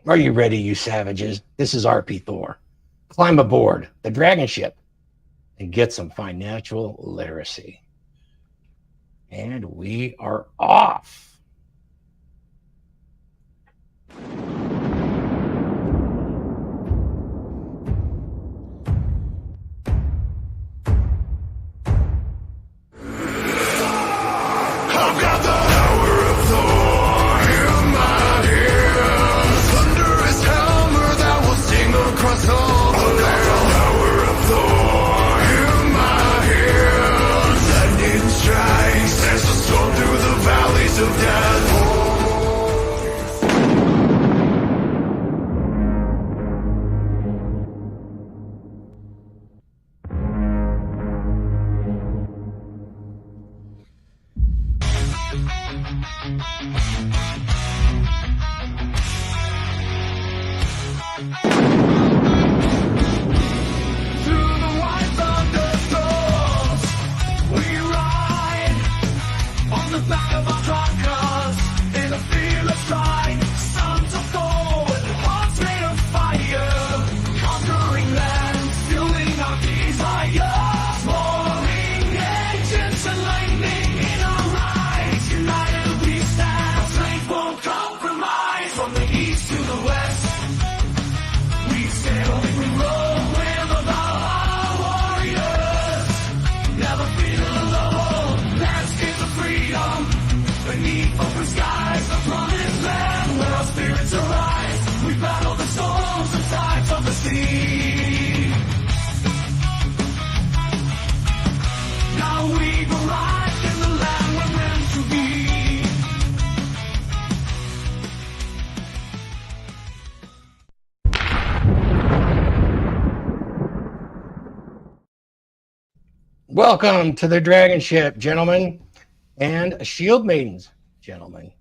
Are you ready, you savages? This is RP Thor. Climb aboard the dragon ship and get some financial literacy. And we are off. I've got the power of Thor in my hands. Thunderous hammer that will sting across all the land. I've got the power of Thor in my hands. Lightning strikes as the storm through the valleys of death. Welcome to the dragon ship, gentlemen, and shield maidens, gentlemen.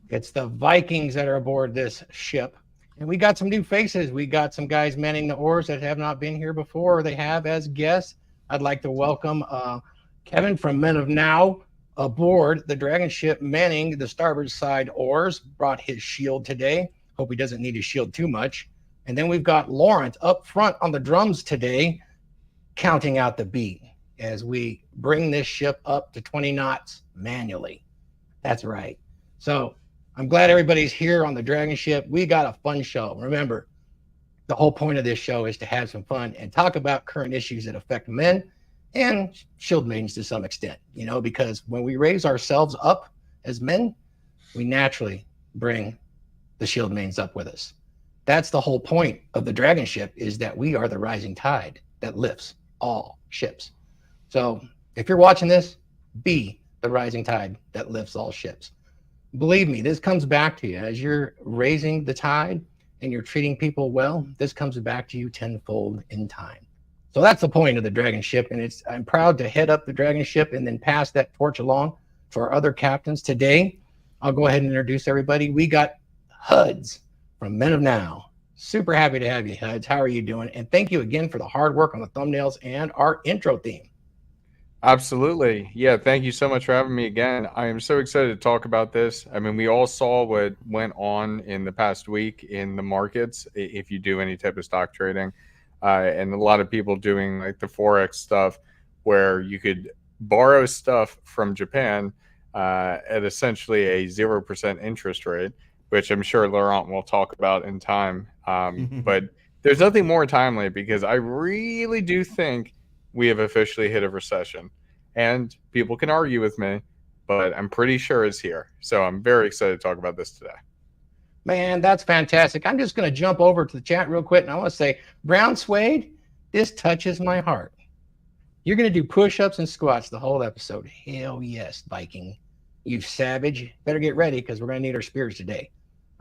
It's the Vikings that are aboard this ship. And we got some new faces. We got some guys manning the oars that have not been here before, or they have as guests. I'd like to welcome Kevin from Men of Now aboard the dragon ship, manning the starboard side oars. Brought his shield today. Hope he doesn't need his shield too much. And then we've got Laurent up front on the drums today, counting out the beat as we bring this ship up to 20 knots manually. That's right. So I'm glad everybody's here on the dragon ship. We got a fun show. Remember, the whole point of this show is to have some fun and talk about current issues that affect men and shield maidens to some extent, you know, because when we raise ourselves up as men, we naturally bring the shield maidens up with us. That's the whole point of the dragon ship, is that we are the rising tide that lifts all ships. So if you're watching this, be the rising tide that lifts all ships. Believe me, this comes back to you as you're raising the tide and you're treating people well. This comes back to you tenfold in time. So that's the point of the dragon ship. And I'm proud to head up the dragon ship and then pass that torch along to our other captains. Today, I'll go ahead and introduce everybody. We got Huds from Men of Now. Super happy to have you, Huds. How are you doing? And thank you again for the hard work on the thumbnails and our intro theme. Absolutely. Yeah, thank you so much for having me again. I am so excited to talk about this. I mean, we all saw what went on in the past week in the markets, if you do any type of stock trading, and a lot of people doing like the Forex stuff where you could borrow stuff from Japan at essentially a 0% interest rate, which I'm sure Laurent will talk about in time. But there's nothing more timely because I really do think we have officially hit a recession. And people can argue with me, but I'm pretty sure it's here. So I'm very excited to talk about this today. Man, that's fantastic. I'm just going to jump over to the chat real quick, and I want to say, Brown Suede, this touches my heart. You're going to do push-ups and squats the whole episode. Hell yes, Viking. You savage. Better get ready because we're going to need our spears today,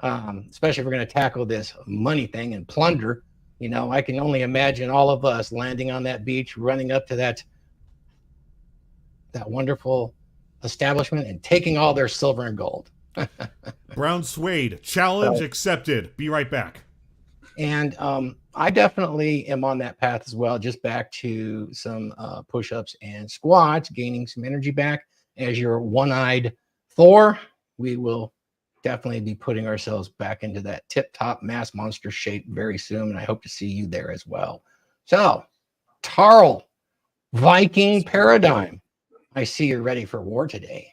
especially if we're going to tackle this money thing and plunder. You know, I can only imagine all of us landing on that beach, running up to that wonderful establishment and taking all their silver and gold. Brown Suede, challenge accepted. Be right back. And I definitely am on that path as well, just back to some push-ups and squats, gaining some energy back. As your one-eyed Thor, we will definitely be putting ourselves back into that tip-top mass monster shape very soon, and I hope to see you there as well. So, Tarl, Viking Paradigm. I see you're ready for war today.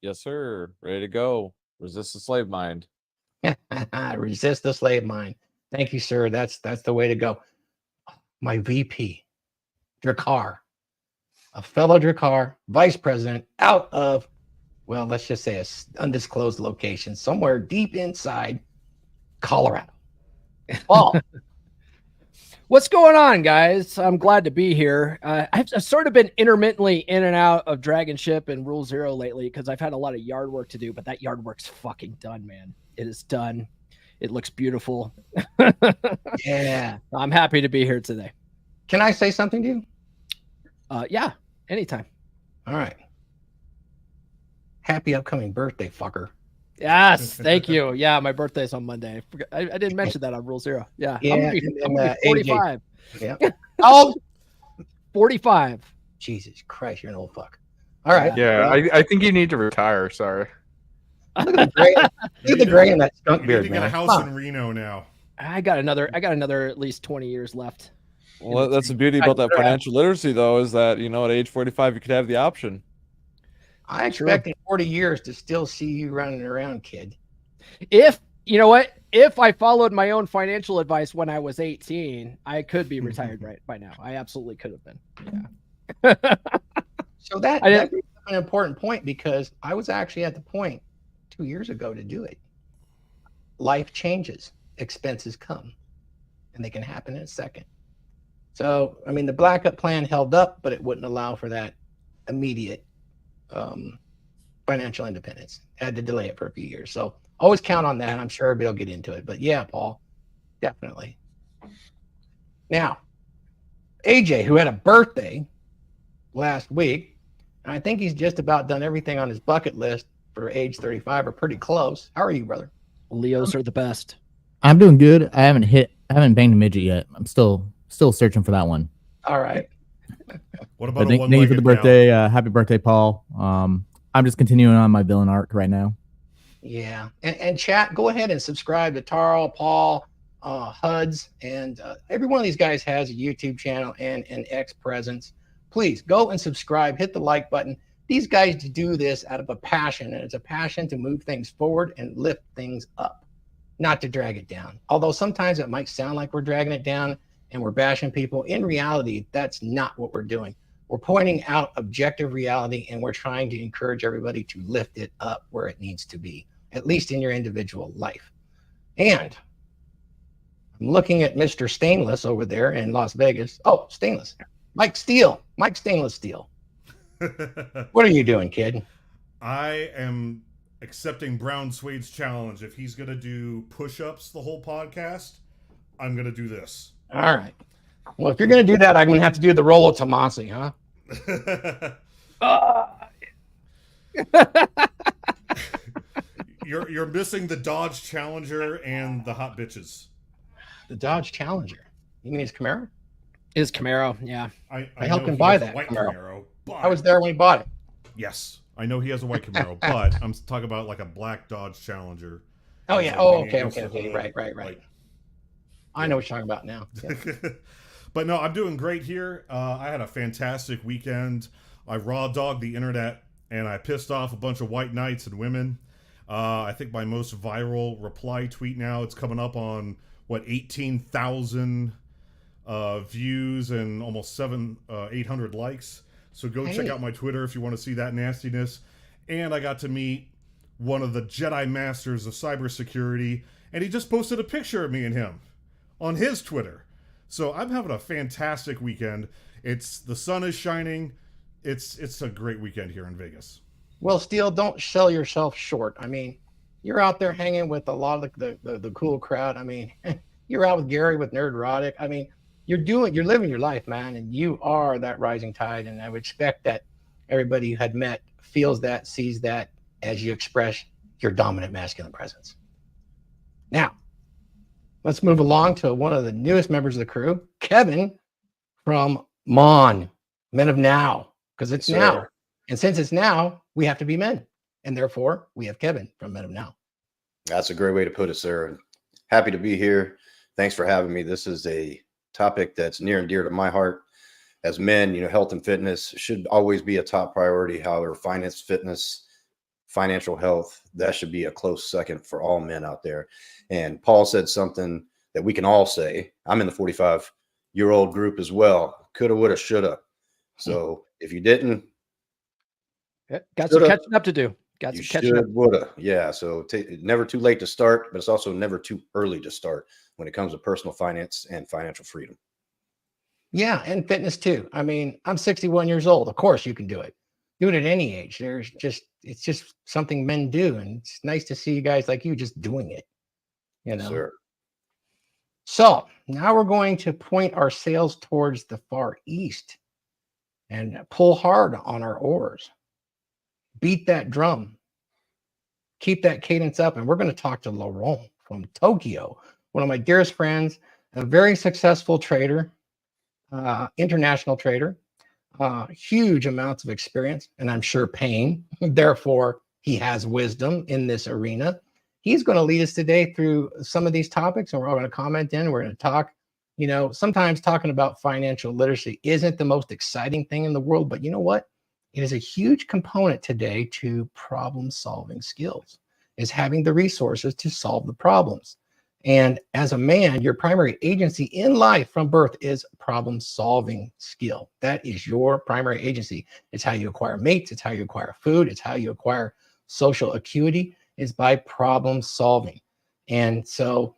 Yes, sir. Ready to go. Resist the slave mind. Resist the slave mind. Thank you, sir. That's the way to go. My VP, Drakkar, a fellow Drakkar, vice president, out of, well, let's just say an undisclosed location, somewhere deep inside Colorado. Paul. What's going on, guys? I'm glad to be here. I've sort of been intermittently in and out of DragonShip and Rule Zero lately because I've had a lot of yard work to do, but that yard work's fucking done, man. It is done. It looks beautiful. Yeah. I'm happy to be here today. Can I say something to you? Yeah, anytime. All right. Happy upcoming birthday, fucker. Yes, thank you. Yeah, my birthday's on Monday. I didn't mention that on Rule Zero. Yeah, Yeah, I'm gonna be 45. Yeah. Oh, 45. Jesus Christ, you're an old fuck. All right. Yeah, I think you need to retire. Sorry. Look at the gray, look at the gray in that skunk You need beard, to get man. a house in Reno now. I got another at least 20 years left. Well, that's the beauty about that financial literacy, though, is that, you know, at age 45, you could have the option. I expect in 40 years to still see you running around, kid. If you know what, if I followed my own financial advice when I was 18, I could be retired right by now. I absolutely could have been. Yeah. So that brings up an important point because I was actually at the point 2 years ago to do it. Life changes, expenses come, and they can happen in a second. So, I mean, the blackout plan held up, but it wouldn't allow for that immediate financial independence. Had to delay it for a few years. So always count on that. I'm sure everybody will get into it. But yeah, Paul, definitely. Now, AJ, who had a birthday last week, and I think he's just about done everything on his bucket list for age 35 or pretty close. How are you, brother? Leos are the best. I'm doing good. I haven't banged a midget yet. I'm still searching for that one. All right. What But about a thank you for one-legged the birthday. Happy birthday, Paul. I'm just continuing on my villain arc right now. Yeah. And chat, go ahead and subscribe to Tarl, Paul, Huds, and every one of these guys has a YouTube channel and an X presence. Please go and subscribe, hit the like button. These guys do this out of a passion, and it's a passion to move things forward and lift things up, not to drag it down. Although sometimes it might sound like we're dragging it down and we're bashing people. In reality, that's not what we're doing. We're pointing out objective reality, and we're trying to encourage everybody to lift it up where it needs to be, at least in your individual life. And I'm looking at Mr. Stainless over there in Las Vegas. Oh, Stainless. Mike Stainless Steel. What are you doing, kid? I am accepting Brown Suede's challenge. If he's going to do push-ups the whole podcast, I'm going to do this. All right. Well, if you're going to do that, I'm going to have to do the Rolo Tomasi, huh? You're missing the Dodge Challenger and the hot bitches. The Dodge Challenger. You mean his Camaro? Is Camaro, yeah. I helped know him he buy has a that white Camaro. Camaro, but I was there when he bought it. yes, I know he has a white Camaro, but I'm talking about like a black Dodge Challenger. Oh, yeah. Like Oh, leaning okay, against okay, the okay. hood, Right. like- I know what you're talking about now. Yeah. But no, I'm doing great here. I had a fantastic weekend. I raw dogged the internet and I pissed off a bunch of white knights and women. I think my most viral reply tweet now, it's coming up on 18,000 views and almost 800 likes. So go check out my Twitter if you want to see that nastiness. And I got to meet one of the Jedi Masters of cybersecurity, and he just posted a picture of me and him on his Twitter. So I'm having a fantastic weekend. The sun is shining. It's a great weekend here in Vegas. Well, Steele, don't sell yourself short. I mean, you're out there hanging with a lot of the cool crowd. I mean, you're out with Gary with Nerdrotic. I mean, you're living your life, man, and you are that rising tide. And I would expect that everybody you had met feels that, sees that as you express your dominant masculine presence. Now, let's move along to one of the newest members of the crew, Kevin from Men of Now, because it's now. And since it's now, we have to be men. And therefore, we have Kevin from Men of Now. That's a great way to put it, sir. Happy to be here. Thanks for having me. This is a topic that's near and dear to my heart. As men, health and fitness should always be a top priority. However, finance, fitness, financial health, that should be a close second for all men out there. And Paul said something that we can all say. I'm in the 45-year-old group as well. Coulda, woulda, shoulda. So if you didn't, got some catching up to do. Got some catching up. Woulda. Yeah. So never too late to start, but it's also never too early to start when it comes to personal finance and financial freedom. Yeah, and fitness too. I mean, I'm 61 years old. Of course you can do it. Do it at any age. It's just something men do. And it's nice to see you guys like you just doing it. Sure. So now we're going to point our sails towards the far east and pull hard on our oars. Beat that drum. Keep that cadence up. And we're going to talk to Laurent from Tokyo, one of my dearest friends, a very successful trader, international trader, huge amounts of experience, and I'm sure pain. Therefore, he has wisdom in this arena. He's going to lead us today through some of these topics, and we're all going to comment in. We're going to talk. Sometimes talking about financial literacy isn't the most exciting thing in the world, but you know what? It is a huge component today to problem-solving skills, is having the resources to solve the problems. And as a man, your primary agency in life from birth is problem-solving skill. That is your primary agency. It's how you acquire mates. It's how you acquire food. It's how you acquire social acuity, is by problem solving. And so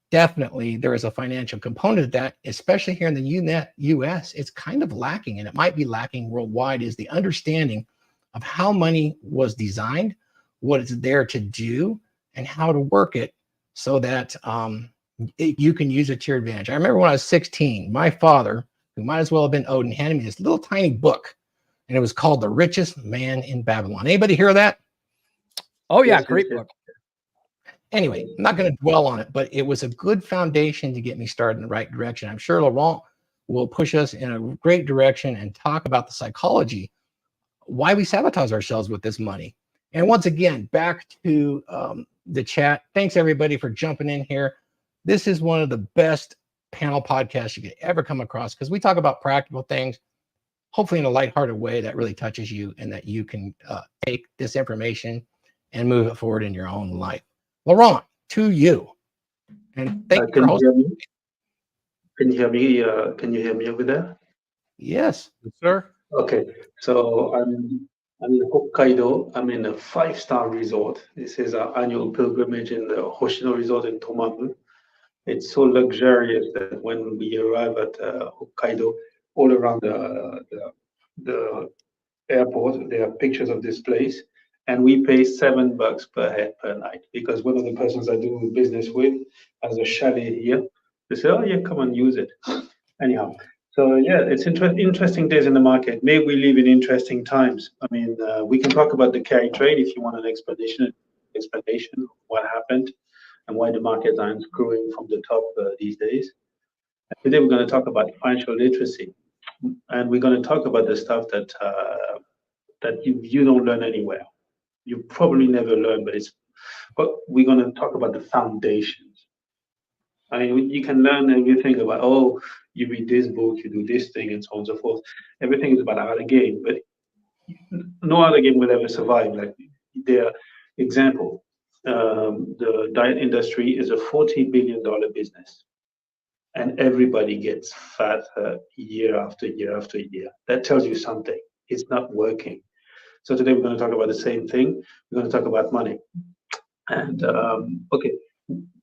definitely there is a financial component of that, especially here in the US. It's kind of lacking, and it might be lacking worldwide, is the understanding of how money was designed, what it's there to do, and how to work it so that you can use it to your advantage. I remember when I was 16, my father, who might as well have been Odin, handed me this little tiny book, and it was called The Richest Man in Babylon. Anybody hear that? Oh yeah, great book. Anyway, I'm not going to dwell on it, but it was a good foundation to get me started in the right direction. I'm sure Laurent will push us in a great direction and talk about the psychology, why we sabotage ourselves with this money. And once again, back to the chat. Thanks everybody for jumping in here. This is one of the best panel podcasts you could ever come across, because we talk about practical things, hopefully in a lighthearted way that really touches you, and that you can take this information and move it forward in your own life. Laurent, to you. And thank you for hosting. Can you hear me? Can you hear me over there? Yes. Sir? Okay. So I'm in Hokkaido. I'm in a 5-star resort. This is our annual pilgrimage in the Hoshino Resort in Tomamu. It's so luxurious that when we arrive at Hokkaido, all around the airport, there are pictures of this place. And we pay $7 per head per night, because one of the persons I do business with has a chalet here. They say, "Oh yeah, come and use it." Anyhow, so yeah, it's interesting days in the market. Maybe we live in interesting times. I mean, we can talk about the carry trade if you want an explanation of what happened and why the markets aren't growing from the top these days. Today we're going to talk about financial literacy, and we're going to talk about the stuff that you don't learn anywhere. You probably never learn, but we're going to talk about the foundations. I mean, you can learn everything about, oh, you read this book, you do this thing, and so on and so forth. Everything is about how to game, but no other game will ever survive. Like their example, the diet industry is a $40 billion business, and everybody gets fatter year after year after year. That tells you something. It's not working. So today we're going to talk about the same thing. We're going to talk about money. And okay,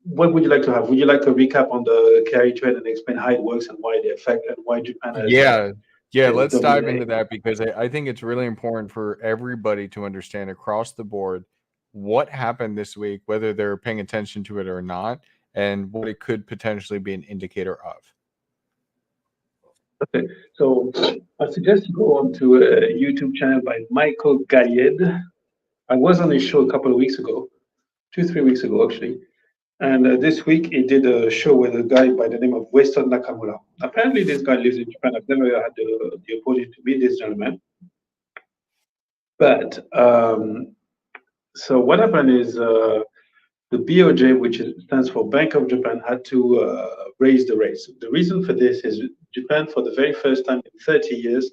what would you like to have? Would you like a recap on the carry trade and explain how it works and why they affect and why Japan has? Yeah. Let's dive into that, because I think it's really important for everybody to understand across the board what happened this week, whether they're paying attention to it or not, and what it could potentially be an indicator of. Okay, so I suggest you go on to a YouTube channel by Michael Gayed. I was on his show a couple of weeks ago, 2-3 weeks ago actually, and this week he did a show with a guy by the name of Weston Nakamura. Apparently this guy lives in Japan. I've never had the opportunity to meet this gentleman. But so what happened is the the BOJ, which stands for Bank of Japan, had to raise the rates. The reason for this is Japan, for the very first time in 30 years,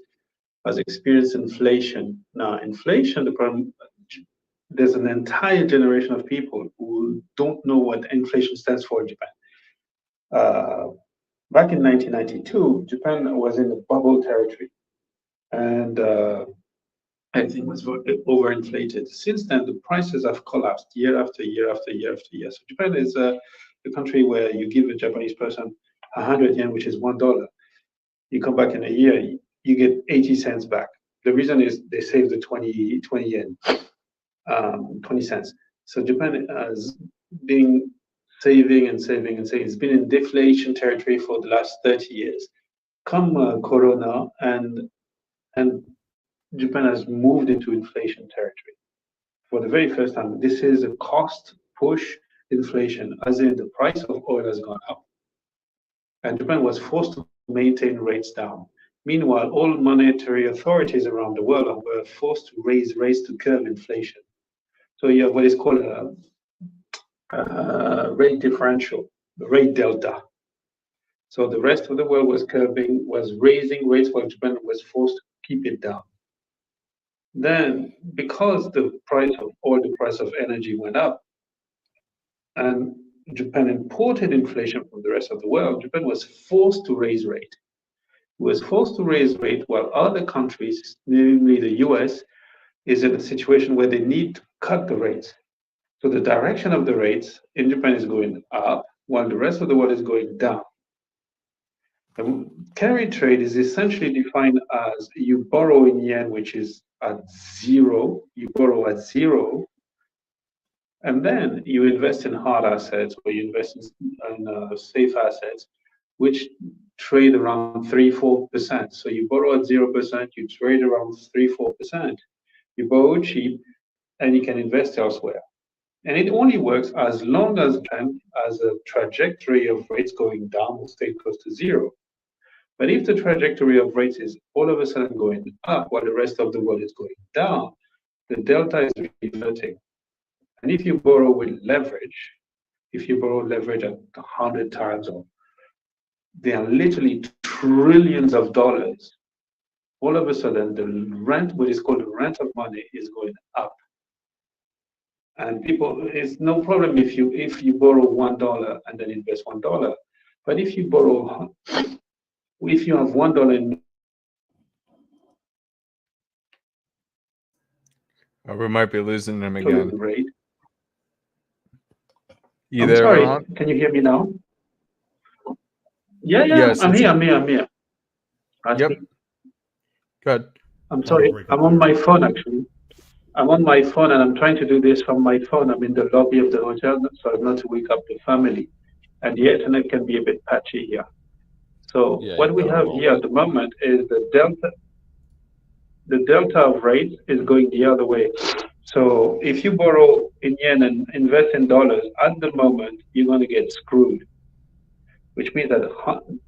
has experienced inflation. Now, inflation, the problem, there's an entire generation of people who don't know what inflation stands for in Japan. Back in 1992, Japan was in the bubble territory, and everything was overinflated. Since then, the prices have collapsed year after year after year after year. So Japan is the country where you give a Japanese person 100 yen, which is $1. You come back in a year, you get 80 cents back. The reason is they save the 20 yen, 20 cents. So Japan has been saving and saving and saving. It's been in deflation territory for the last 30 years. Come Corona, and Japan has moved into inflation territory for the very first time. This is a cost push inflation, as in the price of oil has gone up. And Japan was forced to maintain rates down. Meanwhile, all monetary authorities around the world were forced to raise rates to curb inflation. So you have what is called a rate differential, the rate delta. So the rest of the world was raising rates while Japan was forced to keep it down. Then, because the price of oil, the price of energy went up, and Japan imported inflation from the rest of the world, Japan was forced to raise rate. It was forced to raise rate while other countries, namely the US, is in a situation where they need to cut the rates. So the direction of the rates in Japan is going up, while the rest of the world is going down. The carry trade is essentially defined as you borrow in yen, which is at zero, you borrow at zero, and then you invest in hard assets or you invest in safe assets, which trade around 3-4%. So you borrow at 0%, you trade around 3-4%. You borrow cheap, and you can invest elsewhere. And it only works as long as a trajectory of rates going down will stay close to zero. But if the trajectory of rates is all of a sudden going up while the rest of the world is going down, the delta is reverting. And if you borrow with leverage, if you borrow leverage at 100 times, or they are literally trillions of dollars, all of a sudden the rent, what is called the rent of money, is going up. And people, it's no problem if you borrow $1 and then invest $1. But if you borrow, if you have $1 in, we might be losing him again. rate. You I'm there, sorry, Laurent? can you hear me now? Yeah, Yes, I'm it's- here. Yep. Good. I'm sorry, I'm on my phone actually. I'm on my phone and I'm trying to do this from my phone. I'm in the lobby of the hotel, so as not to wake up the family. And the internet can be a bit patchy here. So what we have here at the moment is the delta of rates is going the other way. So if you borrow in yen and invest in dollars, at the moment, you're going to get screwed, which means that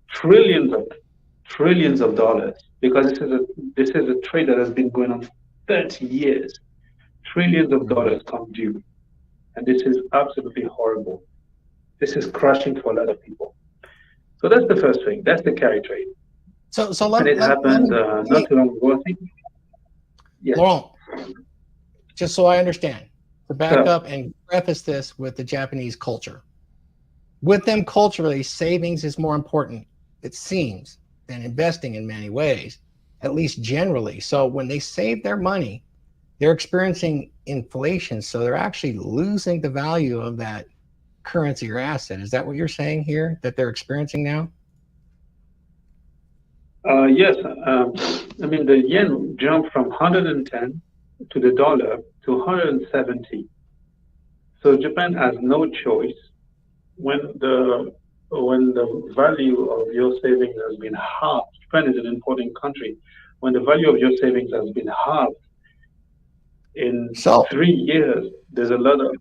trillions of dollars, because this is a trade that has been going on for 30 years. Trillions of dollars come due. And this is absolutely horrible. This is crushing for a lot of people. So that's the first thing. That's the carry trade. So And it happened not too long ago, I think. Yes. Laurent, just so I understand, to back Sure. up and preface this with the Japanese culture. With them culturally, savings is more important, it seems, than investing in many ways, at least generally. So when they save their money, they're experiencing inflation. So they're actually losing the value of that currency or asset. Is that what you're saying here, that they're experiencing now? Yes. I mean, the yen jumped from 110 to the dollar to 170. So Japan has no choice. When the value of your savings has been halved, Japan is an important country. When the value of your savings has been halved in 3 years, there's a lot of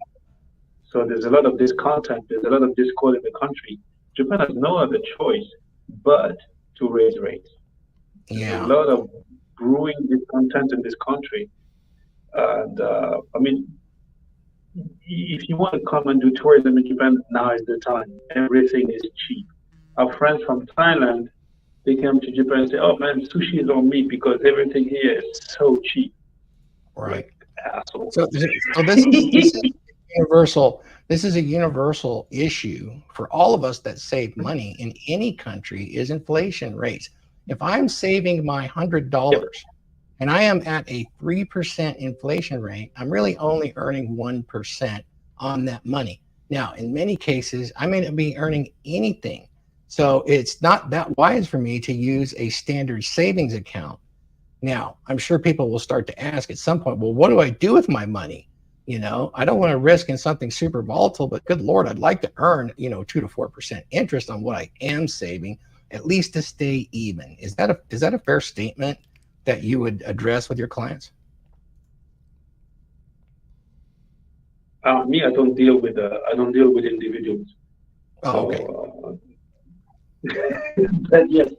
discontent, there's a lot of discord in the country. Japan has no other choice but to raise rates. There's a lot of brewing discontent in this country. And I mean, if you want to come and do tourism in Japan, now is the time. Everything is cheap. Our friends from Thailand, they come to Japan and say, "Oh man, sushi is on me because everything here is so cheap." Right. Like asshole. So this is universal. This is a universal issue for all of us that save money in any country is inflation rates. If I'm saving my $100 and I am at a 3% inflation rate, I'm really only earning 1% on that money. Now, in many cases, I may not be earning anything. So it's not that wise for me to use a standard savings account. Now, I'm sure people will start to ask at some point, well, what do I do with my money? You know, I don't want to risk in something super volatile, but good Lord, I'd like to earn, 2 to 4% interest on what I am saving, at least to stay even. Is that a fair statement that you would address with your clients? Me, I don't deal with individuals. Oh, okay. But yes,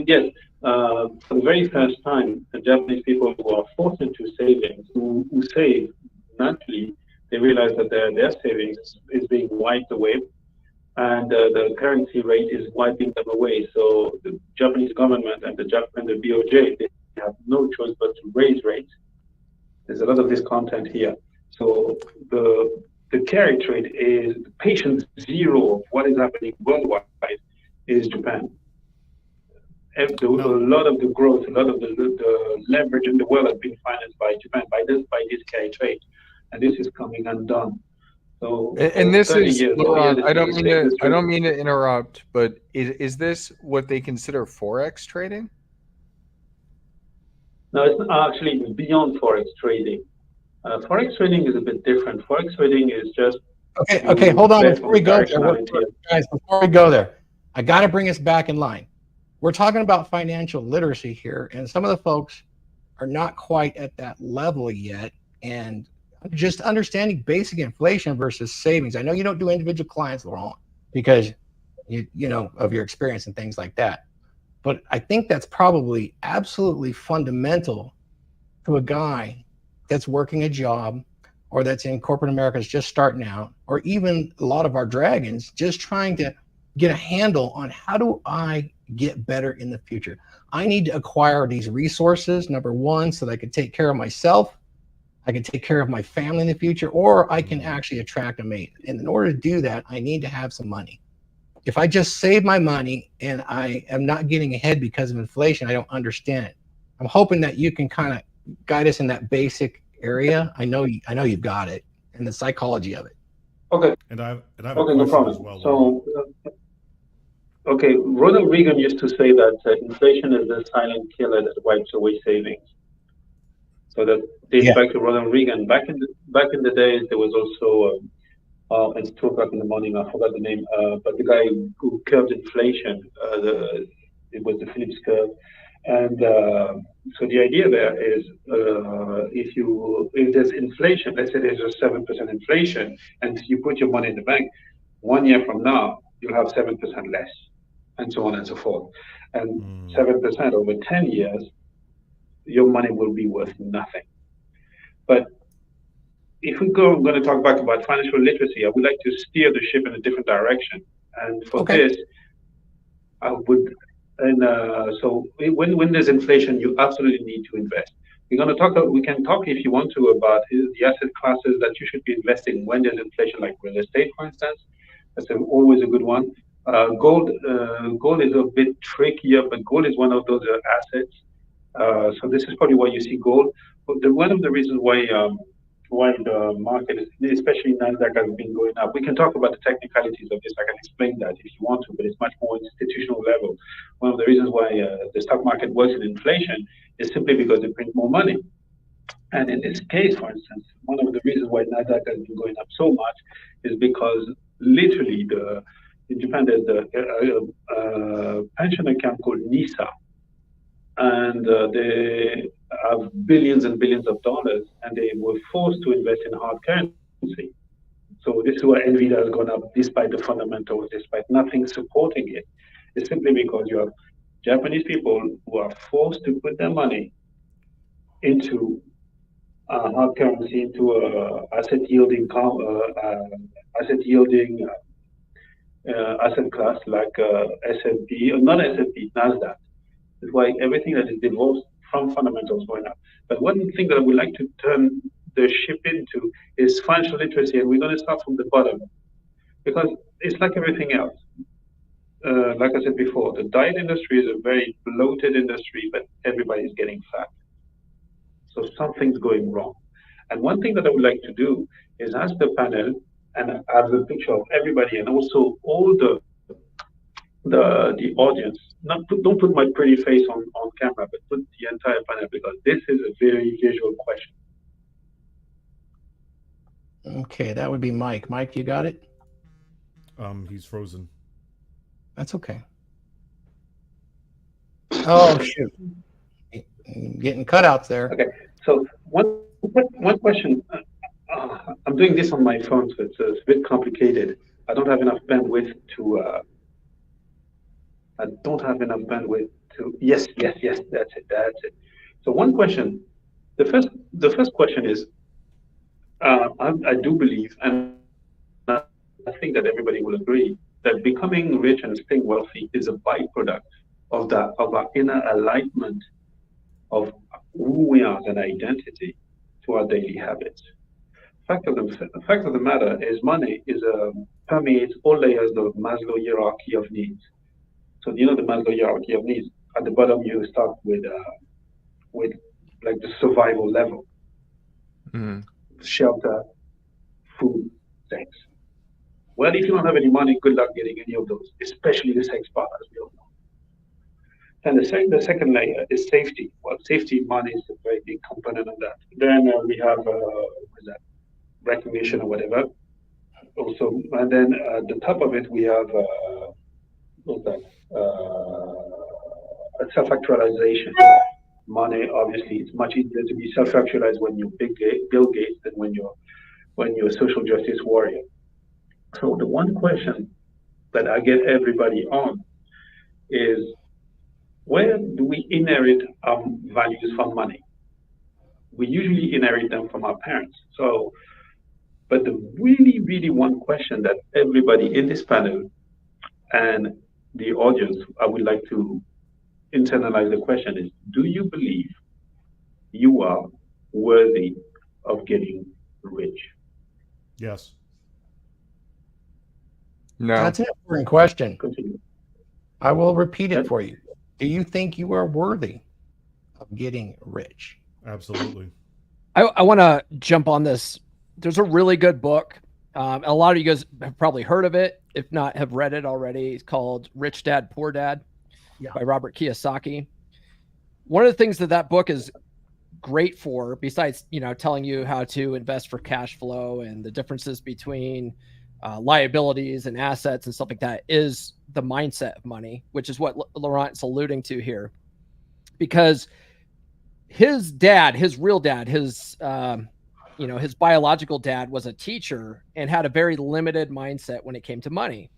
yes, for the very first time, the Japanese people who are forced into savings, who save naturally, they realize that their savings is being wiped away, and the currency rate is wiping them away. So the Japanese government and the BOJ, they have no choice but to raise rates. There's a lot of discontent here. So the carry trade is the patient zero of what is happening worldwide is Japan. A lot of the growth, a lot of the leverage in the world has been financed by Japan by this carry trade, and this is coming undone. So, and this is years, Laurent, I don't mean to interrupt, but is this what they consider forex trading? No, it's actually beyond forex trading. Forex trading is a bit different. Forex trading is just okay. Hold on before we go there, guys. Before we go there, I got to bring us back in line. We're talking about financial literacy here, and some of the folks are not quite at that level yet. And just understanding basic inflation versus savings. I know you don't do individual clients, Laurent, because you know of your experience and things like that. But I think that's probably absolutely fundamental to a guy that's working a job or that's in corporate America is just starting out, or even a lot of our dragons just trying to get a handle on how do I get better in the future. I need to acquire these resources, number one, so that I can take care of myself, I can take care of my family in the future, or I can actually attract a mate. And in order to do that, I need to have some money. If I just save my money and I am not getting ahead because of inflation, I don't understand it. I'm hoping that you can kind of guide us in that basic area. I know you've got it, and the psychology of it. Okay. And I have a okay, no question problem. as well. So, okay, Ronald Reagan used to say that inflation is the silent killer that wipes away savings. So that dates back to Ronald Reagan. Back in the days, there was also it's 2:00 in the morning. I forgot the name, but the guy who curbed inflation. It was the Phillips curve, and so the idea there is if there's inflation, let's say there's a 7% inflation, and you put your money in the bank, 1 year from now you'll have 7% less, and so on and so forth, and 7% over 10 years, your money will be worth nothing. But if we going to talk back about financial literacy, I would like to steer the ship in a different direction. And for this, I would, and so when there's inflation, you absolutely need to invest. We can talk if you want to about the asset classes that you should be investing when there's inflation, like real estate, for instance. That's always a good one. Gold is a bit trickier, but gold is one of those assets. So this is probably why you see gold. But one of the reasons why the market, especially Nasdaq, has been going up. We can talk about the technicalities of this. I can explain that if you want to, but it's much more institutional level. One of the reasons why the stock market works in inflation is simply because they print more money. And in this case, for instance, one of the reasons why Nasdaq has been going up so much is because literally in Japan there's a pension account called NISA. And they have billions and billions of dollars, and they were forced to invest in hard currency. So this is why NVIDIA has gone up despite the fundamentals, despite nothing supporting it. It's simply because you have Japanese people who are forced to put their money into hard currency into asset yielding asset class like S&P, or not S&P, Nasdaq. That's why everything that is divorced from fundamentals going up. But one thing that I would like to turn the ship into is financial literacy, and we're going to start from the bottom because it's like everything else. Like I said before, the diet industry is a very bloated industry, but everybody's getting fat. So something's going wrong. And one thing that I would like to do is ask the panel and have a picture of everybody and also all the audience. Don't put my pretty face on camera, but put the entire panel because this is a very visual question. Okay, that would be Mike. Mike, you got it? He's frozen. That's okay. Oh, shoot. Getting cutouts there. Okay, so one question. I'm doing this on my phone, so it's a bit complicated. I don't have enough bandwidth to. Yes, that's it. So one question. The first question is, I do believe, and I think that everybody will agree, that becoming rich and staying wealthy is a byproduct of our inner alignment of who we are as an identity to our daily habits. The fact of the matter is money permeates all layers of Maslow hierarchy of needs. So you know the Maslow hierarchy of needs. At the bottom, you start with like the survival level, shelter, food, sex. Well, if you don't have any money, good luck getting any of those, especially the sex part, as we all know. And the second layer is safety. Well, safety, money is a very big component of that. Then we have recognition or whatever. Also, and then at the top of it, we have self-actualization. Money, obviously, it's much easier to be self-actualized when you're Bill Gates than when you're a social justice warrior. So the one question that I get everybody on is, where do we inherit our values from money? We usually inherit them from our parents. So, but the really, really one question that everybody in this panel and the audience, I would like to internalize the question is, do you believe you are worthy of getting rich? Yes. No. That's an important question. Continue. I will repeat it for you. Do you think you are worthy of getting rich? Absolutely. I want to jump on this. There's a really good book. A lot of you guys have probably heard of it, if not have read it already. It's called Rich Dad, Poor Dad by Robert Kiyosaki. One of the things that book is great for, besides, telling you how to invest for cash flow and the differences between liabilities and assets and stuff like that, is the mindset of money, which is what Laurent's alluding to here. Because his dad, his real dad, his biological dad was a teacher and had a very limited mindset when it came to money.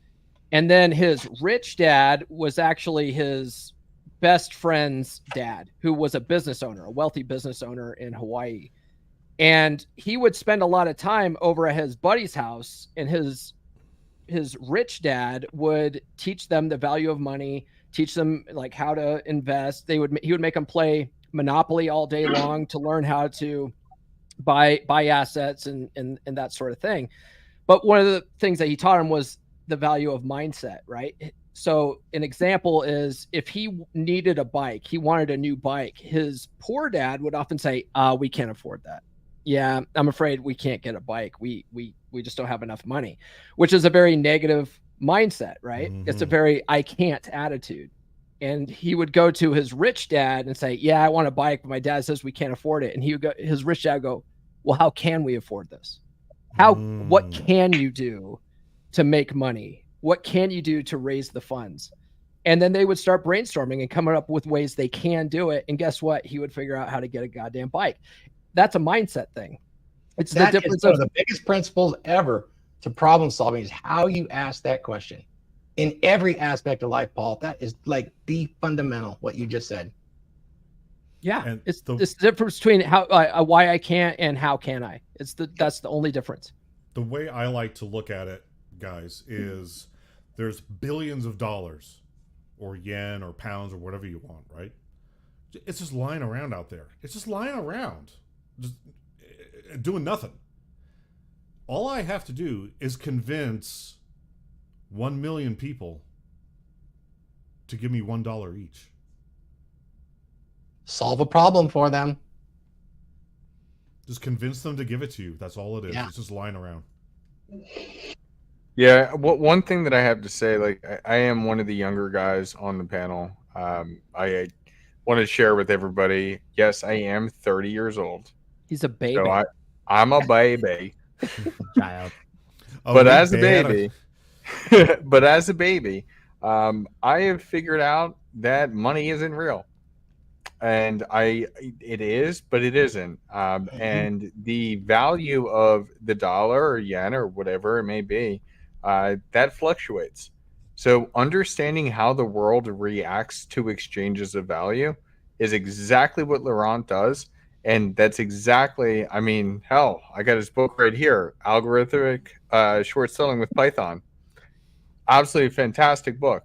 And then his rich dad was actually his best friend's dad, who was a business owner, a wealthy business owner in Hawaii. And he would spend a lot of time over at his buddy's house, and his rich dad would teach them the value of money, teach them like how to invest. He would make them play Monopoly all day long to learn how to buy assets and that sort of thing. But one of the things that he taught him was the value of mindset, right? So an example is, if he needed a bike, he wanted a new bike, his poor dad would often say, we can't afford that. Yeah, I'm afraid we can't get a bike. We just don't have enough money, which is a very negative mindset, right? Mm-hmm. It's a very I can't attitude. And he would go to his rich dad and say, yeah, I want a bike, but my dad says we can't afford it. And his rich dad would go, well, how can we afford this? What can you do to make money? What can you do to raise the funds? And then they would start brainstorming and coming up with ways they can do it. And guess what? He would figure out how to get a goddamn bike. That's a mindset thing. It's the difference of the biggest principles ever to problem solving is how you ask that question. In every aspect of life, Paul, that is like the fundamental, what you just said. Yeah, And it's the- the difference between how why I can't and how can I. That's the only difference. The way I like to look at it, guys, is there's billions of dollars or yen or pounds or whatever you want, right? It's just lying around out there. It's just lying around, just doing nothing. All I have to do is convince 1 million people to give me $1 each. Solve a problem for them. Just convince them to give it to you. That's all it is. Yeah. It's just lying around. Yeah, one thing that I have to say, like I am one of the younger guys on the panel. I want to share with everybody. Yes, I am 30 years old. He's a baby. So I'm a baby. Child. But as a baby, I have figured out that money isn't real. And it is, but it isn't. And the value of the dollar or yen or whatever it may be, that fluctuates. So understanding how the world reacts to exchanges of value is exactly what Laurent does. And that's exactly, I mean, hell, I got his book right here, Algorithmic Short Selling with Python. Absolutely fantastic book.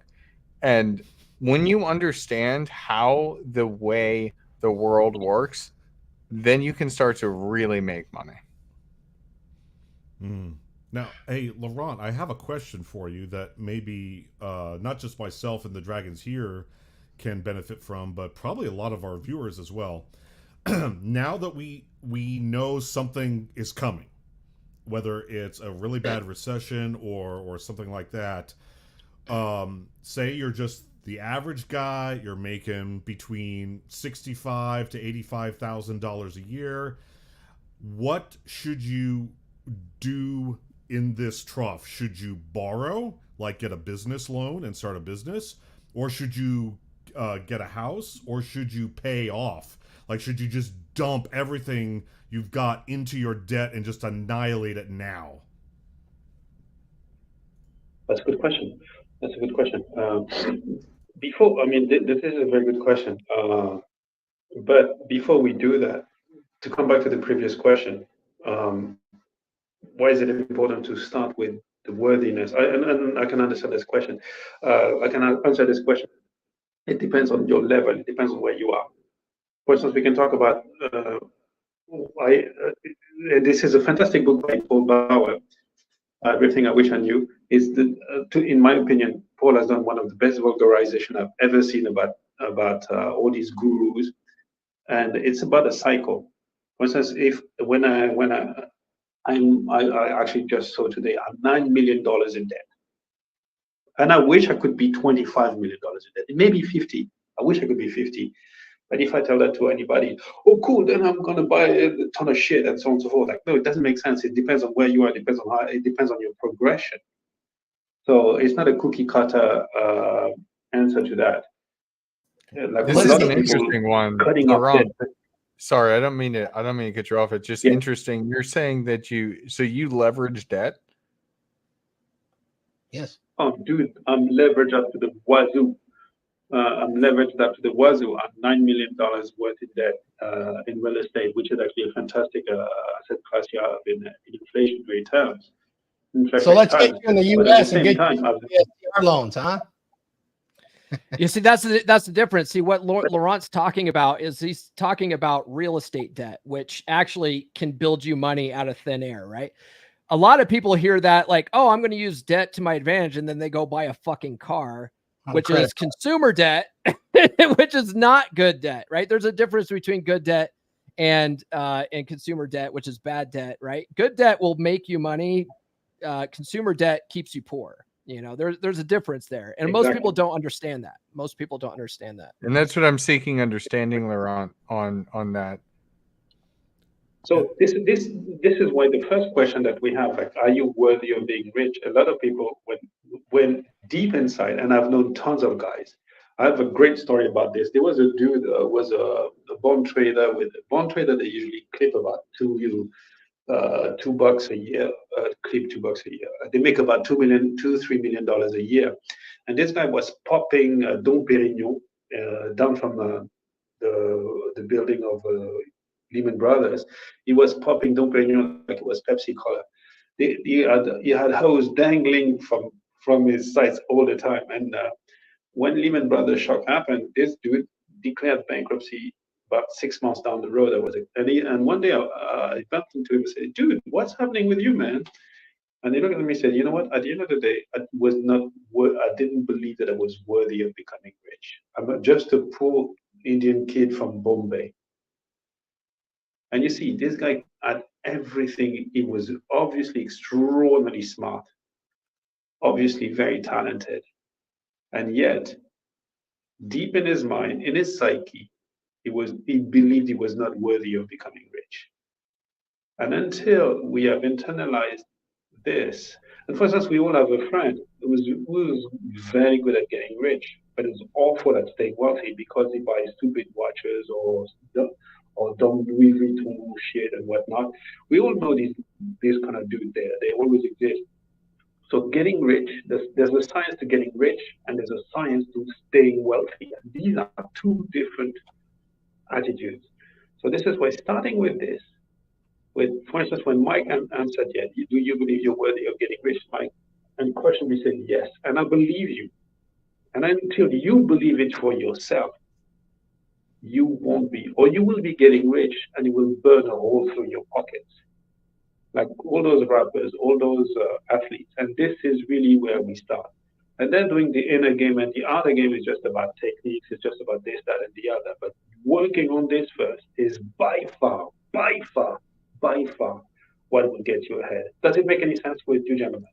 And when you understand how the way the world works, then you can start to really make money. Now, hey, Laurent, I have a question for you that maybe not just myself and the dragons here can benefit from, but probably a lot of our viewers as well. Now that we know something is coming, whether it's a really bad recession or something like that, say you're just the average guy, you're making between $65,000 to $85,000 a year. What should you do in this trough? Should you borrow, like get a business loan and start a business, or should you get a house, or should you pay off? Like, should you just dump everything you've got into your debt and just annihilate it now? That's a good question. That's a good question. Before, I mean, this is a very good question. But before we do that, to come back to the previous question, why is it important to start with the worthiness? And I can understand this question. I can answer this question. It depends on your level. It depends on where you are. For instance, we can talk about. This is a fantastic book by Paul Bauer. Everything I Wish I Knew is in my opinion, Paul has done one of the best vulgarization I've ever seen about all these gurus, and it's about a cycle. For instance, I actually just saw today I'm $9 million in debt, and I wish I could be $25 million in debt. It may be 50. I wish I could be 50. But if I tell that to anybody, oh, cool, then I'm going to buy a ton of shit and so on and so forth. Like, no, it doesn't make sense. It depends on where you are. It depends on it depends on your progression. So it's not a cookie cutter answer to that. Like, This is an interesting one, Laurent. Sorry, I don't mean to cut you off. It's just interesting. You're saying that you leverage debt. Yes. Oh, dude, I'm leveraged up to the wazoo. I'm leveraged up to the wazoo. I'm $9 million worth in debt in real estate, which is actually a fantastic asset class you have in inflationary terms. So let's get you in the U.S. and get you our loans, huh? You see, that's the difference. See, what Laurent's talking about is he's talking about real estate debt, which actually can build you money out of thin air, right? A lot of people hear that like, oh, I'm going to use debt to my advantage, and then they go buy a fucking car, which is consumer debt, which is not good debt, right? There's a difference between good debt and consumer debt, which is bad debt, right? Good debt will make you money. Consumer debt keeps you poor. You know, there's a difference there. And most people don't understand that. Most people don't understand that. And that's what I'm seeking understanding, Laurent, on that. So this is why the first question that we have, like, are you worthy of being rich? A lot of people when deep inside, and I've known tons of guys. I have a great story about this. There was a dude was a bond trader. With a bond trader, they usually clip about $2 a year. Clip $2 a year. They make about $3 million a year. And this guy was popping Dom Perignon down from the building of Lehman Brothers, he was popping Dom Perignon like it was Pepsi Cola. He had hose dangling from his sides all the time. And when Lehman Brothers shock happened, this dude declared bankruptcy about 6 months down the road. And one day I bumped into him and said, "Dude, what's happening with you, man?" And he looked at me and said, "You know what? At the end of the day, I didn't believe that I was worthy of becoming rich. I'm just a poor Indian kid from Bombay." And you see, this guy had everything. He was obviously extraordinarily smart, obviously very talented. And yet, deep in his mind, in his psyche, he believed he was not worthy of becoming rich. And until we have internalized this, and for instance, we all have a friend who was very good at getting rich, but is awful at staying wealthy because he buys stupid watches or dumb Louis Vuitton shit and whatnot. We all know this kind of dude there. They always exist. So getting rich, there's a science to getting rich, and there's a science to staying wealthy. And these are two different attitudes. So this is why starting with this, for instance, when Mike answered, "Yeah, do you believe you're worthy of getting rich, Mike?" And questionably said, "Yes," and I believe you. And until you believe it for yourself, you won't be, or you will be getting rich, and it will burn a hole through your pockets, like all those rappers, all those athletes. And this is really where we start. And then doing the inner game, and the outer game is just about techniques. It's just about this, that, and the other. But working on this first is by far what will get you ahead. Does it make any sense with you, gentlemen?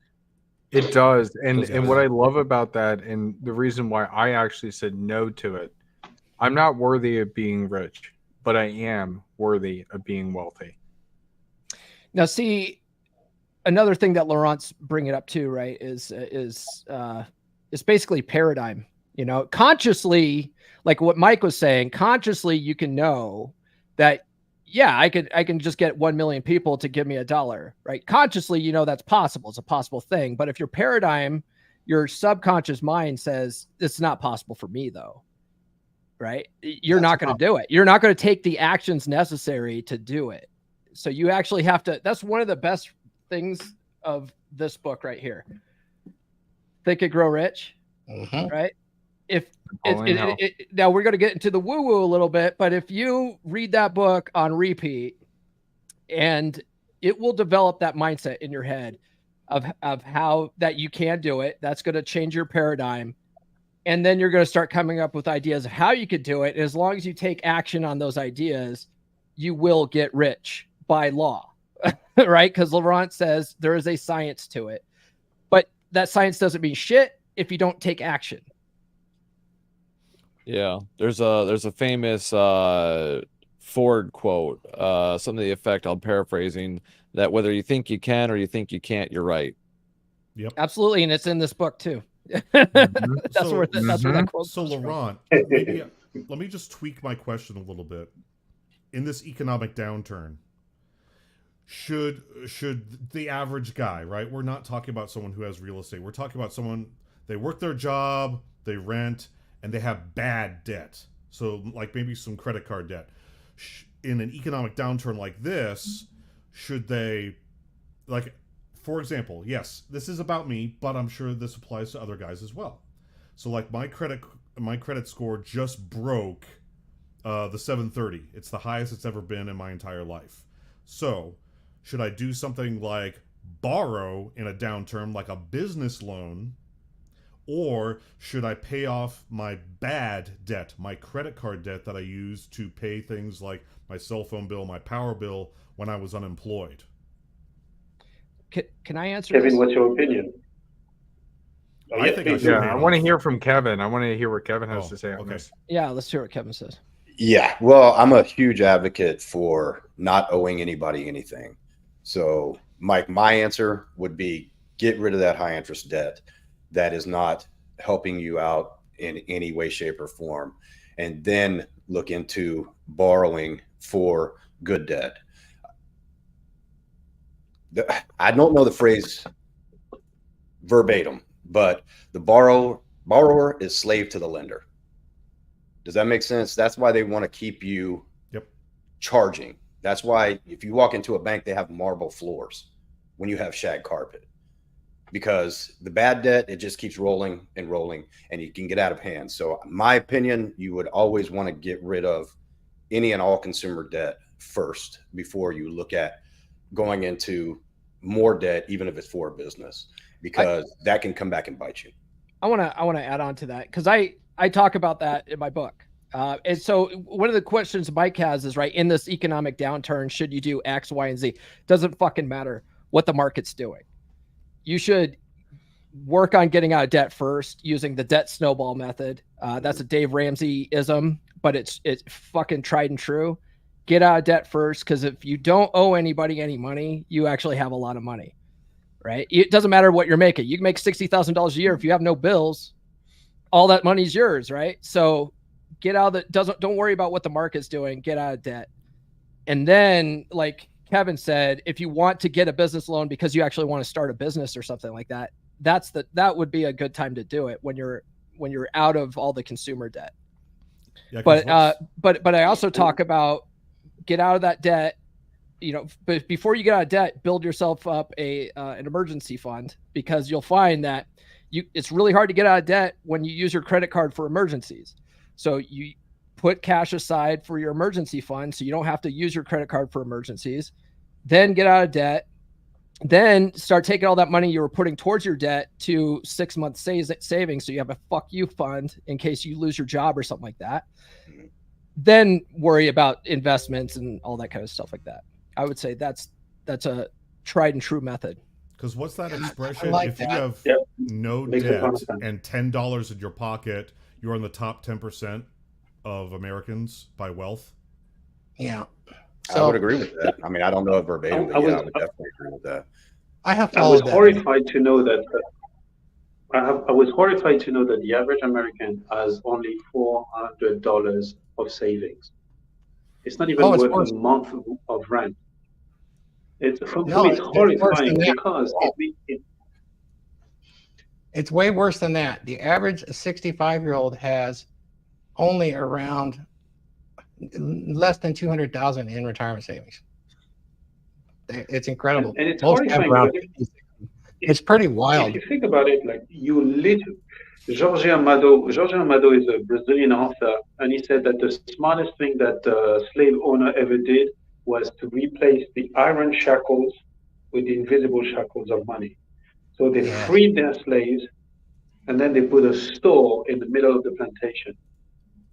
It does. And what I love about that, and the reason why I actually said no to it, I'm not worthy of being rich, but I am worthy of being wealthy. Now, see, another thing that Laurent's bringing up too, right, is basically paradigm. You know, consciously, like what Mike was saying, consciously you can know that, yeah, I can just get 1 million people to give me $1, right? Consciously, you know that's possible. It's a possible thing. But if your paradigm, your subconscious mind says it's not possible for me, though, right? You're not going to do it. You're not going to take the actions necessary to do it. So you actually have to. That's one of the best things of this book right here. Think and Grow Rich, right? If now we're going to get into the woo-woo a little bit, but if you read that book on repeat, and it will develop that mindset in your head of how that you can do it. That's going to change your paradigm. And then you're going to start coming up with ideas of how you could do it. And as long as you take action on those ideas, you will get rich by law, right? Because Laurent says there is a science to it, but that science doesn't mean shit if you don't take action. Yeah, there's a famous Ford quote, something to the effect, I'm paraphrasing, that whether you think you can or you think you can't, you're right. Yep, absolutely, and it's in this book too. That's where that quote. So Laurent, maybe, let me just tweak my question a little bit. In this economic downturn, should the average guy, right? We're not talking about someone who has real estate. We're talking about someone, they work their job, they rent, and they have bad debt. So like maybe some credit card debt. In an economic downturn like this, should they, like, for example, yes, this is about me, but I'm sure this applies to other guys as well. So like my credit score just broke the 730. It's the highest it's ever been in my entire life. So should I do something like borrow in a downturn, like a business loan? Or should I pay off my bad debt, my credit card debt that I used to pay things like my cell phone bill, my power bill when I was unemployed? Can I answer Kevin, this? what's your opinion? I think I should Yeah, pay it I want to off. hear from Kevin. I want to hear what Kevin has to say on okay. this. Yeah, let's hear what Kevin says. Yeah, well, I'm a huge advocate for not owing anybody anything. So, Mike, my answer would be get rid of that high interest debt that is not helping you out in any way, shape, or form, and then look into borrowing for good debt. I don't know the phrase verbatim, but the borrower is slave to the lender. Does that make sense? That's why they want to keep you Yep. charging. That's why if you walk into a bank, they have marble floors when you have shag carpet, because the bad debt, it just keeps rolling and rolling and you can get out of hand. So my opinion, you would always want to get rid of any and all consumer debt first before you look at going into more debt, even if it's for a business, because that can come back and bite you. I want to add on to that, because I talk about that in my book. And so one of the questions Mike has is, right, in this economic downturn, should you do X, Y, and Z? Doesn't fucking matter what the market's doing. You should work on getting out of debt first using the debt snowball method. That's a Dave Ramsey-ism, but it's fucking tried and true. Get out of debt first, because if you don't owe anybody any money, you actually have a lot of money, right? It doesn't matter what you're making. You can make $60,000 a year. If you have no bills, all that money's yours, right? So get out of the, don't worry about what the market's doing. Get out of debt. And then, like Kevin said, if you want to get a business loan because you actually want to start a business or something like that, that would be a good time to do it when you're out of all the consumer debt. Yeah, but I also talk about get out of that debt, but before you get out of debt, build yourself up an emergency fund, because you'll find that it's really hard to get out of debt when you use your credit card for emergencies. So you put cash aside for your emergency fund so you don't have to use your credit card for emergencies, then get out of debt, then start taking all that money you were putting towards your debt to 6 months savings. So you have a fuck you fund in case you lose your job or something like that. Then worry about investments and all that kind of stuff like that. I would say that's a tried and true method. Because what's that expression? like If that. you have no Makes a debt ton of sense. and $10 in your pocket, you're in the top 10% of Americans by wealth. Yeah. I would agree with that. I mean, I don't know it verbatim, but I yeah, was- I would definitely agree with that. I have I was followed that. horrified to know that. I was horrified to know that the average American has only $400 of savings. It's not even Oh, it's worth worse. a month of rent. For No, me, it's it's worse than horrifying that. because It's way worse than that. The average 65-year-old has only around less than 200,000 in retirement savings. It's incredible. and it's Most have horrifying around because 50. It's pretty wild. if you think about it, like you literally, Jorge Amado is a Brazilian author, and he said that the smartest thing that the slave owner ever did was to replace the iron shackles with the invisible shackles of money. So they Yeah. freed their slaves, and then they put a store in the middle of the plantation.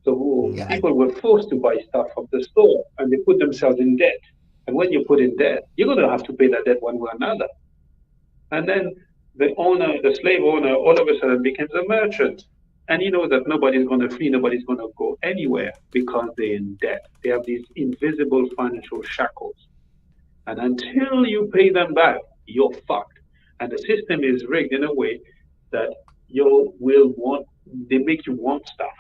So Yeah. people were forced to buy stuff from the store, and they put themselves in debt. And when you put in debt, you're going to have to pay that debt one way or another. And then the slave owner, all of a sudden becomes a merchant. And he knows that nobody's going to flee, nobody's going to go anywhere because they're in debt. They have these invisible financial shackles. And until you pay them back, you're fucked. And the system is rigged in a way that they make you want stuff.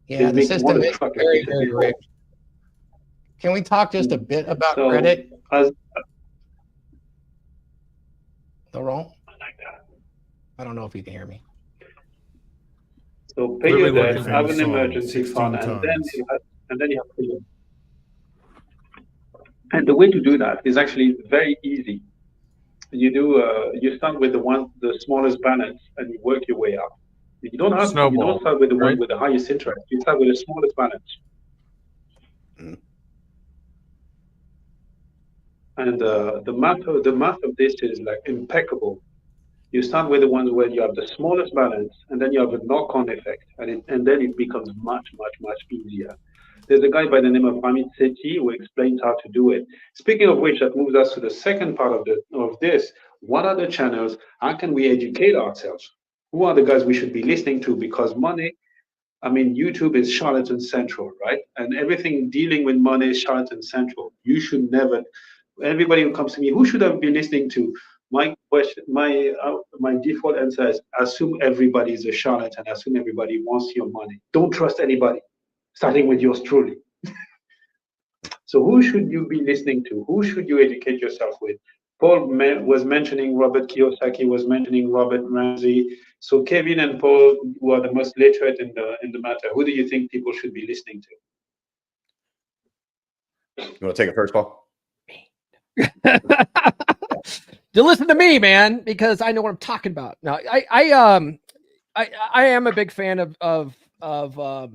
Yeah, the make you system want to is fuck very, like very people. rigged. Can we talk just a bit about So, credit, as Laurent? like that. I don't know if you can hear me. So pay your Literally debt, one have famous an song, emergency 16 fund, tons. and then you have freedom. And the way to do that is actually very easy. You start with the smallest balance, and you work your way up. You don't Snowball, start with the one right? with the highest interest. You start with the smallest balance. Mhm. And the math of this is like impeccable. You start with the ones where you have the smallest balance, and then you have a knock-on effect, and then it becomes much, much, much easier. There's a guy by the name of Amit Sethi who explains how to do it. Speaking of which, that moves us to the second part of this. What are the channels? How can we educate ourselves? Who are the guys we should be listening to? Because money, I mean, YouTube is charlatan central, right? And everything dealing with money is charlatan central. You should never. Everybody who comes to me, who should I be listening to? My question, my default answer is: assume everybody is a charlatan. Assume everybody wants your money. Don't trust anybody, starting with yours truly. So who should you be listening to? Who should you educate yourself with? Paul was mentioning Robert Kiyosaki, was mentioning Robert Ramsey. So Kevin and Paul, who are the most literate in the matter, who do you think people should be listening to? You want to take it first, Paul? To listen to me, man, because I know what I'm talking about. Now, I am a big fan of Robert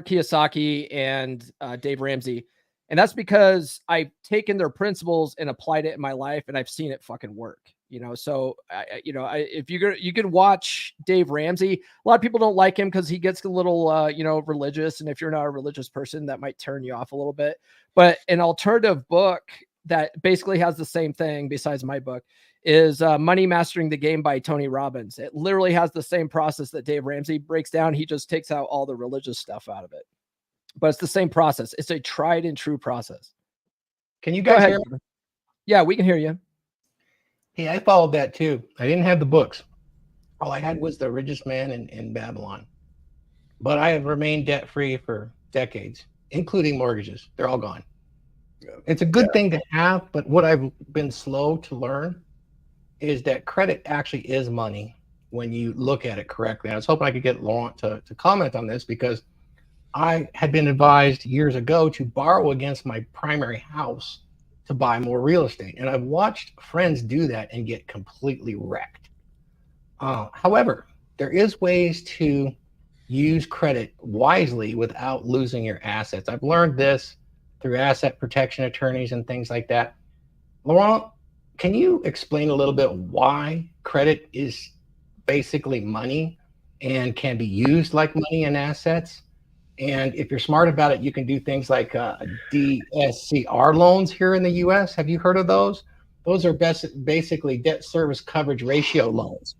Kiyosaki and Dave Ramsey, and that's because I've taken their principles and applied it in my life, and I've seen it fucking work. You know, so if you can watch Dave Ramsey, a lot of people don't like him because he gets a little religious, and if you're not a religious person, that might turn you off a little bit. But an alternative book that basically has the same thing besides my book is Money Mastering the Game by Tony Robbins. It literally has the same process that Dave Ramsey breaks down. He just takes out all the religious stuff out of it, but it's the same process. It's a tried and true process. Can you guys hear me? Yeah, we can hear you. Hey, I followed that too. I didn't have the books. All I had was The Richest Man in Babylon. But I have remained debt-free for decades, including mortgages. They're all gone. Yeah. It's a good thing to have, but what I've been slow to learn is that credit actually is money when you look at it correctly. I was hoping I could get Laurent to comment on this, because I had been advised years ago to borrow against my primary house to buy more real estate. And I've watched friends do that and get completely wrecked. However, there is ways to use credit wisely without losing your assets. I've learned this through asset protection attorneys and things like that. Laurent, can you explain a little bit why credit is basically money and can be used like money and assets? And if you're smart about it, you can do things like DSCR loans here in the US. Have you heard of those? Those are basically debt service coverage ratio loans.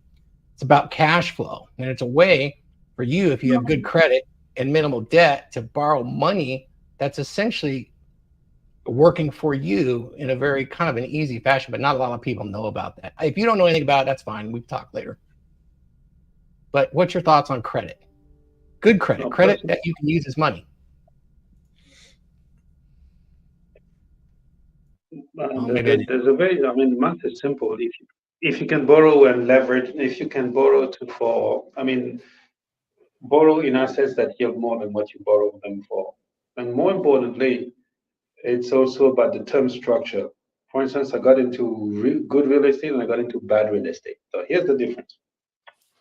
It's about cash flow. And it's a way for you, if you have good credit and minimal debt, to borrow money that's essentially working for you in a very kind of an easy fashion, but not a lot of people know about that. If you don't know anything about it, that's fine. We can talk later. But what's your thoughts on credit? Good credit, credit that you can use as money. There's a very, I mean, the math is simple. If you can borrow and leverage, if you can borrow borrow in assets that yield more than what you borrow them for. And more importantly, it's also about the term structure. For instance, I got into good real estate and I got into bad real estate. So here's the difference.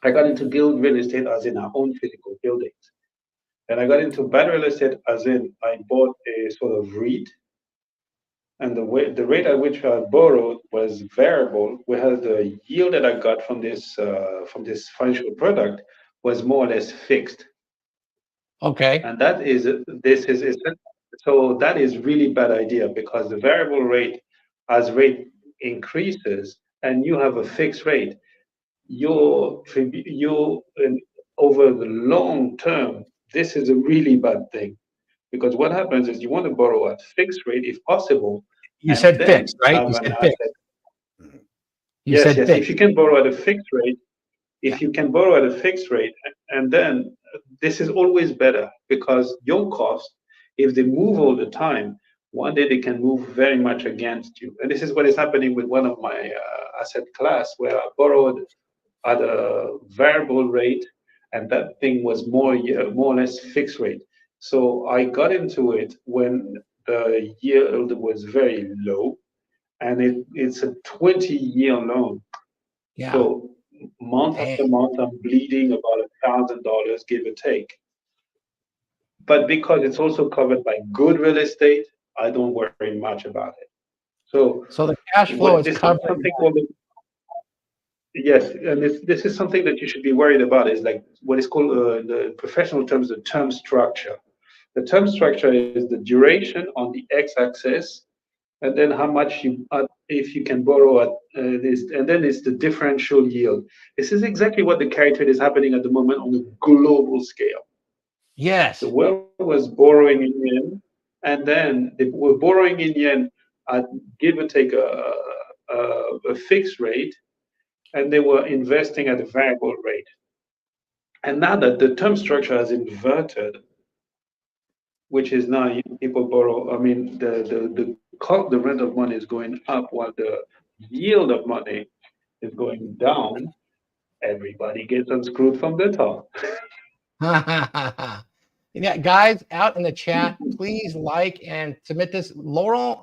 I got into good real estate as in our own physical buildings. And I got into bad real estate as in I bought a sort of REIT. And the rate at which I borrowed was variable, whereas the yield that I got from this financial product was more or less fixed. Okay. And that is really bad idea, because the variable rate, as rate increases and you have a fixed rate, you over the long term, this is a really bad thing, because what happens is you want to borrow at fixed rate if possible. You said fixed, right? You said fixed. Yes. If you can borrow at a fixed rate, and then this is always better, because your cost, if they move all the time, one day they can move very much against you. And this is what is happening with one of my asset class, where I borrowed at a variable rate, and that thing was more or less fixed rate. So I got into it when the yield was very low, and it's a 20-year loan. Yeah. So month after month, I'm bleeding about $1,000, give or take. But because it's also covered by good real estate, I don't worry much about it. So the cash flow is covered. Yes, and this is something that you should be worried about, is like what is called the professional terms, the term structure. The term structure is the duration on the x-axis, and then how much if you can borrow at this, and then it's the differential yield. This is exactly what the carry trade is happening at the moment on a global scale. Yes. The world was borrowing in yen, and then they were borrowing in yen at give or take a fixed rate, and they were investing at a variable rate. And now that the term structure has inverted, which is now people borrow. I mean, the rent of money is going up while the yield of money is going down. Everybody gets unscrewed from the top. Yeah, guys out in the chat, please like and submit this. Laurent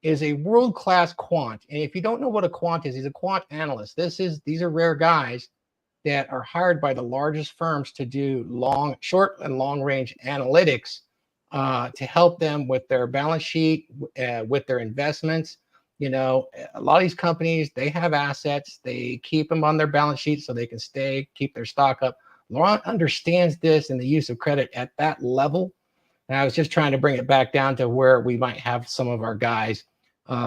is a world-class quant. And if you don't know what a quant is, he's a quant analyst. These are rare guys that are hired by the largest firms to do short and long range analytics to help them with their balance sheet, with their investments. You know, a lot of these companies, they have assets, they keep them on their balance sheet so they can keep their stock up. Laurent understands this and the use of credit at that level. And I was just trying to bring it back down to where we might have some of our guys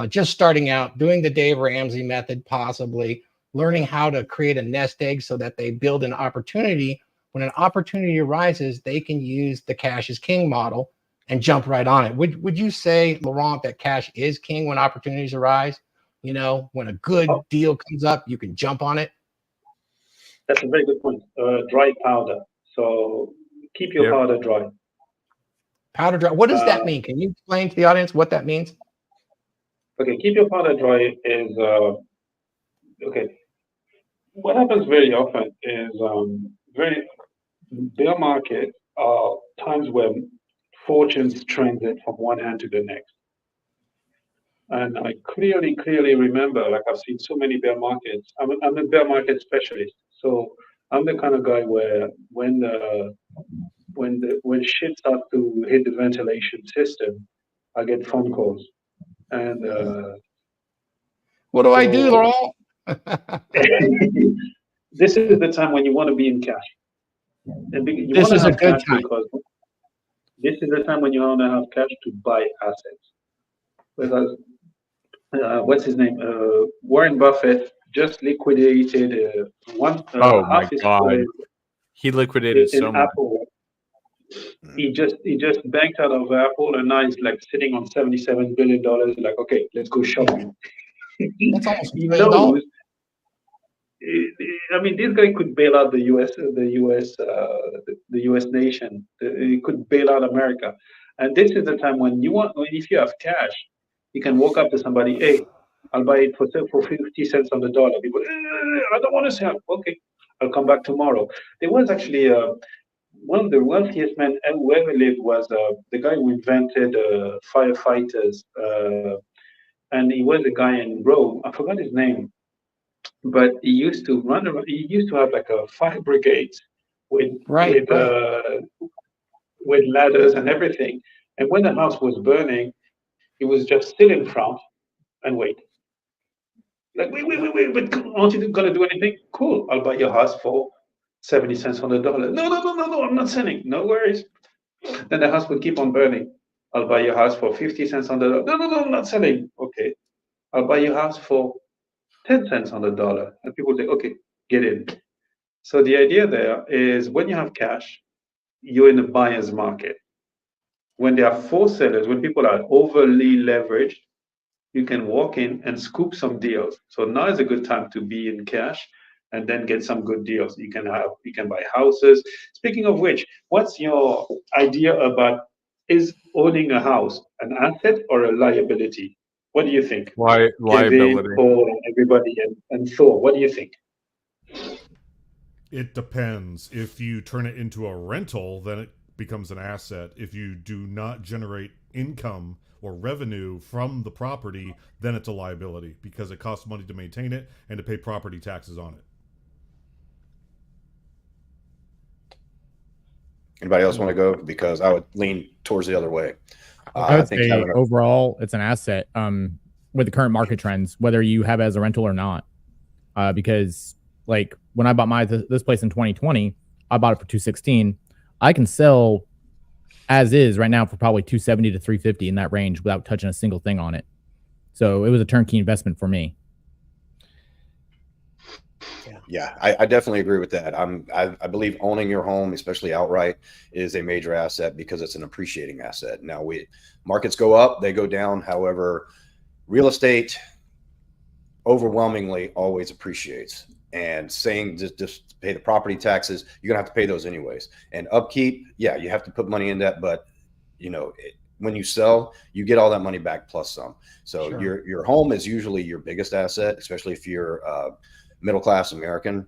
just starting out, doing the Dave Ramsey method, possibly learning how to create a nest egg so that they build an opportunity. When an opportunity arises, they can use the cash is king model and jump right on it. Would you say, Laurent, that cash is king when opportunities arise? You know, when a good deal comes up, you can jump on it. That's a very good point. Dry powder. So keep your powder dry. Powder dry. What does that mean? Can you explain to the audience what that means? Okay, keep your powder dry is okay. What happens very often is bear market are times when fortunes transit from one hand to the next. And I clearly remember, like I've seen so many bear markets. I'm a bear market specialist, so I'm the kind of guy where when shit starts to hit the ventilation system, I get phone calls. And what do I do, Laurent? This is the time when you want to be in cash. And this is a good time because this is the time when you want to have cash to buy assets. Because what's his name? Warren Buffett just liquidated half his God. He liquidated so much. Apple. He just banked out of Apple, and now he's like sitting on $77 billion. Like, okay, let's go shopping. That's almost He knows. I mean, this guy could bail out the U.S. nation. He could bail out America, and this is the time when if you have cash, you can walk up to somebody, hey, I'll buy it for 50 cents on the dollar. People, I don't want to sell. Okay, I'll come back tomorrow. There was actually one of the wealthiest men who ever lived was the guy who invented firefighters, and he was a guy in Rome. I forgot his name. But he used to run around. He used to have like a fire brigade with ladders and everything. And when the house was burning, he was just sit in front and wait. Like, wait, but aren't you gonna do anything? Cool, I'll buy your house for 70 cents on the dollar. No, I'm not selling. No worries. Then the house would keep on burning. I'll buy your house for 50 cents on the dollar. No, I'm not selling. Okay, I'll buy your house for 10 cents on the dollar. And people say, okay, get in. So the idea there is when you have cash, you're in a buyer's market. When there are for sellers, when people are overly leveraged, you can walk in and scoop some deals. So now is a good time to be in cash and then get some good deals. You can buy houses. Speaking of which, what's your idea about, is owning a house an asset or a liability? What do you think? Liability. Kevin, Paul, and everybody, and Thor, what do you think? It depends. If you turn it into a rental, then it becomes an asset. If you do not generate income or revenue from the property, then it's a liability because it costs money to maintain it and to pay property taxes on it. Anybody else want to go? Because I would lean towards the other way. I would say overall, it's an asset with the current market trends, whether you have it as a rental or not. Because like when I bought this place in 2020, I bought it for $216. I can sell as is right now for probably $270 to $350 in that range without touching a single thing on it. So it was a turnkey investment for me. Yeah, I definitely agree with that. I believe owning your home, especially outright, is a major asset because it's an appreciating asset. Now, markets go up, they go down. However, real estate overwhelmingly always appreciates. And saying just pay the property taxes, you're gonna have to pay those anyways. And upkeep, yeah, you have to put money in that, but when you sell, you get all that money back plus some. So Sure. your home is usually your biggest asset, especially if you're middle class American.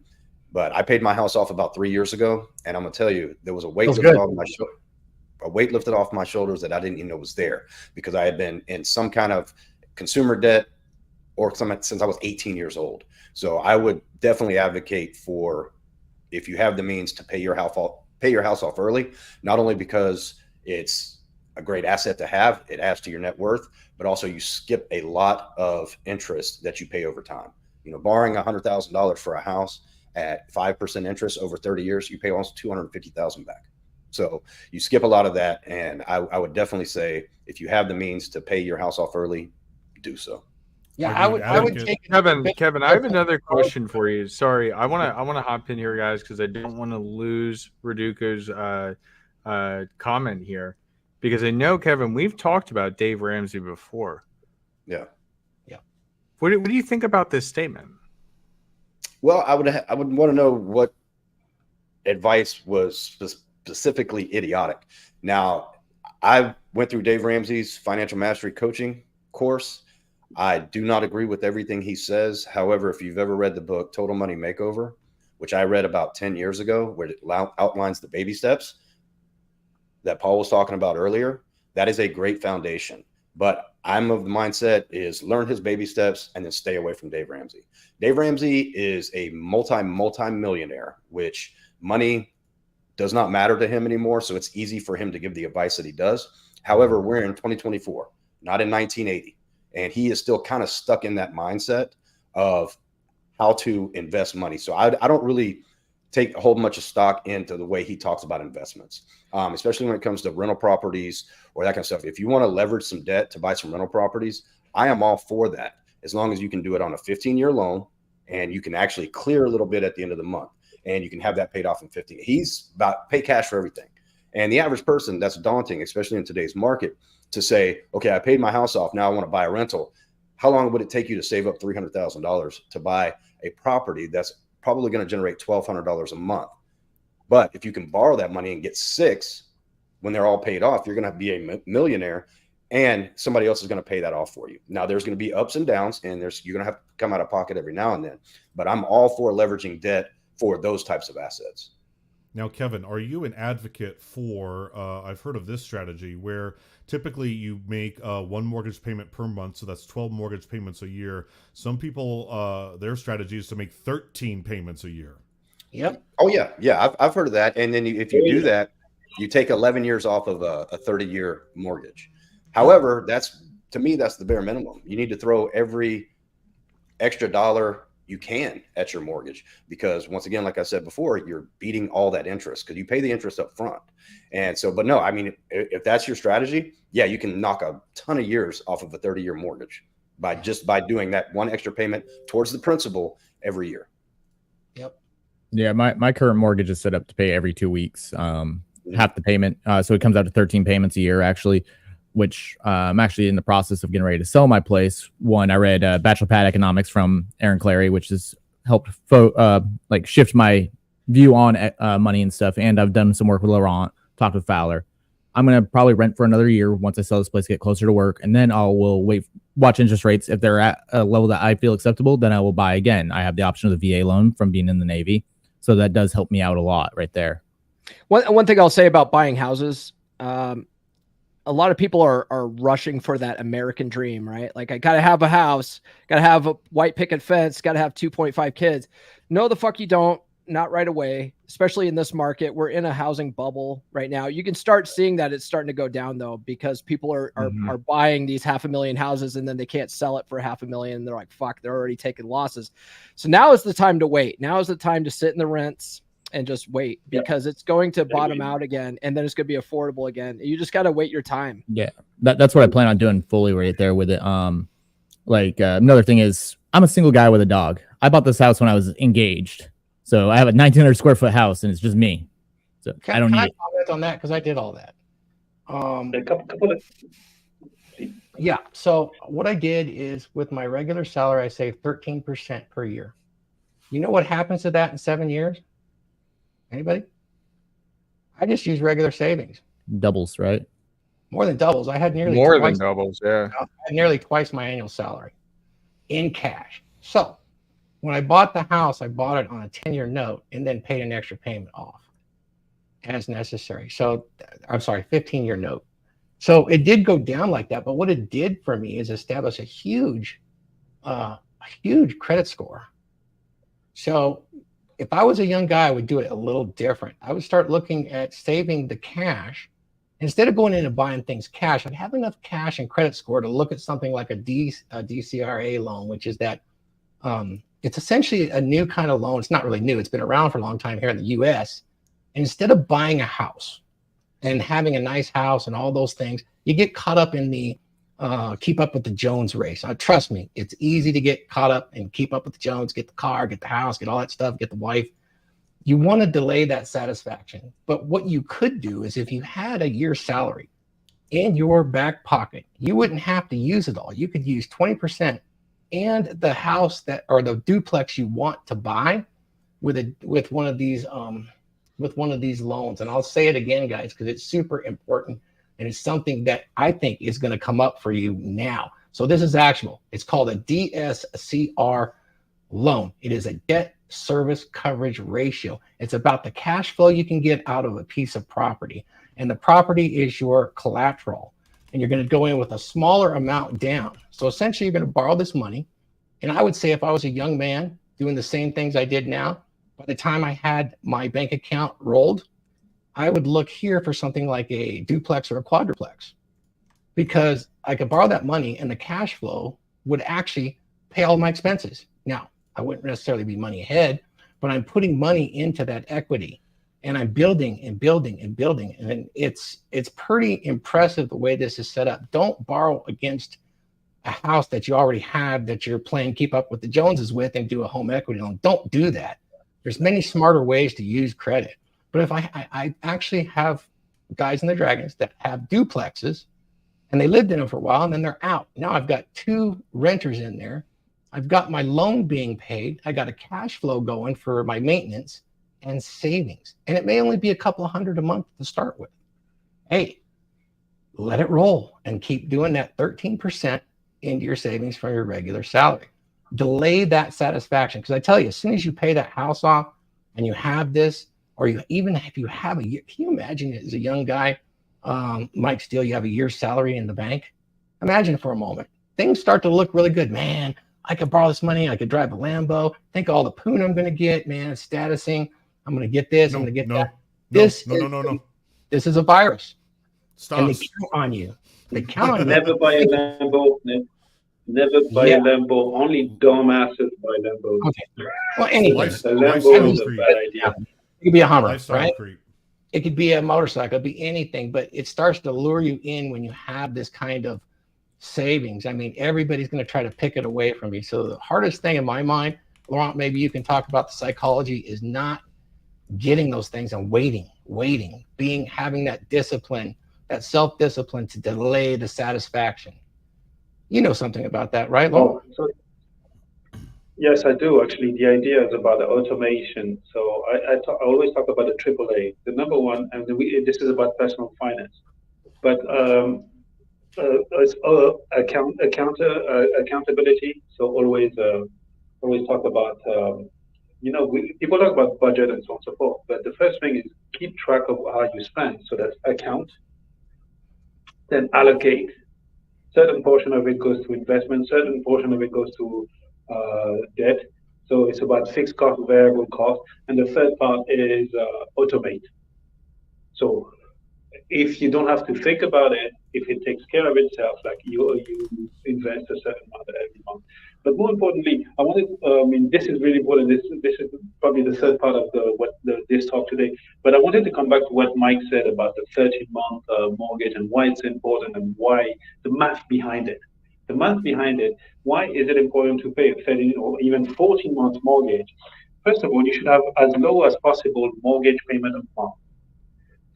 But I paid my house off about 3 years ago, and I'm gonna tell you, there was a weight Feels lifted good. off my a weight lifted off my shoulders that I didn't even know was there, because I had been in some kind of consumer debt or since I was 18 years old. So I would definitely advocate for, if you have the means, to pay your house off early, not only because it's a great asset to have, it adds to your net worth, but also you skip a lot of interest that you pay over time. Borrowing $100,000 for a house at 5% interest over 30 years, you pay almost $250,000 back. So you skip a lot of that. And I would definitely say, if you have the means to pay your house off early, do so. Yeah, Are you I would advocate- take Kevin, I have another question for you. Sorry, I want to hop in here, guys, because I don't want to lose Raduca's comment here, because I know, Kevin, we've talked about Dave Ramsey before. Yeah. What do you think about this statement? Well, I would want to know what advice was specifically idiotic. Now, I went through Dave Ramsey's financial mastery coaching course. I do not agree with everything he says. However, if you've ever read the book Total Money Makeover, which I read about 10 years ago, where it outlines the baby steps that Paul was talking about earlier, that is a great foundation. But I'm of the mindset is learn his baby steps and then stay away from Dave Ramsey. Dave Ramsey is a multi-millionaire, which money does not matter to him anymore. So it's easy for him to give the advice that he does. However, we're in 2024, not in 1980. And he is still kind of stuck in that mindset of how to invest money. So I don't really take a whole bunch of stock into the way he talks about investments, especially when it comes to rental properties or that kind of stuff. If you want to leverage some debt to buy some rental properties, I am all for that, as long as you can do it on a 15-year loan and you can actually clear a little bit at the end of the month and you can have that paid off in 15. He's about pay cash for everything. And the average person, that's daunting, especially in today's market, to say, okay, I paid my house off, now I want to buy a rental. How long would it take you to save up $300,000 to buy a property that's probably going to generate $1,200 a month? But if you can borrow that money and get 6 when they're all paid off, you're going to be a millionaire, and somebody else is going to pay that off for you. Now, there's going to be ups and downs, and you're going to have to come out of pocket every now and then. But I'm all for leveraging debt for those types of assets. Now, Kevin, are you an advocate for, I've heard of this strategy where typically you make 1 mortgage payment per month, so that's 12 mortgage payments a year. Some people, their strategy is to make 13 payments a year. Yep. Oh, yeah. Yeah, I've heard of that. And then if you do that, you take 11 years off of a 30-year mortgage. However, to me, that's the bare minimum. You need to throw every extra dollar you can at your mortgage, because once again, like I said before, you're beating all that interest because you pay the interest up front. And so, but no, I mean, if that's your strategy, yeah, you can knock a ton of years off of a 30-year mortgage by doing that 1 extra payment towards the principal every year. Yep. Yeah, my current mortgage is set up to pay every 2 weeks, half the payment. So it comes out to 13 payments a year, actually, which I'm actually in the process of getting ready to sell my place. One, I read Bachelor Pad Economics from Aaron Clary, which has helped shift my view on money and stuff. And I've done some work with Laurent, talked with Fowler. I'm going to probably rent for another year once I sell this place, get closer to work. And then will watch interest rates. If they're at a level that I feel acceptable, then I will buy again. I have the option of the VA loan from being in the Navy. So that does help me out a lot right there. One thing I'll say about buying houses, a lot of people are rushing for that American dream, right? Like, I got to have a house, got to have a white picket fence, got to have 2.5 kids. No, the fuck you don't. Not right away, especially in this market. We're in a housing bubble right now. You can start seeing that it's starting to go down, though, because people are buying these 500,000 houses and then they can't sell it for 500,000. They're like, fuck, they're already taking losses. So now is the time to wait. Now is the time to sit in the rents and just wait, because it's going to bottom out again, and then it's going to be affordable again. You just got to wait your time. Yeah, that's what I plan on doing fully right there with it. Another thing is, I'm a single guy with a dog. I bought this house when I was engaged, so I have a 1,900 square foot house, and it's just me. So I don't need I comment on that because I did all that. Yeah. So what I did is, with my regular salary, I saved 13% per year. You know what happens to that in 7 years? Anybody? I just use regular savings. doubles, right? more than doubles. I had nearly More twice, than doubles, yeah. I had nearly twice my annual salary in cash. So when I bought the house, I bought it on a 10-year note and then paid an extra payment off as necessary. So I'm sorry, 15-year note. So it did go down like that. But what it did for me is establish a huge credit score. So if I was a young guy, I would do it a little different. I would start looking at saving the cash. Instead of going in and buying things cash, I'd have enough cash and credit score to look at something like a DCRA loan, which is that it's essentially a new kind of loan. It's not really new. It's been around for a long time here in the US. And instead of buying a house and having a nice house and all those things, you get caught up in the keep up with the Jones race. Trust me, it's easy to get caught up and keep up with the Jones, get the car, get the house, get all that stuff, get the wife. You want to delay that satisfaction. But what you could do is if you had a year's salary in your back pocket, you wouldn't have to use it all. You could use 20% and the house that or the duplex you want to buy with one of these loans. And I'll say it again, guys, because it's super important. And it's something that I think is going to come up for you now. So this is actual. It's called a DSCR loan. It is a debt service coverage ratio. It's about the cash flow you can get out of a piece of property. And the property is your collateral. And you're going to go in with a smaller amount down. So essentially, you're going to borrow this money. And I would say if I was a young man doing the same things I did now, by the time I had my bank account rolled, I would look here for something like a duplex or a quadruplex, because I could borrow that money and the cash flow would actually pay all my expenses. Now, I wouldn't necessarily be money ahead, but I'm putting money into that equity and I'm building and building and building. And it's pretty impressive the way this is set up. Don't borrow against a house that you already have that you're playing keep up with the Joneses with and do a home equity loan. Don't do that. There's many smarter ways to use credit. But if I actually have guys in the Dragons that have duplexes and they lived in them for a while and then they're out. Now I've got 2 renters in there. I've got my loan being paid. I got a cash flow going for my maintenance and savings. And it may only be a couple of $100 a month to start with. Hey, let it roll and keep doing that 13% into your savings from your regular salary. Delay that satisfaction. Because I tell you, as soon as you pay that house off and you have this, or even if you have a year, can you imagine as a young guy, Mike Steele, you have a year's salary in the bank? Imagine for a moment. Things start to look really good. Man, I could borrow this money. I could drive a Lambo. Think of all the poon I'm going to get, man. Statusing. I'm going to get this. I'm going to get that. No. This is a virus. Stop. And they count on you. They count on you. Never buy a Lambo. Never buy a Lambo. Only dumbasses buy Lambos. Okay. Well, anyway. The Lambo is a bad idea. It could be a Hummer, Lifestyle right? creep. It could be a motorcycle, it could be anything, but it starts to lure you in when you have this kind of savings. I mean, everybody's going to try to pick it away from you. So the hardest thing in my mind, Laurent, maybe you can talk about the psychology, is not getting those things and waiting, having that discipline, that self-discipline to delay the satisfaction. You know something about that, right, Laurent? Yes, I do. Actually, the idea is about the automation. So I always talk about the AAA, the number one, and this is about personal finance. But it's accountability. So always talk about people talk about budget and so on and so forth. But the first thing is keep track of how you spend. So that's account, then allocate. Certain portion of it goes to investment. Certain portion of it goes to debt. So it's about fixed cost, variable cost, and the third part is automate. So if you don't have to think about it, if it takes care of itself, like you invest a certain amount every month. But more importantly, I wanted, this is really important. This is probably the third part of this talk today. But I wanted to come back to what Mike said about the 13-month mortgage and why it's important and why the math behind it. The math behind it, why is it important to pay a 13 or even 14-month mortgage? First of all, you should have as low as possible mortgage payment a month,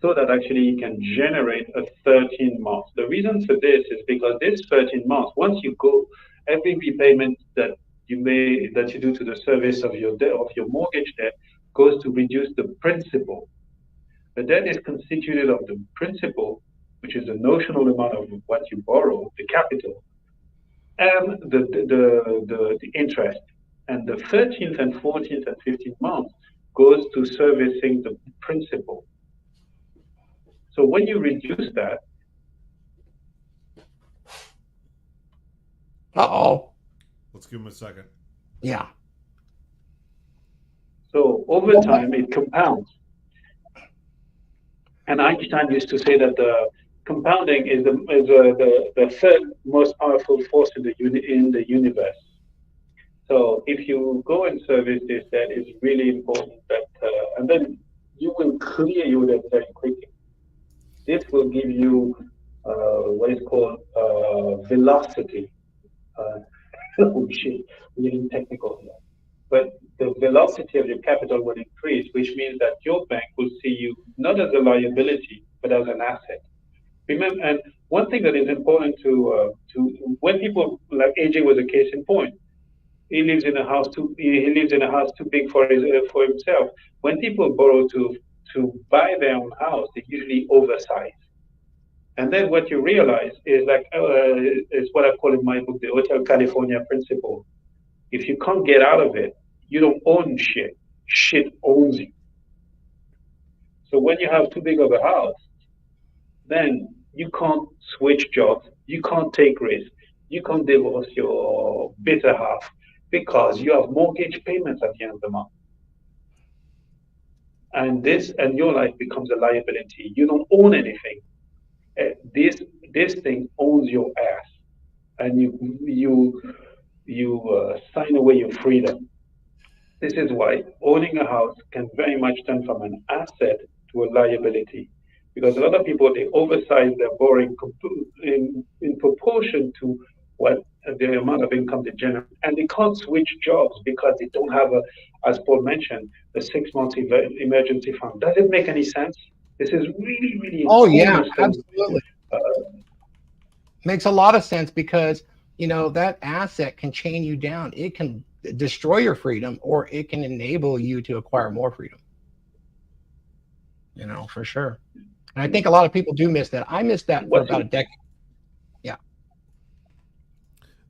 so that actually you can generate a 13 months. The reason for this is because this 13 months, once you go, every repayment that you do to the service of your debt, of your mortgage debt, goes to reduce the principal. The debt is constituted of the principal which is the notional amount of what you borrow, the capital, and the interest. And the 13th and 14th and 15th month goes to servicing the principal. So when you reduce that, let's give him a second. Yeah. So over time, it compounds. And Einstein used to say that the compounding is the third most powerful force in the universe. So if you go and service this, that is really important. That and then you will clear your debt very quickly. This will give you what is called velocity. Oh shit, we're getting technical here. But the velocity of your capital will increase, which means that your bank will see you not as a liability, but as an asset. Remember, and one thing that is important to when people, like AJ was a case in point, he lives in a house too big for himself. When people borrow to buy their own house, they usually oversize. And then what you realize is is what I call in my book the Hotel California principle. If you can't get out of it, you don't own shit. Shit owns you. So when you have too big of a house, then you can't switch jobs. You can't take risks. You can't divorce your better half because you have mortgage payments at the end of the month. And your life becomes a liability. You don't own anything. This thing owns your ass, and you sign away your freedom. This is why owning a house can very much turn from an asset to a liability, because a lot of people, they oversize their borrowing in proportion to what the amount of income they generate, and they can't switch jobs because they don't have as Paul mentioned, the 6 months emergency fund. Does it make any sense? This is really, really important. Yeah, absolutely. Makes a lot of sense, because that asset can chain you down. It can destroy your freedom, or it can enable you to acquire more freedom. For sure. And I think a lot of people do miss that. I missed that for about a decade. Yeah.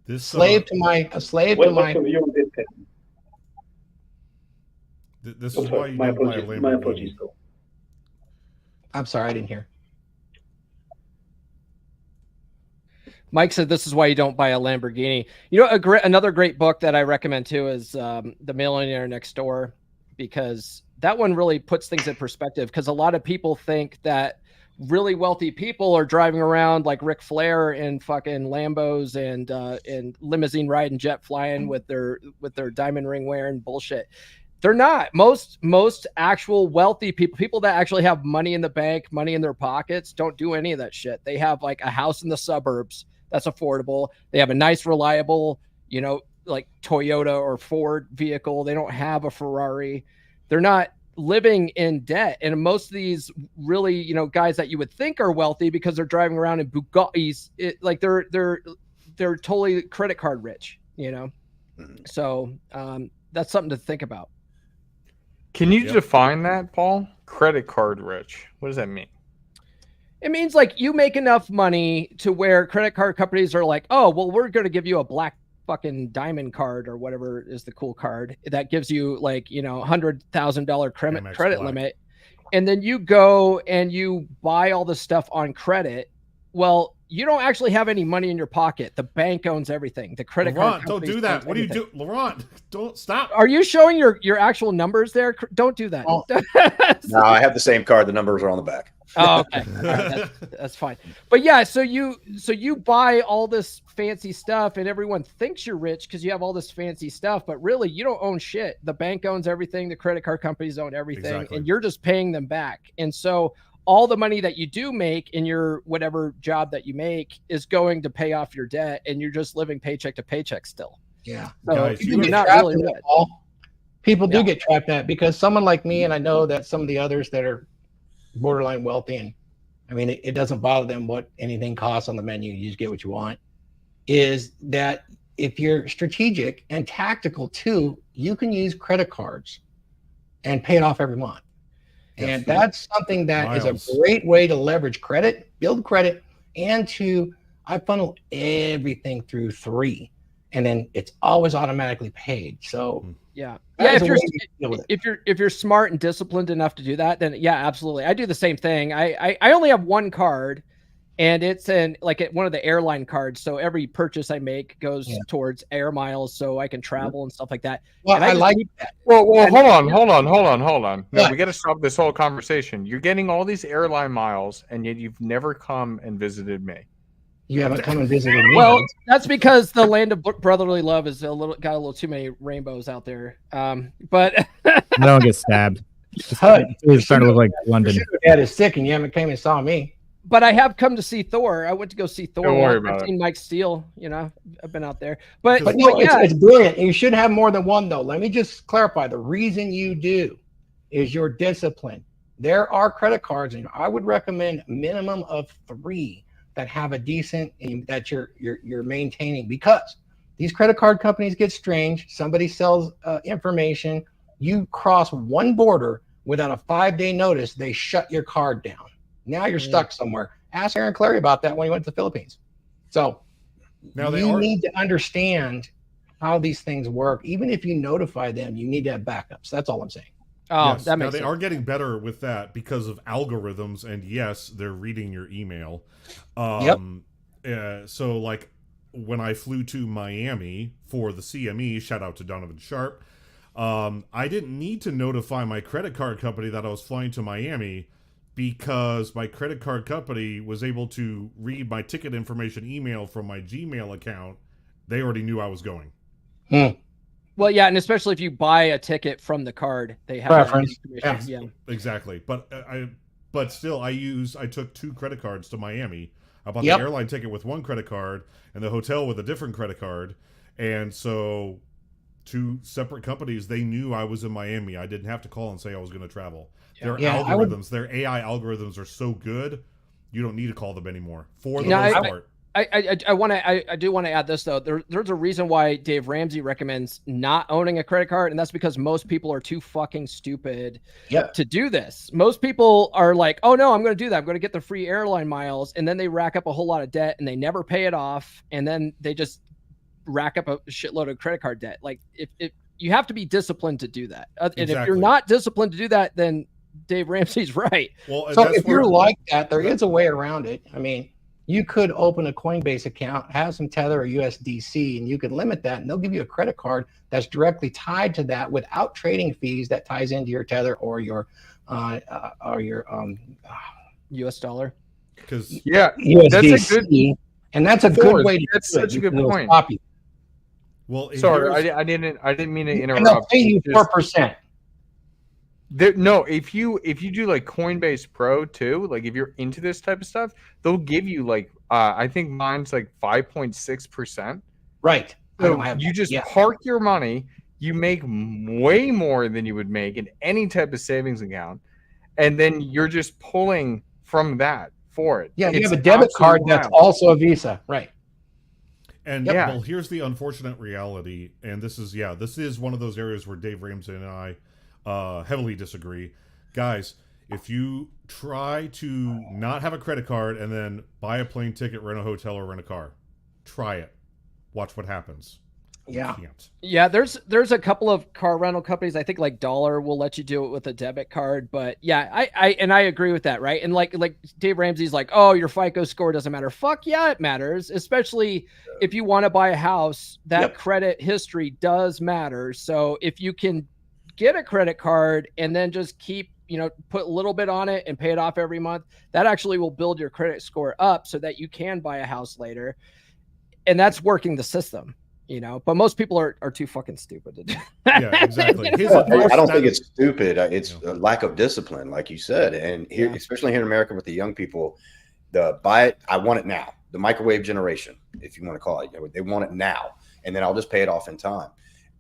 This slave to my. This is why you don't buy a Lamborghini. I'm sorry, I didn't hear. Mike said this is why you don't buy a Lamborghini. Another great book that I recommend too is The Millionaire Next Door, because that one really puts things in perspective. Because a lot of people think that really wealthy people are driving around like Ric Flair in fucking Lambos and limousine riding, jet flying with their diamond ring wearing bullshit. They're not. Most actual wealthy people that actually have money in the bank, money in their pockets, don't do any of that shit. They have like a house in the suburbs that's affordable. They have a nice, reliable, like Toyota or Ford vehicle. They don't have a Ferrari. They're not living in debt. And most of these really, guys that you would think are wealthy because they're driving around in Bugattis, they're totally credit card rich, So that's something to think about. Can you define that, Paul? Credit card rich. What does that mean? It means like you make enough money to where credit card companies are like, oh, well, we're going to give you a black fucking diamond card or whatever is the cool card that gives you like, $100,000 credit limit. And then you go and you buy all the stuff on credit. Well, you don't actually have any money in your pocket. The bank owns everything. The credit card don't do that. What do you do? Laurent, don't stop. Are you showing your actual numbers there? Don't do that. Oh. No, I have the same card. The numbers are on the back. Oh, okay. All right, that's fine. But yeah, so you buy all this fancy stuff and everyone thinks you're rich because you have all this fancy stuff, but really you don't own shit. The bank owns everything. The credit card companies own everything. Exactly. And you're just paying them back. And so all the money that you do make in your whatever job that you make is going to pay off your debt, and you're just living paycheck to paycheck still. Yeah. So Guys, you're not really rich. People do get trapped in that, because someone like me, and I know that some of the others that are borderline wealthy, and I mean, it doesn't bother them what anything costs on the menu. You just get what you want. Is that if you're strategic and tactical too, you can use credit cards and pay it off every month. And that's something that is a great way to leverage credit, build credit, and two, I funnel everything through 3, and then it's always automatically paid. So yeah, that is if a you're way to deal with it. if you're smart and disciplined enough to do that, then yeah, absolutely. I do the same thing. I only have one card, and it's one of the airline cards. So every purchase I make goes towards air miles, so I can travel and stuff like that. Well, And I just like keep- that. Well, hold on. No, What? we got to stop this whole conversation. You're getting all these airline miles, and yet you've never come and visited me. You haven't come and visited me. Well, that's because the land of brotherly love is got a little too many rainbows out there. But No one gets stabbed. Hud, It's starting to look like London. your dad is sick and you haven't came and saw me. but I have come to see Thor. I went to go see Thor. Don't worry I've about seen Mike Steele. You know, I've been out there. But But no, yeah, it's brilliant. And you should have more than one, though. Let me just clarify. The reason you do is your discipline. There are credit cards, and I would recommend a minimum of 3 that have a decent that you're maintaining, because these credit card companies get strange. Somebody sells information. You cross one border without a 5-day notice, they shut your card down. Now you're stuck somewhere. Ask Aaron Clary about that when he went to the Philippines. So Now you need to understand how these things work. Even if you notify them, you need to have backups. That's all I'm saying. oh, Yes. that Now makes they sense. are getting better with that because of algorithms, and yes, they're reading your email. So like when I flew to Miami for the CME, shout out to Donovan Sharp, I didn't need to notify my credit card company that I was flying to Miami, because my credit card company was able to read my ticket information email from my Gmail account. They already knew I was going. Well, yeah, and especially if you buy a ticket from the card, they have that Preference. information. Yeah. Exactly. But still, I took 2 credit cards to Miami. I bought Yep. the airline ticket with one credit card and the hotel with a different credit card. And so 2 separate companies, they knew I was in Miami. I didn't have to call and say I was going to travel. Their Yeah, algorithms, their AI algorithms are so good, you don't need to call them anymore for the Yeah, most part. I do want to add this though. There's a reason why Dave Ramsey recommends not owning a credit card, and that's because most people are too fucking stupid to do this. Most people are like, "Oh no, I'm going to do that. I'm going to get the free airline miles," and then they rack up a whole lot of debt and they never pay it off, and then they just rack up a shitload of credit card debt. Like if you have to be disciplined to do that, and if Exactly. you're not disciplined to do that, then Dave Ramsey's right. Well, and So that's if you're where- like that, there is a way around it. I mean, you could open a Coinbase account, have some Tether or USDC, and you could limit that, and they'll give you a credit card that's directly tied to that without trading fees that ties into your Tether or your US dollar. because USDC. And that's a good way to That's do it such a good because it'll point. stop you. well, Sorry, here's- I didn't mean to And they'll interrupt. pay you Just- 4%. No, if you do like Coinbase Pro too, like if you're into this type of stuff, they'll give you like I think mine's like 5.6%. Right. I So don't have you that. just Yeah. park your money, you make way more than you would make in any type of savings account, and then you're just pulling from that for it. Yeah, you It's have a debit card absolutely that's wild. also a Visa. Right. And Yep. well, here's the unfortunate reality, and this is one of those areas where Dave Ramsey and I heavily disagree. Guys, if you try to not have a credit card and then buy a plane ticket, rent a hotel, or rent a car, try it. Watch what happens. Yeah. You can't. Yeah, there's a couple of car rental companies. I think like Dollar will let you do it with a debit card, but yeah, I agree with that, right? And like Dave Ramsey's like, oh, your FICO score doesn't matter. Fuck yeah, it matters, especially if you want to buy a house. That credit history does matter. So if you can get a credit card and then just keep, put a little bit on it and pay it off every month, that actually will build your credit score up so that you can buy a house later. And that's working the system. But most people are too fucking stupid to do that. Yeah, exactly. I don't think it's stupid. It's a lack of discipline, like you said. And here, especially here in America with the young people, the buy it, I want it now. The microwave generation, if you want to call it, they want it now. And then I'll just pay it off in time.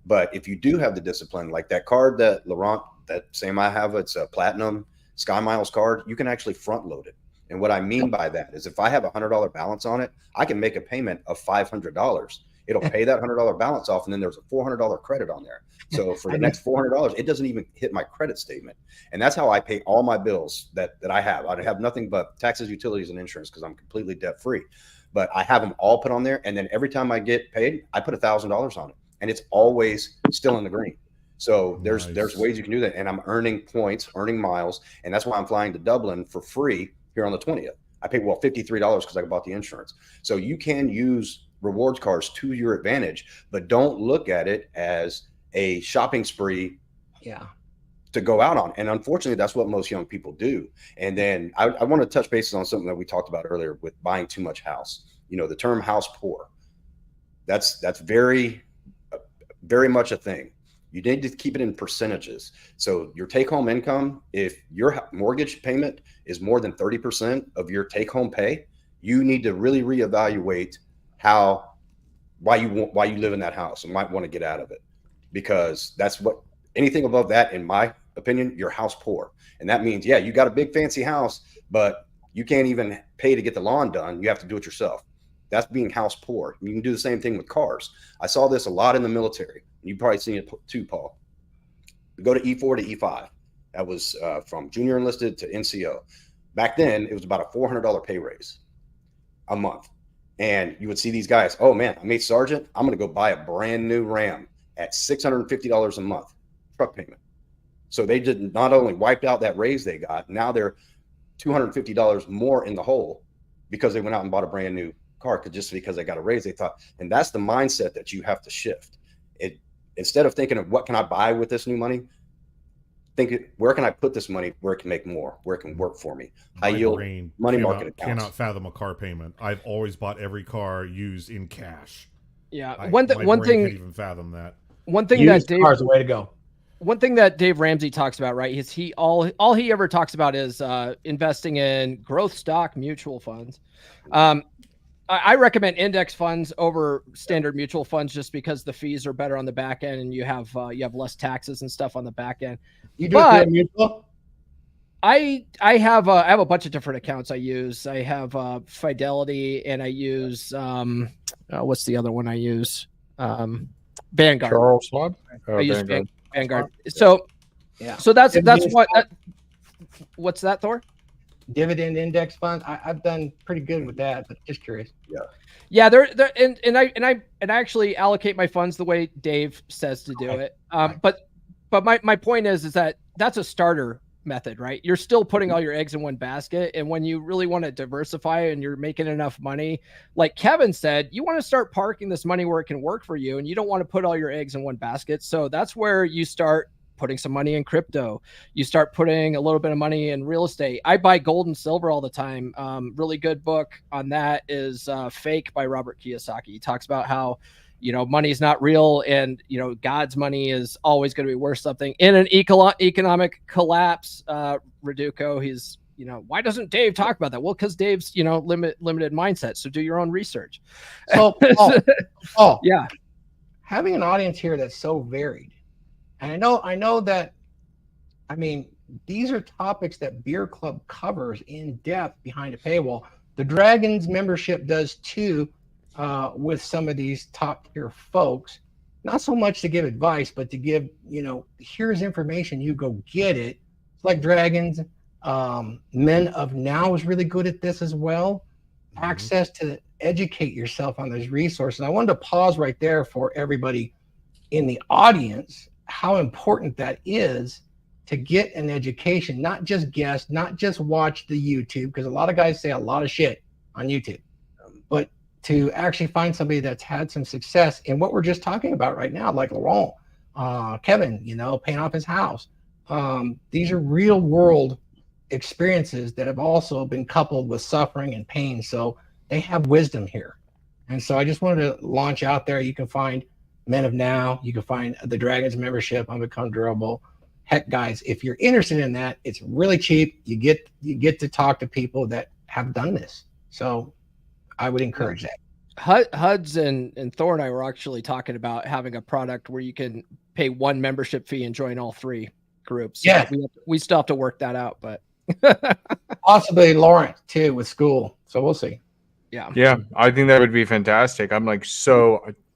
But if you do have the discipline, like that card that Laurent, that same I have, it's a platinum Sky Miles card, you can actually front load it. And what I mean by that is if I have $100 balance on it, I can make a payment of $500. It'll pay that $100 balance off, and then there's a $400 credit on there. So for the next $400, it doesn't even hit my credit statement. And that's how I pay all my bills that I have. I have nothing but taxes, utilities, and insurance because I'm completely debt free. But I have them all put on there, and then every time I get paid, I put $1,000 on it, and it's always still in the green. So there's ways you can do that, and I'm earning points, earning miles, and that's why I'm flying to Dublin for free here on the 20th. I paid $53 because I bought the insurance. So you can use rewards cards to your advantage, but don't look at it as a shopping spree. Yeah. To go out on. And unfortunately, that's what most young people do. And then I want to touch bases on something that we talked about earlier with buying too much house. You know, the term house poor. That's very, very much a thing. You need to keep it in percentages. So your take-home income, if your mortgage payment is more than 30% of your take-home pay, you need to really reevaluate why you live in that house and might want to get out of it, because that's what anything above that, in my opinion, you're house poor. And that means, yeah, you got a big fancy house, but you can't even pay to get the lawn done. You have to do it yourself. That's being house poor. You can do the same thing with cars. I saw this a lot in the military. You've probably seen it too, Paul. Go to E4 to E5. That was from junior enlisted to NCO. Back then, it was about a $400 pay raise a month. And you would see these guys, oh man, I made sergeant. I'm going to go buy a brand new Ram at $650 a month truck payment. So they did not only wiped out that raise they got, now they're $250 more in the hole because they went out and bought a brand new car just because they got a raise. They thought, and that's the mindset that you have to shift. Instead of thinking of what can I buy with this new money, think where can I put this money where it can make more, where it can work for me. High yield money market accounts. Cannot fathom a car payment. I've always bought every car used in cash. Yeah, One thing can't even fathom that. One thing Used that cars the way to go. One thing that Dave Ramsey talks about, right, is all he ever talks about is investing in growth stock mutual funds. I recommend index funds over standard mutual funds just because the fees are better on the back end and you have less taxes and stuff on the back end. You do it mutual? I have a bunch of different accounts I use. I have Fidelity, and I use what's the other one I use? Vanguard. Charles Schwab. I use Vanguard. So yeah. So that's what. What's that, Thor? Dividend index funds. I've done pretty good with that, but just curious. Yeah. They're and I actually allocate my funds the way Dave says to do it. But my point is that that's a starter method, right? You're still putting all your eggs in one basket, and when you really want to diversify and you're making enough money, like Kevin said, you want to start parking this money where it can work for you, and you don't want to put all your eggs in one basket. So that's where you start putting some money in crypto. You start putting a little bit of money in real estate. I buy gold and silver all the time. Really good book on that is Fake by Robert Kiyosaki. He talks about how, money is not real, and, God's money is always going to be worth something in an economic collapse. Reduco, he's, why doesn't Dave talk about that? Well, because Dave's, limited mindset. So do your own research. So, Paul, yeah, having an audience here that's so varied. And I know that, these are topics that Beer Club covers in depth behind a paywall. The Dragons membership does too, with some of these top tier folks. Not so much to give advice, but to give, here's information, you go get it. It's like Dragons. Men of Now is really good at this as well. Mm-hmm. Access to educate yourself on those resources. I wanted to pause right there for everybody in the audience, how important that is to get an education, not just guess, not just watch the YouTube, because a lot of guys say a lot of shit on YouTube, but to actually find somebody that's had some success in what we're just talking about right now, like Laurent, Kevin, paying off his house. These are real world experiences that have also been coupled with suffering and pain. So they have wisdom here. And so I just wanted to launch out there. You can find Men of Now. You can find the Dragons membership on Become Durable. Heck, guys, if you're interested in that, it's really cheap. You get to talk to people that have done this. So I would encourage that. Huds and Thor and I were actually talking about having a product where you can pay one membership fee and join all three groups. Yeah, we still have to work that out, but possibly Laurent too with school. So we'll see. Yeah. I think that would be fantastic. I'm like,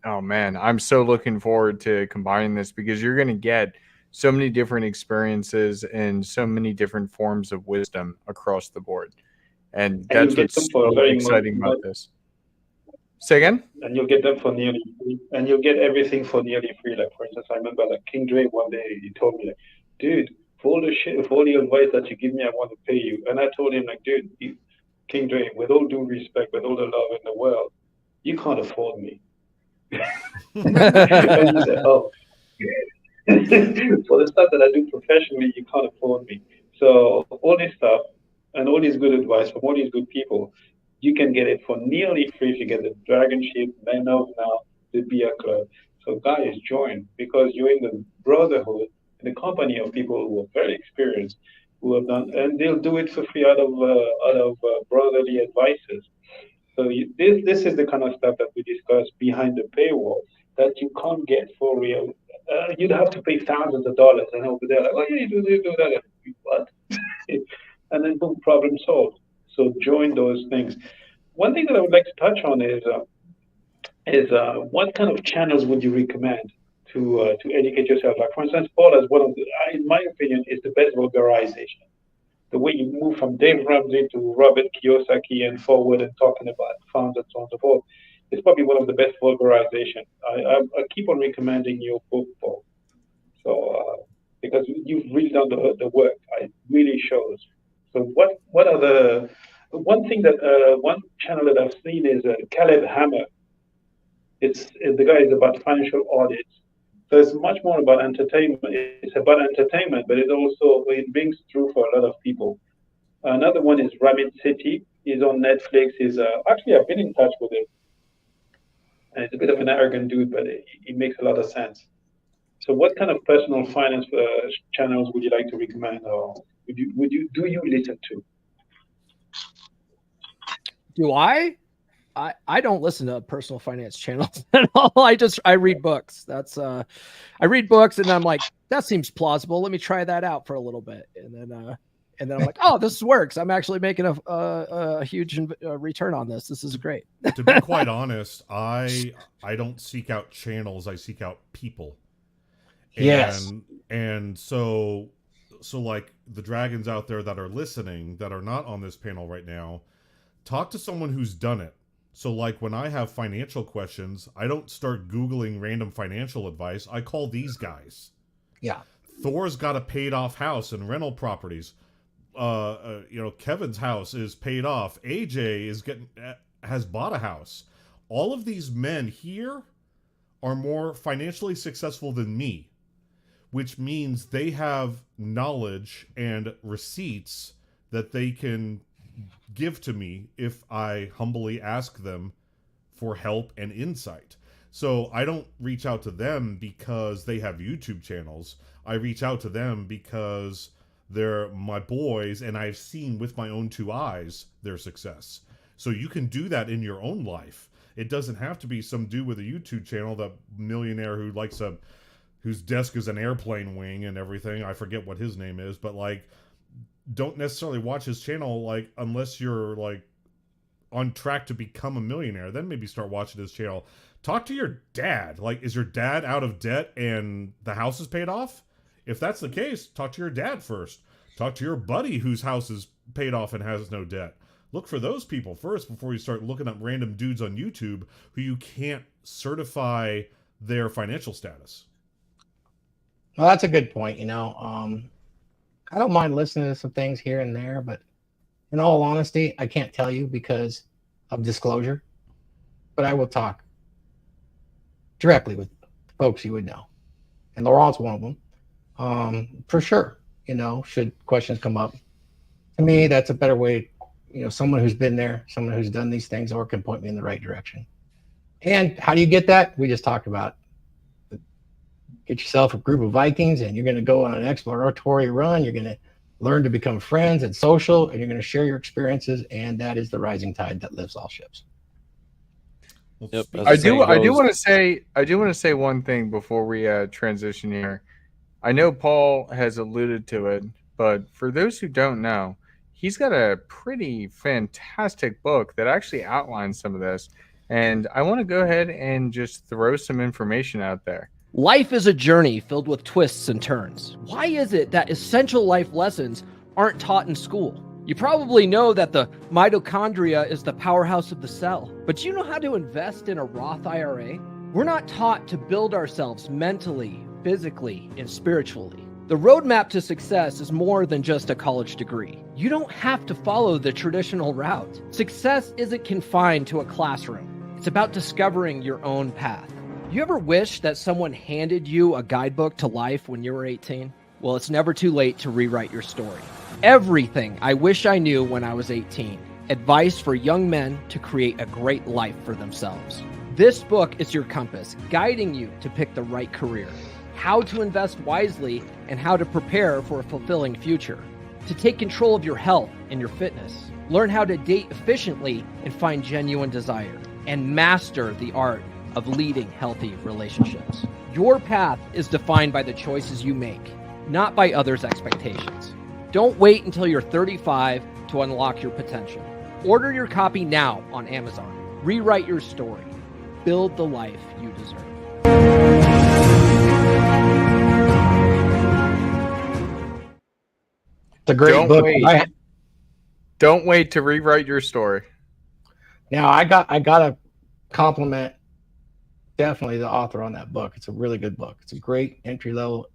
Oh man, I'm so looking forward to combining this because you're going to get so many different experiences and so many different forms of wisdom across the board. And And you that's get them what's for so very exciting much, about this. Say again? and you'll get them for nearly free, and you'll get everything for nearly free. Like for instance, I remember like King Dre one day he told me like, dude, for all the shit, for all the advice that you give me, I want to pay you. And I told him like, dude, King Dre, with all due respect, with all the love in the world, you can't afford me. And he said, oh, for the stuff that I do professionally, you can't afford me. So all this stuff and all this good advice from all these good people, you can get it for nearly free if you get the DragonShip, Men of Now, the Beer Club. So guys, join because you're in the brotherhood, in the company of people who are very experienced, who have done, and they'll do it for free out of brotherly advices. So this is the kind of stuff that we discuss behind the paywall that you can't get for real. You'd have to pay thousands of dollars, and over there, like, oh, yeah, you do this, do that. And what? And then boom, problem solved. So join those things. One thing that I would like to touch on is what kind of channels would you recommend to educate yourself? Like for instance, Paul is one of the, in my opinion, is the best vulgarization. The way you move from Dave Ramsey to Robert Kiyosaki and forward and talking about funds and so on and so forth, it's probably one of the best vulgarization. I keep on recommending your book, Paul. So because you've really done the work, it really shows. So what are the one thing that one channel that I've seen is Caleb Hammer. The guy is about financial audits. So it's much more about entertainment. It's about entertainment, but it rings through for a lot of people. Another one is Rabbit City. He's on Netflix. Actually I've been in touch with him. And he's a bit of an arrogant dude, but he makes a lot of sense. So, what kind of personal finance channels would you like to recommend, or do you listen to? Do I? I don't listen to personal finance channels at all. I read books. That's I read books and I'm like, that seems plausible. Let me try that out for a little bit, and then I'm like, oh, this works. I'm actually making a huge return on this. This is great. To be quite honest, I don't seek out channels. I seek out people. Yes. And so like the dragons out there that are listening that are not on this panel right now, talk to someone who's done it. So like when I have financial questions, I don't start Googling random financial advice. I call these guys. Yeah. Thor's got a paid off house and rental properties. Kevin's house is paid off. AJ has bought a house. All of these men here are more financially successful than me, which means they have knowledge and receipts that they can give to me if I humbly ask them for help and insight. So I don't reach out to them because they have YouTube channels. I reach out to them because they're my boys and I've seen with my own two eyes their success. So you can do that in your own life. It doesn't have to be some dude with a YouTube channel, the millionaire whose desk is an airplane wing and everything. I forget what his name is, but like, don't necessarily watch his channel like unless you're like on track to become a millionaire. Then maybe start watching his channel. Talk to your dad. Like, is your dad out of debt and the house is paid off? If that's the case, talk to your dad first. Talk to your buddy whose house is paid off and has no debt. Look for those people first before you start looking up random dudes on YouTube who you can't certify their financial status. Well, that's a good point. I don't mind listening to some things here and there, but in all honesty, I can't tell you because of disclosure, but I will talk directly with folks you would know. And Laurent's one of them. For sure, should questions come up. To me, that's a better way, someone who's been there, someone who's done these things or can point me in the right direction. And how do you get that? We just talked about it. Get yourself a group of Vikings and you're going to go on an exploratory run. You're going to learn to become friends and social, and you're going to share your experiences. And that is the rising tide that lifts all ships. Yep. I do want to say one thing before we transition here. I know Paul has alluded to it, but for those who don't know, he's got a pretty fantastic book that actually outlines some of this. And I want to go ahead and just throw some information out there. Life is a journey filled with twists and turns. Why is it that essential life lessons aren't taught in school? You probably know that the mitochondria is the powerhouse of the cell, but do you know how to invest in a Roth IRA? We're not taught to build ourselves mentally, physically, and spiritually. The roadmap to success is more than just a college degree. You don't have to follow the traditional route. Success isn't confined to a classroom. It's about discovering your own path. You ever wish that someone handed you a guidebook to life when you were 18? Well, it's never too late to rewrite your story. Everything I wish I knew when I was 18. Advice for young men to create a great life for themselves. This book is your compass, guiding you to pick the right career, how to invest wisely, and how to prepare for a fulfilling future. To take control of your health and your fitness. Learn how to date efficiently and find genuine desire. And master the art of leading healthy relationships. Your path is defined by the choices you make, not by others' expectations. Don't wait until you're 35 to unlock your potential. Order your copy now on Amazon. Rewrite your story. Build the life you deserve. It's a great book. Don't wait to rewrite your story. Now I gotta compliment definitely the author on that book. It's a really good book. It's a great entry level.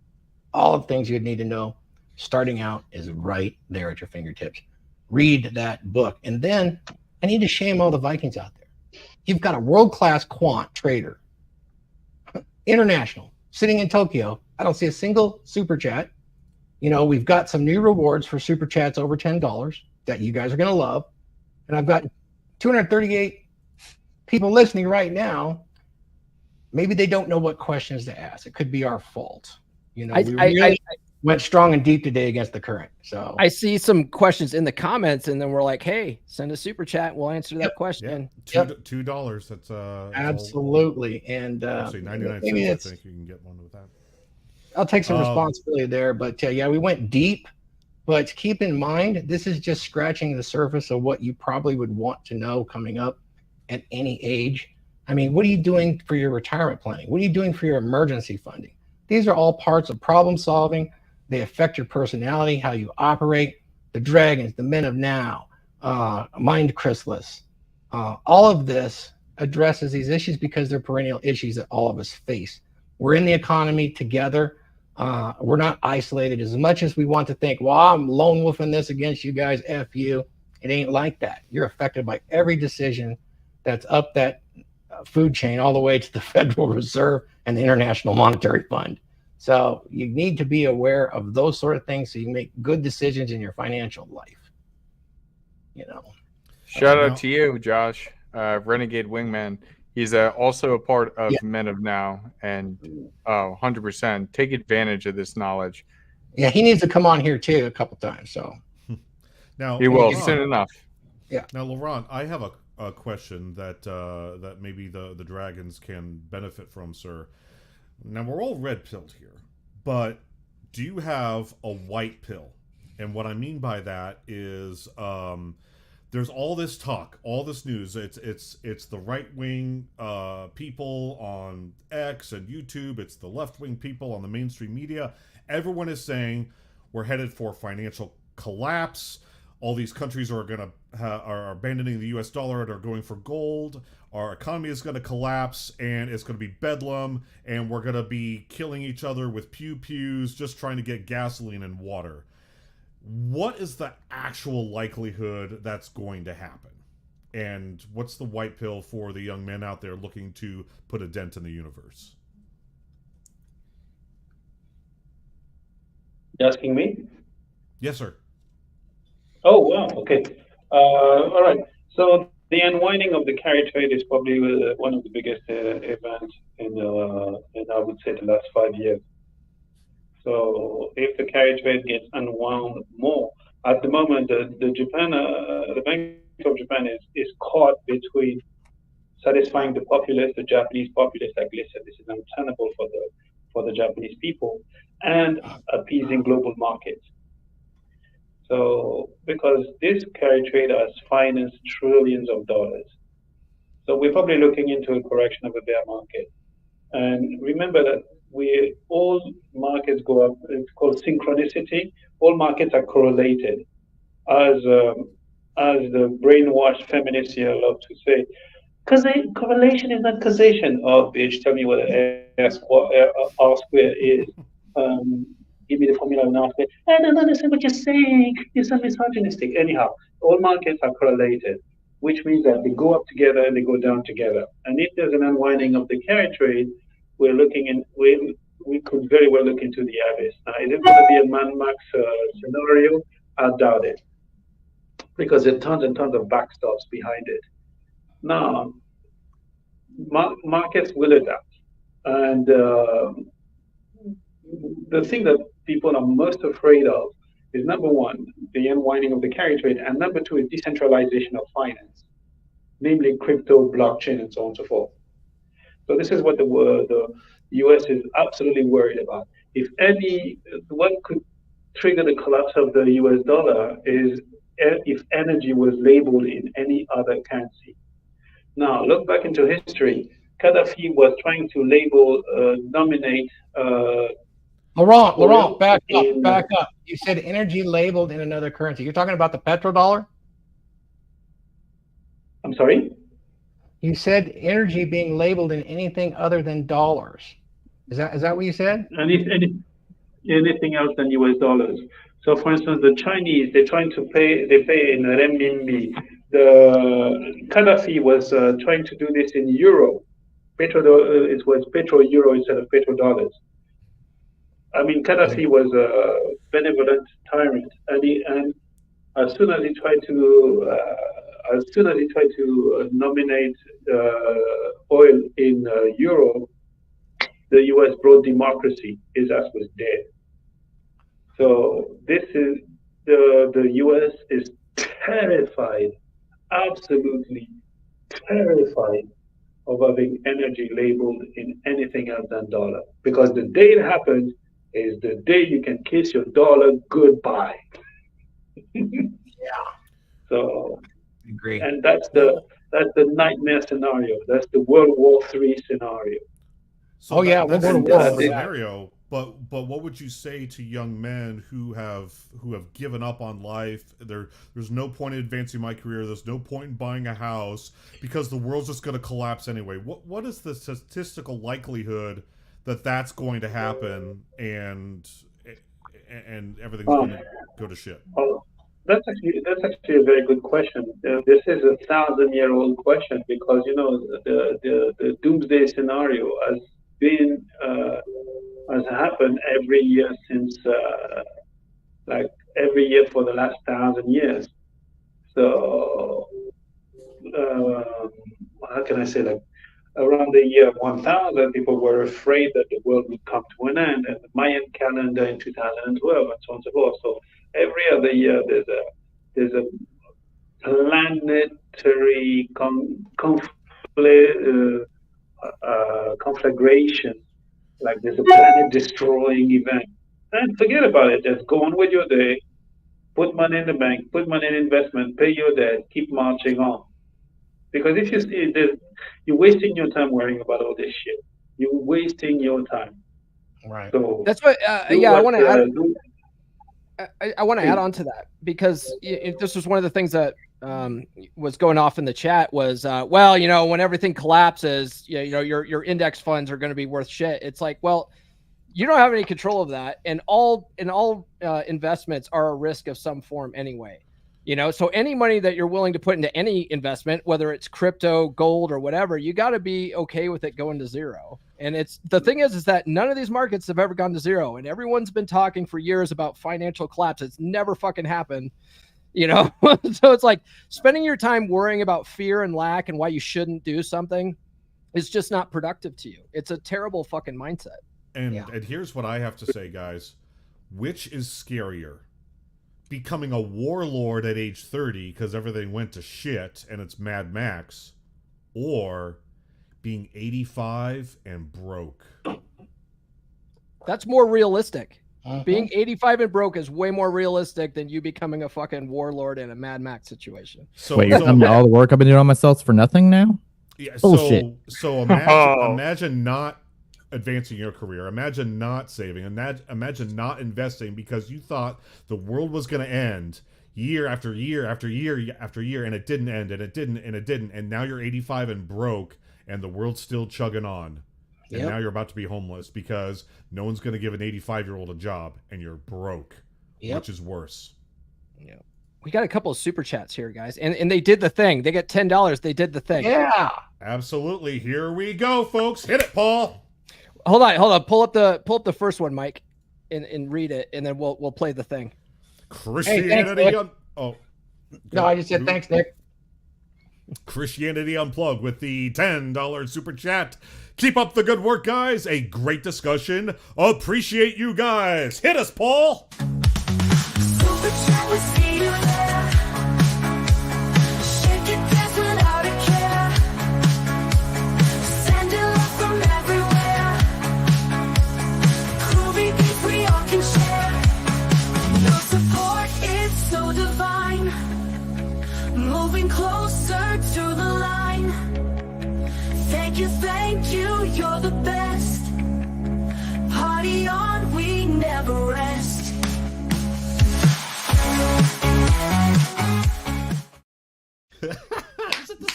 All of the things you'd need to know starting out is right there at your fingertips. Read that book. And then I need to shame all the Vikings out there. You've got a world-class quant trader, international, sitting in Tokyo. I don't see a single super chat. You know, we've got some new rewards for super chats over $10 that you guys are going to love. And I've got 238 people listening right now. Maybe they don't know what questions to ask. It could be our fault. You know, we really went strong and deep today against the current. So I see some questions in the comments, and then we're like, "Hey, send a super chat. We'll answer that question." $2. That's absolutely. And actually 99 cents. I think you can get one with that. I'll take some responsibility there, but yeah, we went deep. But keep in mind, this is just scratching the surface of what you probably would want to know coming up at any age. I mean, what are you doing for your retirement planning? What are you doing for your emergency funding? These are all parts of problem solving. They affect your personality, how you operate. The dragons, the men of now, mind chrysalis. All of this addresses these issues because they're perennial issues that all of us face. We're in the economy together. We're not isolated as much as we want to think, well, I'm lone wolfing this against you guys, F you. It ain't like that. You're affected by every decision that's up that food chain all the way to the Federal Reserve and the International Monetary Fund. So you need to be aware of those sort of things so you make good decisions in your financial life. You know. Shout out to you, Josh, Renegade Wingman. He's also a part of Men of Now, and 100% take advantage of this knowledge. Yeah, he needs to come on here too a couple times. So now he will soon enough. Yeah. Now, Laurent, I have a question that that maybe the dragons can benefit from, sir. Now, we're all red pilled here, but do you have a white pill? And what I mean by that is there's all this talk, all this news. It's the right wing people on X and YouTube. It's the left wing people on the mainstream media. Everyone is saying we're headed for financial collapse. All these countries are are abandoning the U.S. dollar and are going for gold. Our economy is going to collapse, and it's going to be bedlam, and we're going to be killing each other with pew-pews, just trying to get gasoline and water. What is the actual likelihood that's going to happen? And what's the white pill for the young men out there looking to put a dent in the universe? You asking me? Yes, sir. Oh, wow. Okay. All right. So the unwinding of the carry trade is probably one of the biggest events in I would say the last 5 years. So if the carry trade gets unwound more, at the moment the Bank of Japan is caught between satisfying the populace, the Japanese populace, like I said, this is untenable for the Japanese people, and appeasing global markets. So because this carry trade has financed trillions of dollars, So we're probably looking into a correction of a bear market. And remember that all markets go up. It's called synchronicity. All markets are correlated, as the brainwashed feminists here love to say. Correlation is not causation. Oh, bitch, tell me what R square is. Give me the formula of R square. I don't understand what you're saying. You're so misogynistic. Anyhow, all markets are correlated, which means that they go up together and they go down together. And if there's an unwinding of the carry trade, we could very well look into the abyss. Now, is it going to be a Mad Max scenario? I doubt it, because there are tons and tons of backstops behind it. Now, markets will adapt. And the thing that people are most afraid of is, number one, the unwinding of the carry trade, and number two is decentralization of finance, namely crypto, blockchain, and so on and so forth. So this is what the US is absolutely worried about. What could trigger the collapse of the US dollar is if energy was labeled in any other currency. Now, look back into history. Gaddafi was trying to nominate. Laurent, back up. You said energy labeled in another currency. You're talking about the petrodollar? I'm sorry? You said energy being labeled in anything other than dollars. Is that what you said? Anything else than US dollars. So, for instance, the Chinese, they pay in renminbi. The Gaddafi was trying to do this in euro. It was petro-euro instead of petrodollars. I mean, Gaddafi was a benevolent tyrant, and as soon as he tried to nominate oil in euro, the U.S. brought democracy. His ass was dead. So this is the U.S. is terrified, absolutely terrified of having energy labeled in anything else than dollar, because the day it happens is the day you can kiss your dollar goodbye. Yeah. So, agree. And that's the nightmare scenario. That's the World War III scenario. So we'll go to war over that scenario. But what would you say to young men who have given up on life? There's no point in advancing my career. There's no point in buying a house because the world's just going to collapse anyway. What is the statistical likelihood that that's going to happen and everything's going to go to shit? Oh, that's actually a very good question. This is a 1,000-year-old question, because the doomsday scenario has happened every year since every year for the last 1,000 years. So how can I say, around the year 1000, people were afraid that the world would come to an end, and the Mayan calendar in 2012, and so on and so forth. So every other year there's a planetary conflagration, like there's a planet destroying event. And forget about it. Just go on with your day, put money in the bank, put money in investment, pay your debt, keep marching on. Because if you see this, you're wasting your time worrying about all this shit. You're wasting your time. Right. So that's what. I want to add. I want to add on to that, because this was one of the things that was going off in the chat was, when everything collapses, your index funds are going to be worth shit. It's like, well, you don't have any control of that, and all investments are a risk of some form anyway. So any money that you're willing to put into any investment, whether it's crypto, gold, or whatever, you got to be okay with it going to zero. And the thing is that none of these markets have ever gone to zero, and everyone's been talking for years about financial collapse. It's never fucking happened, So it's like spending your time worrying about fear and lack and why you shouldn't do something is just not productive to you. It's a terrible fucking mindset. And here's what I have to say, guys. Which is scarier? Becoming a warlord at age 30 because everything went to shit and it's Mad Max, or being 85 and broke? That's more realistic. Being 85 and broke is way more realistic than you becoming a fucking warlord in a Mad Max situation. So wait, you're telling me all the work I've been doing on myself for nothing now? Yeah, Bullshit. so imagine not advancing your career. Imagine not saving. Imagine not investing because you thought the world was going to end year after year after year after year, and it didn't end, and it didn't, and it didn't, and now you're 85 and broke, and the world's still chugging on. And now you're about to be homeless because no one's going to give an 85-year-old a job, and you're broke, which is worse. Yeah. We got a couple of super chats here, guys, and they did the thing. They got $10. They did the thing. Yeah, absolutely. Here we go, folks. Hit it, Paul. Hold on. Pull up the first one, Mike, and read it, and then we'll play the thing. Christianity. Hey, no, I just said thanks, Nick. Christianity Unplugged with the $10 super chat. Keep up the good work, guys. A great discussion. Appreciate you guys. Hit us, Paul. Super chat will see you there. Shake it, dance without a care. Send it love from everywhere. Groovy beats we all can share. Your support is so divine. Moving closer to the line. Thank you, you're the best. Party on, we never rest.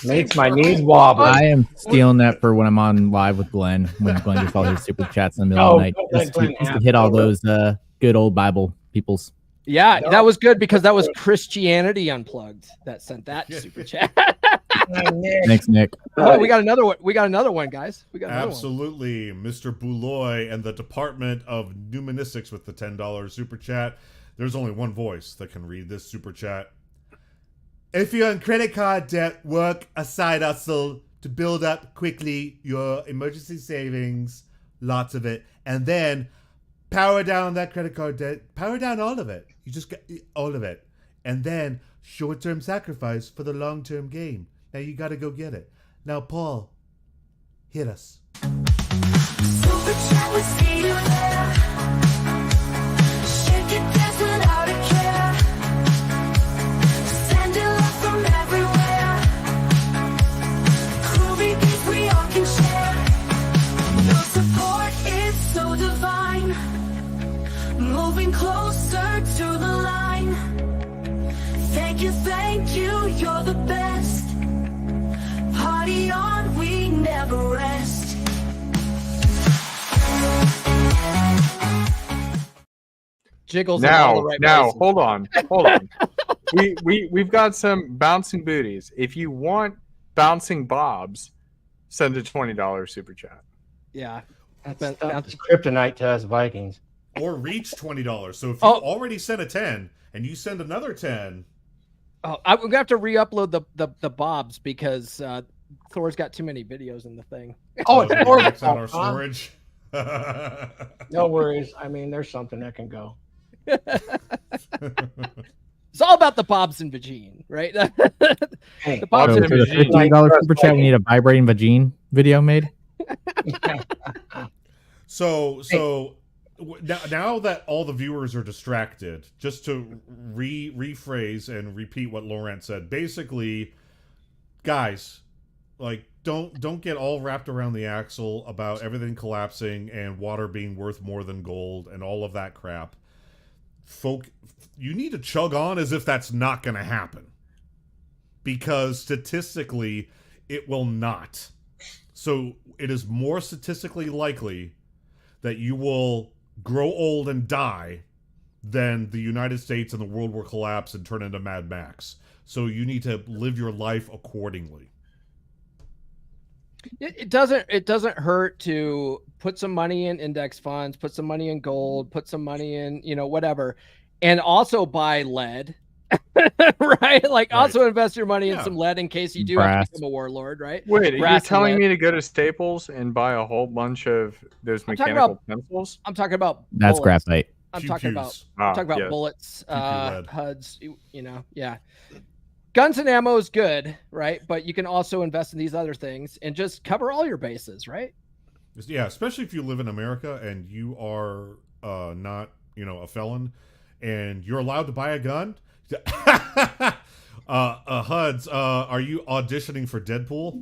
Makes my knees wobble. I am stealing that for when I'm on live with Glenn, when Glenn gets all his super chats in the middle of the night. Just to hit all those good old Bible peoples. Yeah, that was good because that was Christianity Unplugged that sent that super chat. Thanks, Nick. Oh, we got another one. We got another one, guys. We got another absolutely, Mr. Bouloy and the Department of Numenistics with the $10 super chat. There's only one voice that can read this super chat. If you're in credit card debt, work a side hustle to build up quickly your emergency savings, lots of it, and then power down that credit card debt. Power down all of it. You just got all of it, and then short-term sacrifice for the long-term gain. Now you got to go get it. Now, Paul, hit us. Super chat will see you there. Shake it, dance without a care. Send it love from everywhere. Groovy beats we all can share. Your support is so divine. Moving closer to the line. Thank you, you're the best. Party on, we never rest. Jiggles in all the right places. Hold on. We've got some bouncing booties. If you want bouncing bobs, send a $20 super chat. Yeah, that's kryptonite to us Vikings. Or reach $20. So if you already sent a 10 and you send another 10. Oh, I'm gonna have to re-upload the bobs because Thor's got too many videos in the thing. Oh, it's max out our storage. No worries. I mean, there's something that can go. It's all about the bobs and vagine, right? Hey, the bobs So and for the vagine. $15 super chat, we need a vibrating vagine video made. So now that all the viewers are distracted, just to rephrase and repeat what Laurent said, basically, guys, like don't get all wrapped around the axle about everything collapsing and water being worth more than gold and all of that crap. You need to chug on as if that's not going to happen, because statistically it will not. So it is more statistically likely that you will grow old and die than the United States and the world will collapse and turn into Mad Max. So you need to live your life accordingly. It doesn't hurt to put some money in index funds, put some money in gold, put some money in, whatever, and also buy lead, right? Like also invest your money in some lead in case you do have to become a warlord, right? Wait, are you telling me to go to Staples and buy a whole bunch of those mechanical pencils? I'm talking about that's bullets. graphite. I'm talking about bullets, Huds, yeah. Guns and ammo is good, right? But you can also invest in these other things and just cover all your bases, right? Yeah, especially if you live in America and you are not, a felon, and you're allowed to buy a gun. Huds, are you auditioning for Deadpool?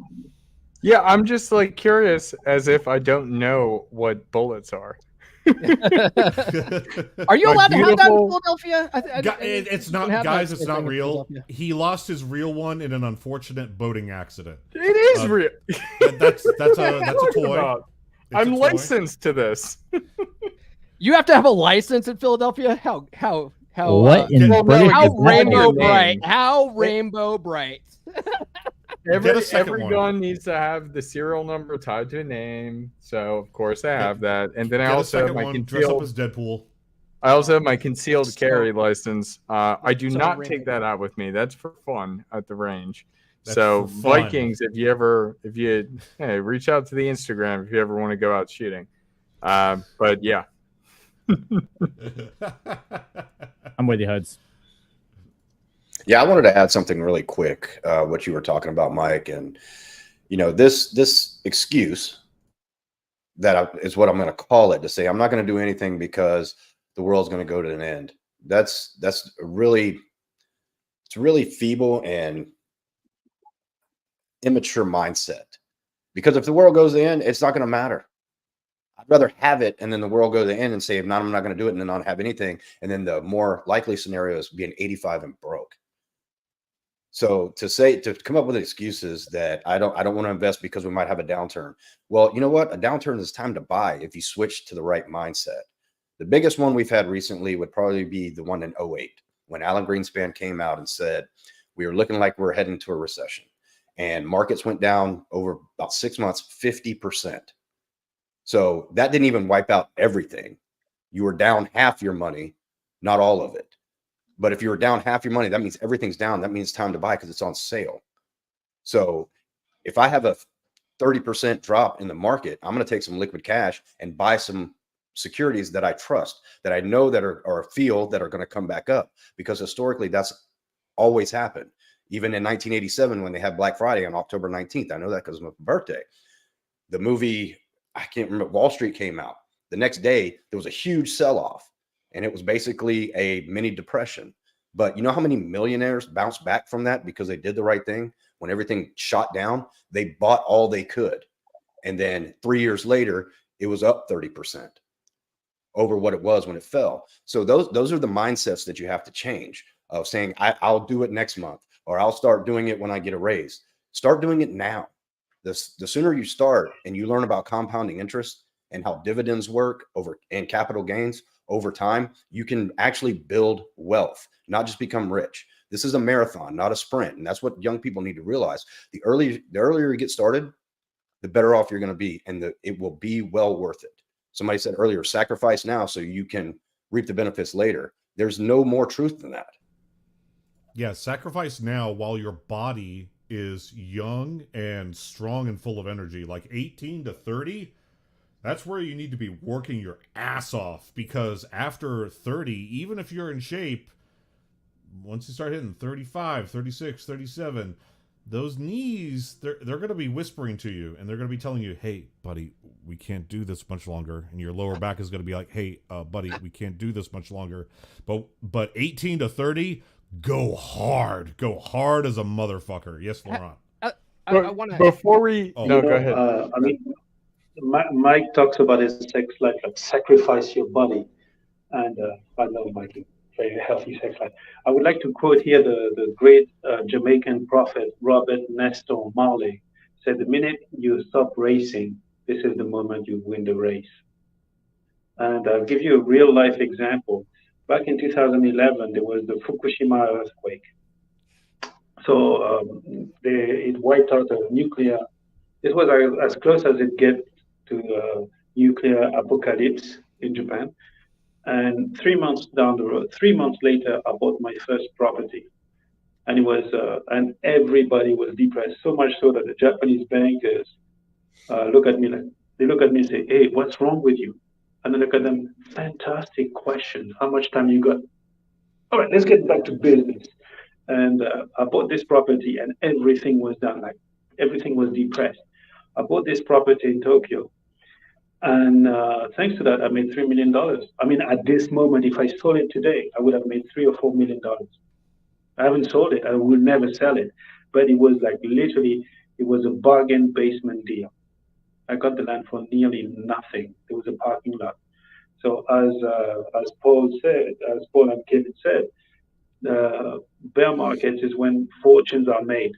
Yeah, I'm just like curious, as if I don't know what bullets are. Are you My allowed to have that in beautiful- Philadelphia? It's not, guys. It's not real. He lost his real one in an unfortunate boating accident. It is real. That's a toy. About? It's I'm a toy. licensed to this. You have to have a license in Philadelphia? How What in well, no, British how is that rainbow name. bright? How rainbow bright? Every gun needs to have the serial number tied to a name, so of course I have that. And then I Get a also have second my one. Dress up concealed. as Deadpool. I also have my concealed carry license. I do So not rainbow take that out with me. That's for fun at the range. That's So for fun. Vikings, if you hey, reach out to the Instagram if you ever want to go out shooting. But yeah. I'm with you, Huds. Yeah, I wanted to add something really quick. What you were talking about, Mike, and this excuse is what I'm going to call it, to say I'm not going to do anything because the world's going to go to an end. That's really feeble and immature mindset. Because if the world goes to the end, it's not going to matter. I'd rather have it and then the world go to the end and say, if not, I'm not going to do it, and then not have anything. And then the more likely scenario is being 85 and broke. So to come up with excuses that I don't want to invest because we might have a downturn. Well, you know what? A downturn is time to buy if you switch to the right mindset. The biggest one we've had recently would probably be the one in 2008, when Alan Greenspan came out and said, we are looking like we're heading to a recession. And markets went down over about 6 months, 50%. So that didn't even wipe out everything. You were down half your money, not all of it. But if you were down half your money, that means everything's down. That means it's time to buy because it's on sale. So if I have a 30% drop in the market, I'm going to take some liquid cash and buy some securities that I trust, that I know that are feel that are going to come back up, because historically that's always happened. Even in 1987, when they had Black Friday on October 19th, I know that because of my birthday. The movie, I can't remember, Wall Street came out. The next day, there was a huge sell-off, and it was basically a mini depression. But you know how many millionaires bounced back from that because they did the right thing? When everything shot down, they bought all they could. And then 3 years later, it was up 30% over what it was when it fell. So those are the mindsets that you have to change, of saying, I'll do it next month, or I'll start doing it when I get a raise. Start doing it now. The sooner you start and you learn about compounding interest and how dividends work and capital gains over time, you can actually build wealth, not just become rich. This is a marathon, not a sprint. And that's what young people need to realize. The earlier you get started, the better off you're going to be, and it will be well worth it. Somebody said earlier, sacrifice now so you can reap the benefits later. There's no more truth than that. Yeah, sacrifice now while your body is young and strong and full of energy. Like 18 to 30, that's where you need to be working your ass off, because after 30, even if you're in shape, once you start hitting 35, 36, 37, those knees, they're going to be whispering to you, and they're going to be telling you, hey, buddy, we can't do this much longer. And your lower back is going to be like, hey, buddy, we can't do this much longer. But 18 to 30, go hard as a motherfucker. Yes, Laurent. I want to. Before we no, go ahead. I mean, Mike talks about his sex life, like sacrifice your body, and I love Mikey. Very healthy sex life. I would like to quote here the great Jamaican prophet Robert Nestor Marley. Said, the minute you stop racing, this is the moment you win the race. And I'll give you a real life example. Back in 2011, there was the Fukushima earthquake. So it wiped out a nuclear. It was as close as it gets to nuclear apocalypse in Japan. And 3 months down the road, 3 months later, I bought my first property, and it was, and everybody was depressed. So much so that the Japanese bankers look at me and say, "Hey, what's wrong with you?" And I look at them, fantastic question. How much time you got? All right, let's get back to business. And I bought this property, and everything was done. Like everything was depressed. I bought this property in Tokyo. And thanks to that, I made $3 million. I mean, at this moment, if I sold it today, I would have made $3 or $4 million. I haven't sold it. I will never sell it. But it was like literally It was a bargain basement deal. I got the land for nearly nothing. There was a parking lot. So as Paul and Kevin said, bear markets is when fortunes are made.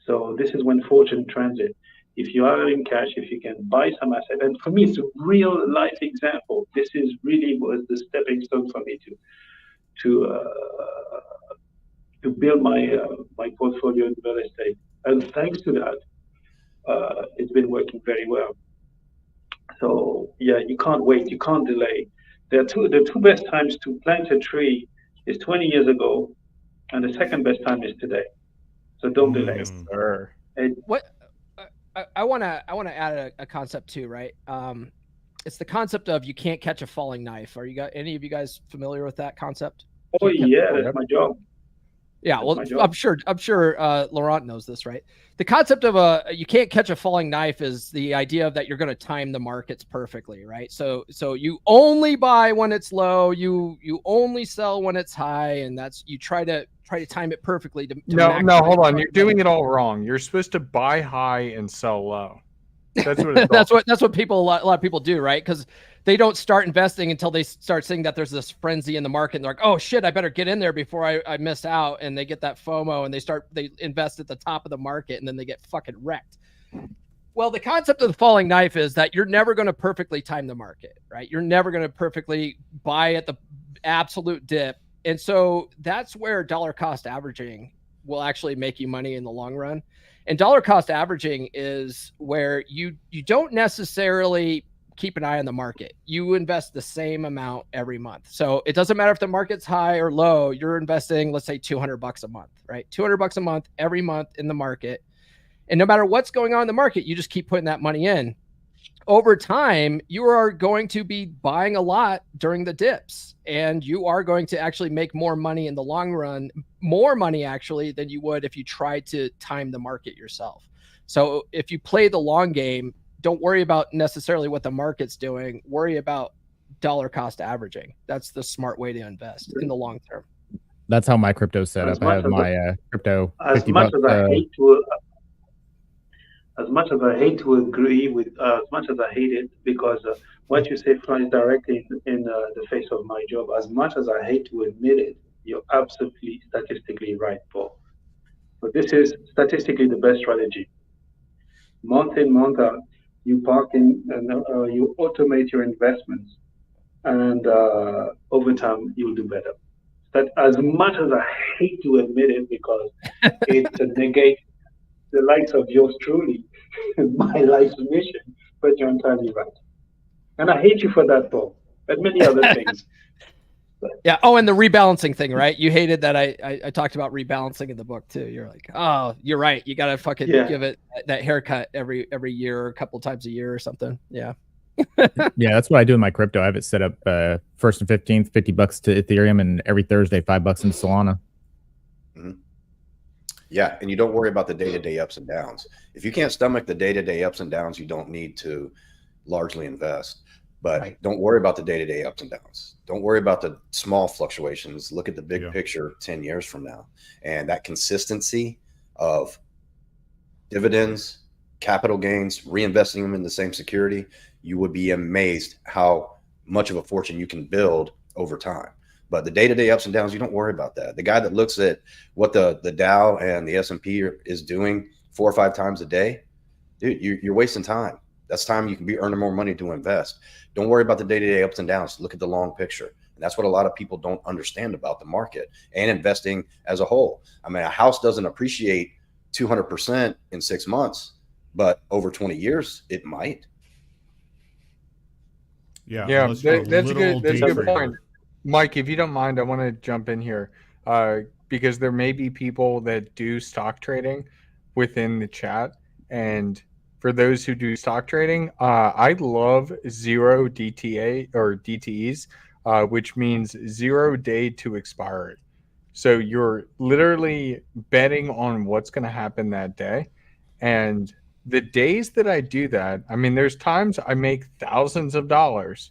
So this is when fortune transit. If you are in cash, if you can buy some asset, and for me, it's a real life example. This is really was the stepping stone for me to build my portfolio in real estate. And thanks to that, it's been working very well. So yeah, you can't wait, you can't delay. The two best times to plant a tree is 20 years ago, and the second best time is today. So don't delay. Yes, sir. What I want to add a concept too, right? It's the concept of you can't catch a falling knife. Are you got any of you guys familiar with that concept? Oh yeah, that's my job. Yeah, well, I'm sure Laurent knows this, right? The concept of you can't catch a falling knife is the idea of that you're going to time the markets perfectly, right? So you only buy when it's low, you only sell when it's high, and that's you try to time it perfectly. No, hold on, you're doing it all wrong. You're supposed to buy high and sell low. That's what it's that's what people a lot of people do, right? Because they don't start investing until they start seeing that there's this frenzy in the market, and they're like, oh shit, I better get in there before I miss out, and they get that FOMO and they invest at the top of the market, and then they get fucking wrecked. Well, the concept of the falling knife is that you're never going to perfectly time the market, right? You're never going to perfectly buy at the absolute dip, and so that's where dollar cost averaging will actually make you money in the long run. And dollar cost averaging is where you don't necessarily keep an eye on the market. You invest the same amount every month. So it doesn't matter if the market's high or low, you're investing, let's say $200 a month, right? $200 a month, every month in the market. And no matter what's going on in the market, you just keep putting that money in. Over time, you are going to be buying a lot during the dips, and you are going to actually make more money in the long run, more money actually than you would if you tried to time the market yourself. So if you play the long game, don't worry about necessarily what the market's doing. Worry about dollar cost averaging. That's the smart way to invest in the long term. That's how my crypto's set up. I have my crypto. As much as I hate to agree with, as much as I hate it, because what you say flies directly in the face of my job. As much as I hate to admit it, you're absolutely statistically right, Paul. But this is statistically the best strategy. Month in, month out, you park in and you automate your investments, and over time you'll do better. That, as much as I hate to admit it, because it negates the likes of yours truly, my life's mission, but you're entirely right. And I hate you for that, Paul, and many other things. Yeah. Oh, and the rebalancing thing, right? You hated that I talked about rebalancing in the book too. You're like, oh, you're right. You got to fucking give it that haircut every year or a couple times a year or something. Yeah. Yeah, that's what I do in my crypto. I have it set up 1st and 15th, $50 to Ethereum, and every Thursday, $5 into Solana. Mm-hmm. Yeah, and you don't worry about the day-to-day ups and downs. If you can't stomach the day-to-day ups and downs, you don't need to largely invest. But don't worry about the day-to-day ups and downs. Don't worry about the small fluctuations. Look at the big picture 10 years from now. And that consistency of dividends, capital gains, reinvesting them in the same security, you would be amazed how much of a fortune you can build over time. But the day-to-day ups and downs, you don't worry about that. The guy that looks at what the Dow and the S&P is doing 4 or 5 times a day, dude, you're wasting time. That's time you can be earning more money to invest. Don't worry about the day-to-day ups and downs. Look at the long picture. And that's what a lot of people don't understand about the market and investing as a whole. I mean, a house doesn't appreciate 200% in 6 months, but over 20 years, it might. Yeah, that's a good point. Mike, if you don't mind, I want to jump in here because there may be people that do stock trading within the chat. And for those who do stock trading, I love zero DTA or DTEs, which means 0 day to expiry. So you're literally betting on what's going to happen that day. And the days that I do that, I mean, there's times I make thousands of dollars,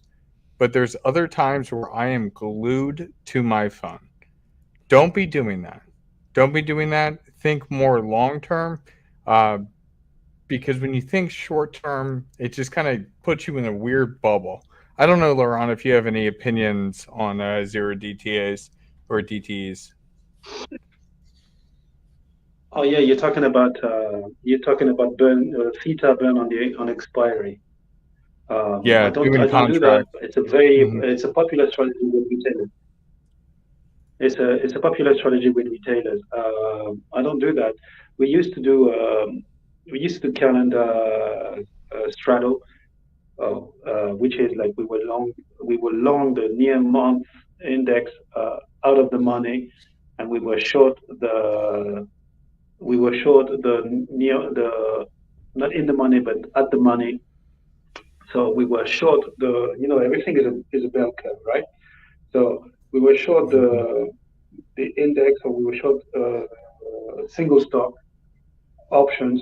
but there's other times where I am glued to my phone. Don't be doing that. Don't be doing that. Think more long term. Because when you think short term, it just kind of puts you in a weird bubble. I don't know, Laurent, if you have any opinions on zero DTAs or DTs. Oh yeah, you're talking about burn theta burn on expiry. Yeah, I doing don't do that. contracts. It's a very Mhm. it's a popular strategy with retailers. It's a popular strategy with retailers. I don't do that. We used to do calendar straddle, which is like we were long the near month index out of the money, and we were short the near the not in the money but at the money. So we were short everything is a bell curve, right? So we were short the index, or we were short single stock options,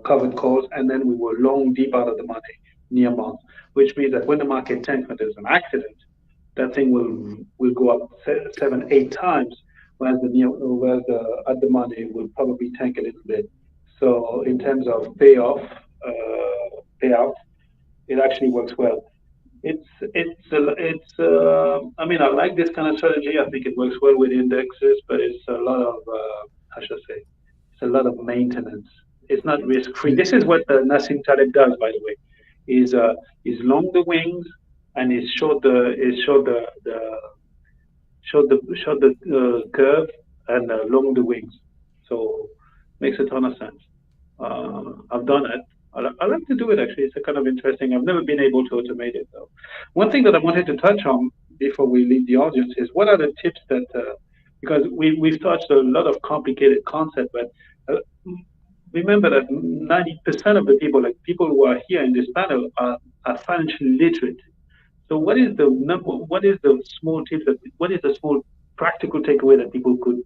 covered calls, and then we were long deep out of the money near month, which means that when the market tanks, when there's an accident, that thing will go up 7, 8 times, whereas the at the money will probably tank a little bit. So in terms of payout, it actually works well. I mean, I like this kind of strategy. I think it works well with indexes, but it's a lot of how should I say? It's a lot of maintenance. It's not risk free. This is what Nassim Taleb does, by the way. Is long the wings and is short the curve and long the wings. So makes a ton of sense. I've done it. I like to do it actually. It's a kind of interesting. I've never been able to automate it though. One thing that I wanted to touch on before we leave the audience is what are the tips that because we've touched a lot of complicated concepts, but remember that 90% of the people, like people who are here in this panel, are financially literate. So what is the number? What is the small tips that? What is the small practical takeaway that people could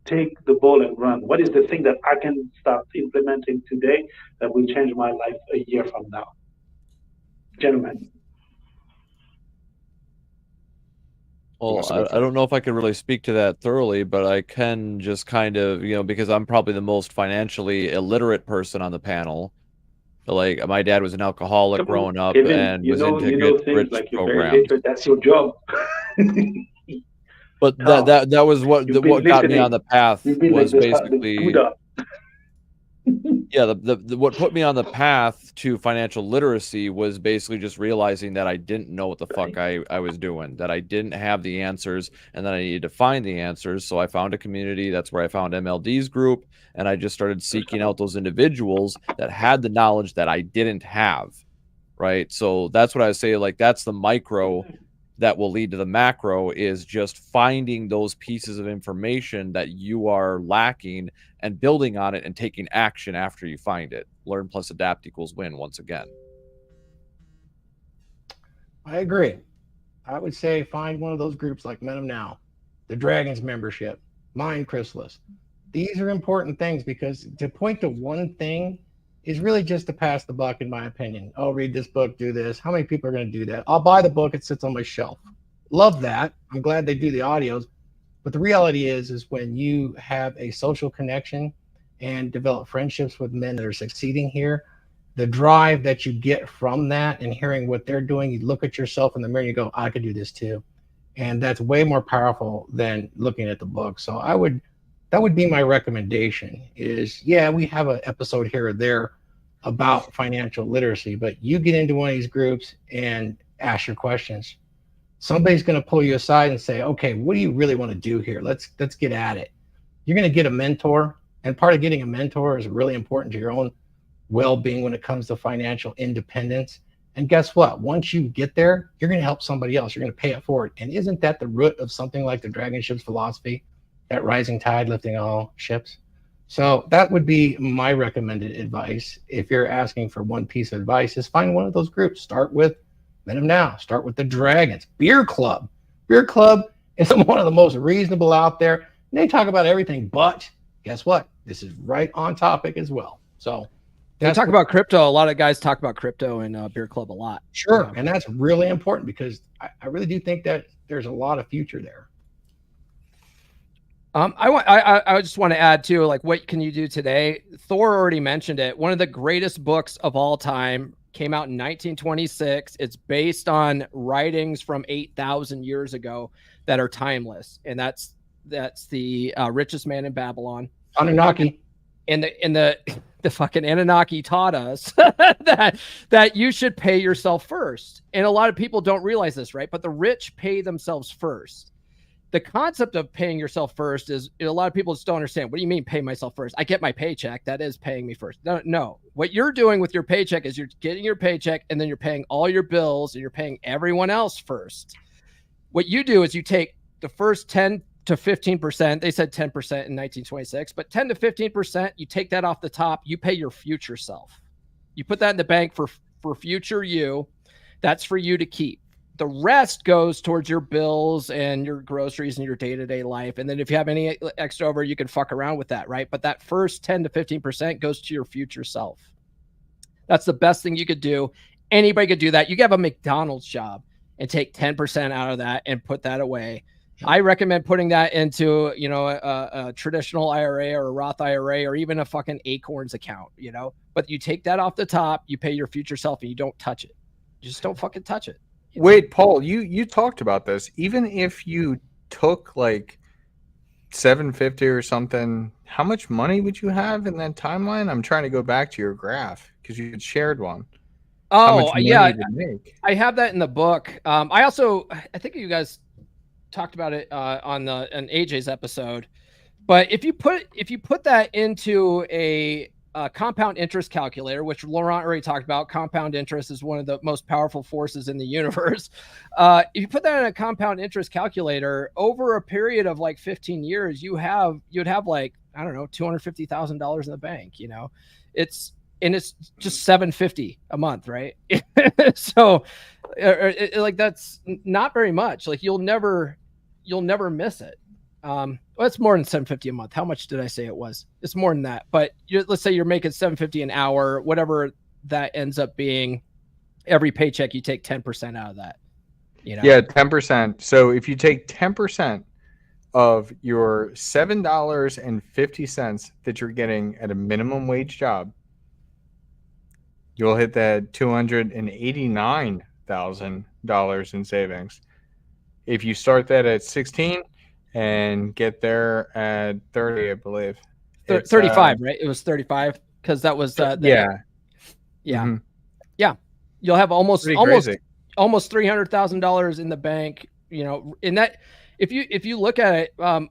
take the ball and run? What is the thing that I can start implementing today that will change my life a year from now? Gentlemen. Well, I don't know if I could really speak to that thoroughly, but I can just kind of, because I'm probably the most financially illiterate person on the panel. Like, my dad was an alcoholic growing up and was into get rich programs. That's your job. But that was what got me on the path was basically yeah, what put me on the path to financial literacy was basically just realizing that I didn't know what the fuck I was doing, that I didn't have the answers, and that I needed to find the answers. So I found a community. That's where I found MLD's group, and I just started seeking out those individuals that had the knowledge that I didn't have, right? So that's what I say, like, that's the micro that will lead to the macro, is just finding those pieces of information that you are lacking and building on it and taking action after you find it. Learn plus adapt equals win once again. I agree. I would say find one of those groups like Men of Now, the Dragons membership, Mind Chrysalis. These are important things because to point to one thing is really just to pass the buck, in my opinion. Oh, read this book, do this. How many people are going to do that? I'll buy the book. It sits on my shelf. Love that. I'm glad they do the audios. But the reality is when you have a social connection and develop friendships with men that are succeeding here, the drive that you get from that and hearing what they're doing, you look at yourself in the mirror and you go, I could do this too. And that's way more powerful than looking at the book. So that would be my recommendation is, yeah, we have an episode here or there about financial literacy, but you get into one of these groups and ask your questions. Somebody's going to pull you aside and say, okay, what do you really want to do here? Let's get at it. You're going to get a mentor, and part of getting a mentor is really important to your own well-being when it comes to financial independence. And guess what? Once you get there, you're going to help somebody else. You're going to pay it forward. And isn't that the root of something like the DragonShip's philosophy, that rising tide lifting all ships? So that would be my recommended advice. If you're asking for one piece of advice, is find one of those groups. Start with Men of Now. Start with the Dragons. Beer Club. Beer Club is one of the most reasonable out there. And they talk about everything, but guess what? This is right on topic as well. So they talk about crypto. A lot of guys talk about crypto in Beer Club a lot. Sure. Yeah. And that's really important because I really do think that there's a lot of future there. I just want to add too, like, what can you do today? Thor already mentioned it. One of the greatest books of all time came out in 1926. It's based on writings from 8,000 years ago that are timeless, and that's the Richest Man in Babylon. Anunnaki. And the fucking Anunnaki taught us that you should pay yourself first. And a lot of people don't realize this, right? But the rich pay themselves first. The concept of paying yourself first is, a lot of people just don't understand. What do you mean pay myself first? I get my paycheck. That is paying me first. No. What you're doing with your paycheck is you're getting your paycheck and then you're paying all your bills and you're paying everyone else first. What you do is you take the first 10 to 15%. They said 10% in 1926, but 10 to 15%, you take that off the top, you pay your future self. You put that in the bank for future you. That's for you to keep. The rest goes towards your bills and your groceries and your day-to-day life. And then if you have any extra over, you can fuck around with that, right? But that first 10 to 15% goes to your future self. That's the best thing you could do. Anybody could do that. You could have a McDonald's job and take 10% out of that and put that away. I recommend putting that into, a traditional IRA or a Roth IRA or even a fucking Acorns account, but you take that off the top, you pay your future self and you don't touch it. You just don't fucking touch it. Wait, Paul, you talked about this. Even if you took like $750 or something, how much money would you have in that timeline? I'm trying to go back to your graph because you had shared one. Oh, yeah. I have that in the book. I think you guys talked about it on AJ's episode. But if you put that into a compound interest calculator, which Laurent already talked about, compound interest is one of the most powerful forces in the universe. If you put that in a compound interest calculator over a period of like 15 years, you'd have like, I don't know, $250,000 in the bank. It's just $750 a month, right? So like that's not very much. Like you'll never miss it. Well, it's more than $750 a month. How much did I say it was? It's more than that. But let's say you're making $750 an hour, whatever that ends up being. Every paycheck, you take 10% out of that. Yeah, 10%. So if you take 10% of your $7.50 that you're getting at a minimum wage job, you'll hit that $289,000 in savings. If you start that at 16 and get there at 30, I believe. 35, right? It was 35 because that was yeah. Mm-hmm. Yeah. You'll have almost $300,000 in the bank. In that, if you look at it, a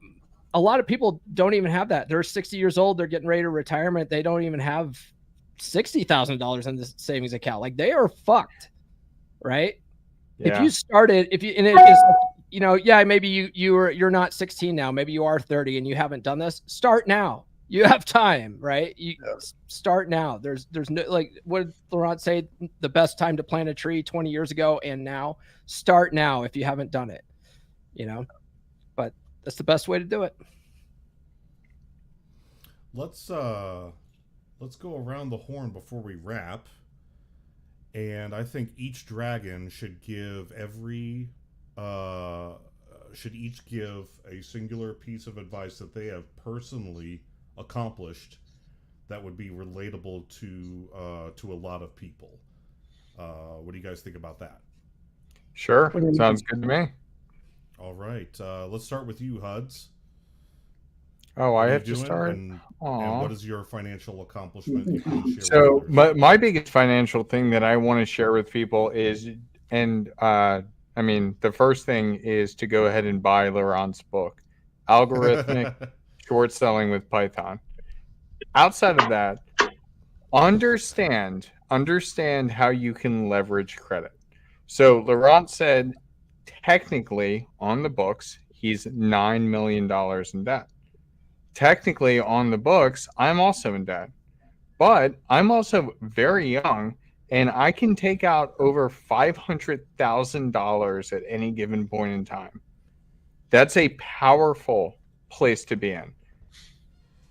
lot of people don't even have that. They're 60 years old. They're getting ready to retirement. They don't even have $60,000 in the savings account. Like they are fucked, right? Yeah. If you started, maybe you're not 16 now, maybe you are 30 and you haven't done this. Start now. You have time, right? Start now. There's no, like, what did Laurent say? The best time to plant a tree 20 years ago and now. Start now if you haven't done it. But that's the best way to do it. Let's go around the horn before we wrap. And I think each dragon should give each give a singular piece of advice that they have personally accomplished that would be relatable to a lot of people. What do you guys think about that? Sure, sounds good to me. All right, let's start with you, Huds. Oh, I have to start. And what is your financial accomplishment you can share? So my biggest financial thing that I want to share with people is, the first thing is to go ahead and buy Laurent's book, Algorithmic Short Selling with Python. Outside of that, understand how you can leverage credit. So Laurent said, technically on the books, he's $9 million in debt. Technically on the books, I'm also in debt, but I'm also very young and I can take out over $500,000 at any given point in time. That's a powerful place to be in.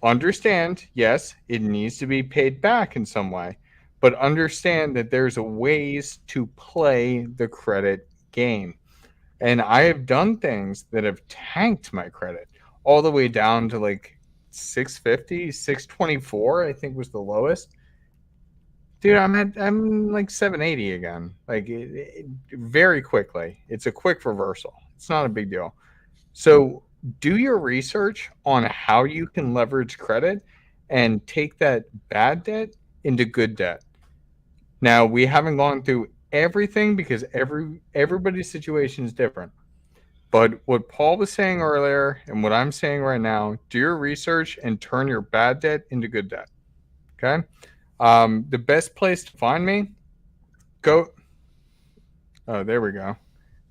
Understand, yes, it needs to be paid back in some way, but understand that there's ways to play the credit game. And I have done things that have tanked my credit. all the way down to like 650, 624, I think was the lowest. Dude, I'm like 780 again. Like very quickly. It's a quick reversal. It's not a big deal. So do your research on how you can leverage credit and take that bad debt into good debt. Now, we haven't gone through everything because everybody's situation is different. But what Paul was saying earlier and what I'm saying right now, do your research and turn your bad debt into good debt. Okay? The best place to find me, go. Oh, there we go.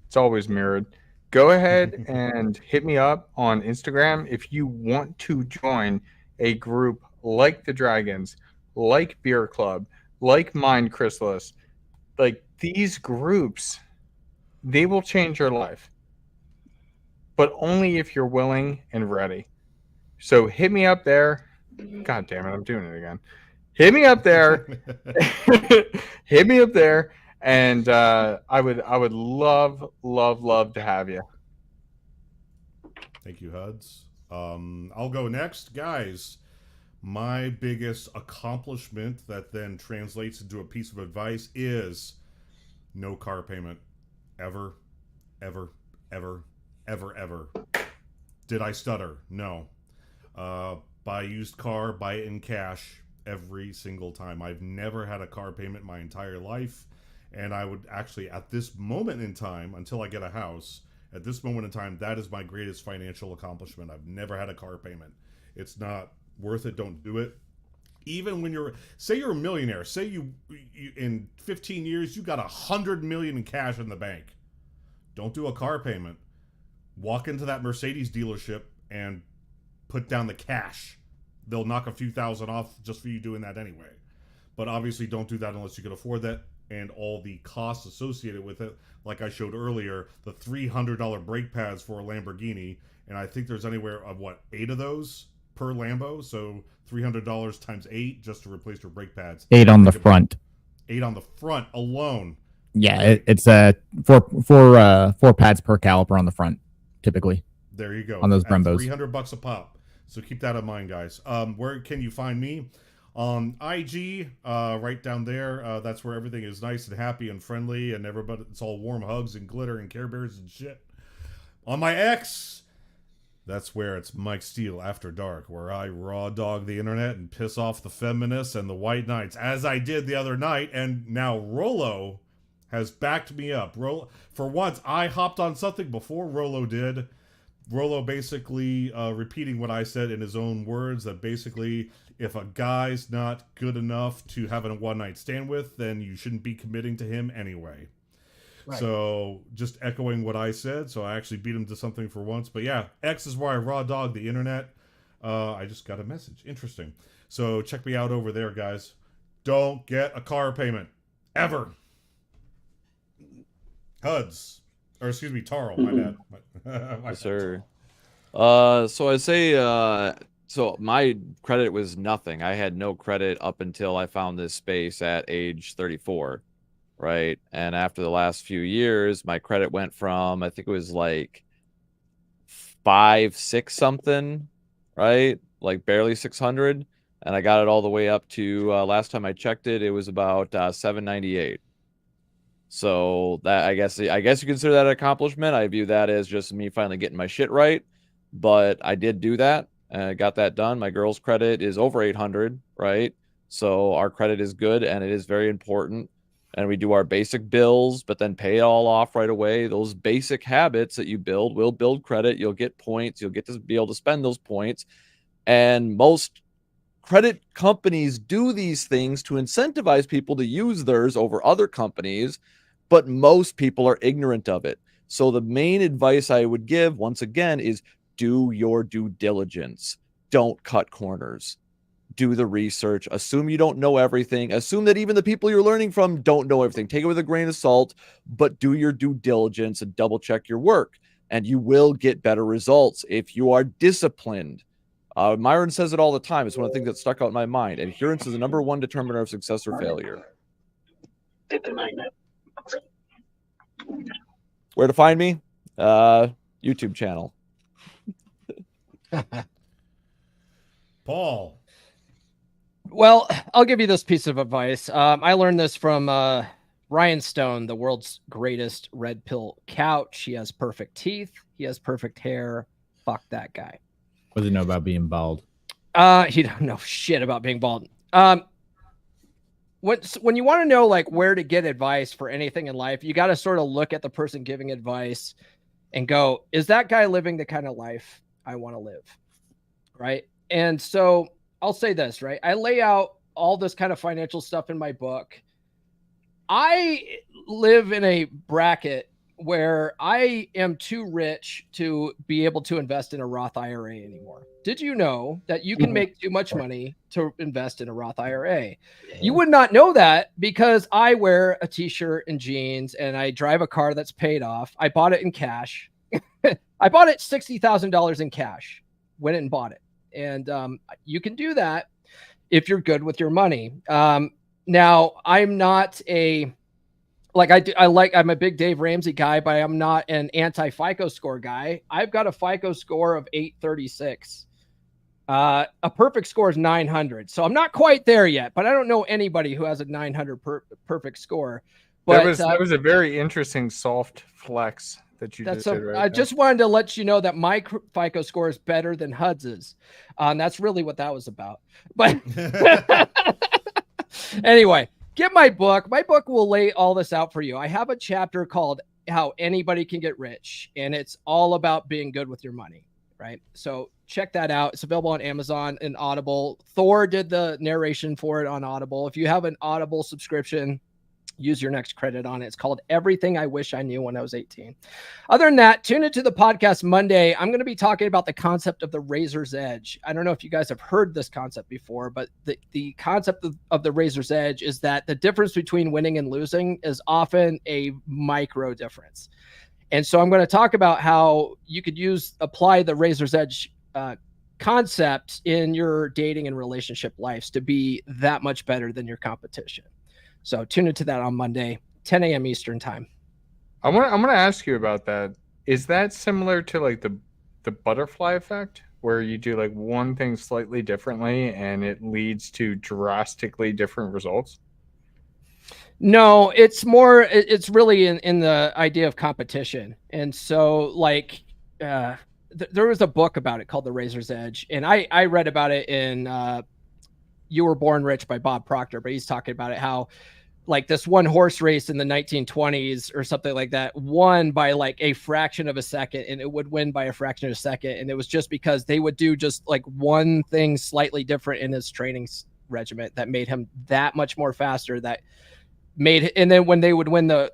It's always mirrored. Go ahead and hit me up on Instagram if you want to join a group like the Dragons, like Beer Club, like Mind Chrysalis. Like these groups, they will change your life, but only if you're willing and ready. So hit me up there. God damn it, I'm doing it again. Hit me up there. Hit me up there, and I would love to have you. Thank you, Huds. I'll go next, guys. My biggest accomplishment that then translates into a piece of advice is no car payment ever, ever, ever, ever, ever. Did I stutter? No. Buy a used car, buy it in cash every single time. I've never had a car payment my entire life, and I would actually, at this moment in time, until I get a house, at this moment in time, that is my greatest financial accomplishment. I've never had a car payment. It's not worth it. Don't do it. Even when say you're a millionaire, say you in 15 years, you got $100 million in cash in the bank. Don't do a car payment. Walk into that Mercedes dealership and put down the cash. They'll knock a few thousand off just for you doing that anyway. But obviously don't do that unless you can afford that and all the costs associated with it. Like I showed earlier, the $300 brake pads for a Lamborghini, and I think there's anywhere of 8 of those per Lambo, so $300 times 8 just to replace your brake pads. 8 on the front. 8 on the front alone. Yeah, it's four pads per caliper on the front, typically. There you go. On those Brembos. $300 a pop. So keep that in mind, guys. Where can you find me? On IG, right down there. That's where everything is nice and happy and friendly, and everybody, it's all warm hugs and glitter and Care Bears and shit. On my X, that's where it's Mike Steele After Dark, where I raw dog the internet and piss off the feminists and the white knights, as I did the other night, and now Rollo has backed me up. For once, I hopped on something before Rollo did. Rollo basically repeating what I said in his own words, that basically if a guy's not good enough to have a one-night stand with, then you shouldn't be committing to him anyway. Right. So just echoing what I said, so I actually beat him to something for once. But yeah, X is where I raw dog the internet. I just got a message. Interesting. So check me out over there, guys. Don't get a car payment. Ever. Huds. Or excuse me, Tarl. My bad. Yes, sir. So I say, so my credit was nothing. I had no credit up until I found this space at age 34, right? And after the last few years, my credit went from, I think it was like 5, 6 something, right? Like barely 600. And I got it all the way up to, last time I checked it, it was about 798. So that I guess you consider that an accomplishment. I view that as just me finally getting my shit right. But I did do that. Got that done. My girl's credit is over 800, right? So our credit is good, and it is very important. And we do our basic bills, but then pay it all off right away. Those basic habits that you build will build credit. You'll get points. You'll get to be able to spend those points. And most credit companies do these things to incentivize people to use theirs over other companies, but most people are ignorant of it. So the main advice I would give, once again, is do your due diligence. Don't cut corners. Do the research. Assume you don't know everything. Assume that even the people you're learning from don't know everything. Take it with a grain of salt, but do your due diligence and double check your work. And you will get better results if you are disciplined. Myron says it all the time. It's one of the things that stuck out in my mind. Adherence is the number one determiner of success or failure. Where to find me? YouTube channel. Paul. Well, I'll give you this piece of advice. I learned this from Ryan Stone, the world's greatest red pill couch. He has perfect teeth. He has perfect hair. Fuck that guy. What does he know about being bald? He don't know shit about being bald. When you want to know like where to get advice for anything in life, you got to sort of look at the person giving advice and go, is that guy living the kind of life I want to live? Right. And so I'll say this, right? I lay out all this kind of financial stuff in my book. I live in a bracket where I am too rich to be able to invest in a Roth IRA anymore. Did you know that you can make too much money to invest in a Roth IRA? You would not know that because I wear a t-shirt and jeans and I drive a car that's paid off. I bought it in cash. I bought it $60,000 in cash, went and bought it. And you can do that if you're good with your money. Now, I'm not a I'm a big Dave Ramsey guy, but I'm not an anti-FICO score guy. I've got a FICO score of 836. A perfect score is 900. So I'm not quite there yet, but I don't know anybody who has a 900 perfect score. But that was a very interesting soft flex that you just did right I just wanted to let you know that my FICO score is better than Huds's. That's really what that was about. But anyway, get my book. My book will lay all this out for you. I have a chapter called How Anybody Can Get Rich, and it's all about being good with your money, right? So check that out. It's available on Amazon and Audible. Thor did the narration for it on Audible. If you have an Audible subscription, use your next credit on it. It's called Everything I Wish I Knew When I Was 18. Other than that, tune into the podcast Monday. I'm going to be talking about the concept of the razor's edge. I don't know if you guys have heard this concept before, but the concept of the razor's edge is that the difference between winning and losing is often a micro difference. And so I'm going to talk about how you could apply the razor's edge concept in your dating and relationship lives to be that much better than your competition. So tune into that on Monday, 10 a.m. Eastern time. I'm gonna ask you about that. Is that similar to like the butterfly effect, where you do like one thing slightly differently and it leads to drastically different results? No, it's really in the idea of competition. And so like there was a book about it called The Razor's Edge, and I read about it in You Were Born Rich by Bob Proctor, but he's talking about it how like this one horse race in the 1920s or something like that won by like a fraction of a second, and it would win by a fraction of a second. And it was just because they would do just like one thing slightly different in his training regiment that made him that much more faster, and then when they would win the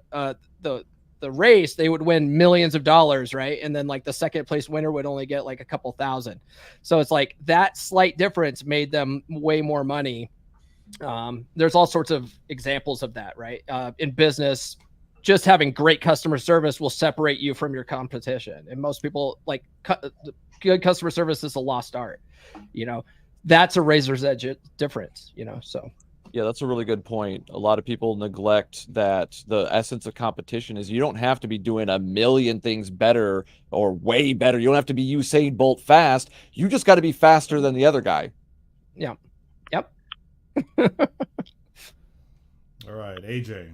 race, they would win millions of dollars, right? And then like the second place winner would only get like a couple thousand. So it's like that slight difference made them way more money. There's all sorts of examples of that, right? In business, just having great customer service will separate you from your competition. And most people like good customer service is a lost art. You know, that's a razor's edge difference, you know, so. Yeah, that's a really good point. A lot of people neglect that the essence of competition is you don't have to be doing a million things better or way better. You don't have to be Usain Bolt fast. You just got to be faster than the other guy. Yeah. Yep. All right, AJ.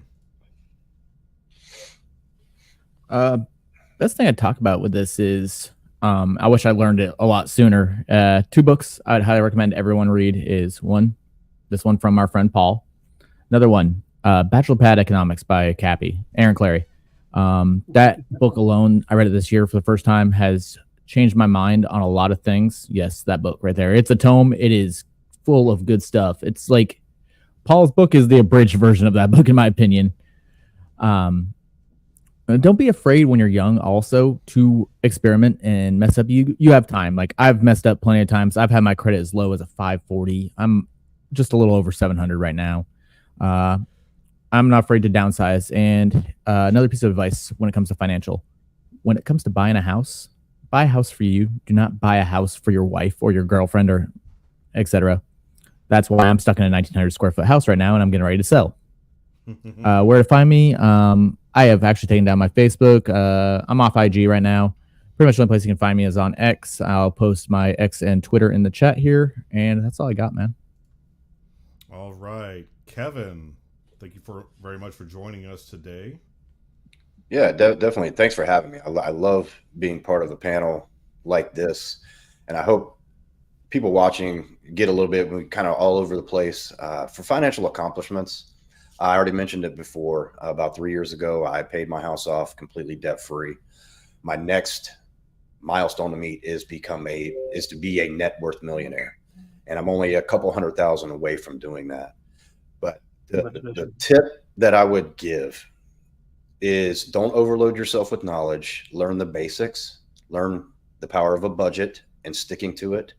Best thing I'd talk about with this is I wish I learned it a lot sooner. 2 books I'd highly recommend everyone read is this one from our friend Paul. Another one, Bachelor Pad Economics by Aaron Clary. That book alone, I read it this year for the first time, has changed my mind on a lot of things. Yes, that book right there. It's a tome. It is full of good stuff. It's like Paul's book is the abridged version of that book, in my opinion. Don't be afraid when you're young also to experiment and mess up. You have time. Like I've messed up plenty of times. I've had my credit as low as a 540. I'm just a little over 700 right now. I'm not afraid to downsize. And another piece of advice when it comes to financial, when it comes to buying a house, buy a house for you. Do not buy a house for your wife or your girlfriend or etc. That's why I'm stuck in a 1,900 square foot house right now, and I'm getting ready to sell. Where to find me? I have actually taken down my Facebook. I'm off IG right now. pretty much the only place you can find me is on X. I'll post my X and Twitter in the chat here, and that's all I got, man. All right, Kevin. Thank you very much for joining us today. Yeah, definitely. Thanks for having me. I love being part of a panel like this, and I hope people watching get a little bit kind of all over the place for financial accomplishments. I already mentioned it before. About 3 years ago, I paid my house off completely debt free. My next milestone to meet is to be a net worth millionaire, and I'm only a couple 100,000 away from doing that. But the tip that I would give is don't overload yourself with knowledge. Learn the basics, learn the power of a budget and sticking to it,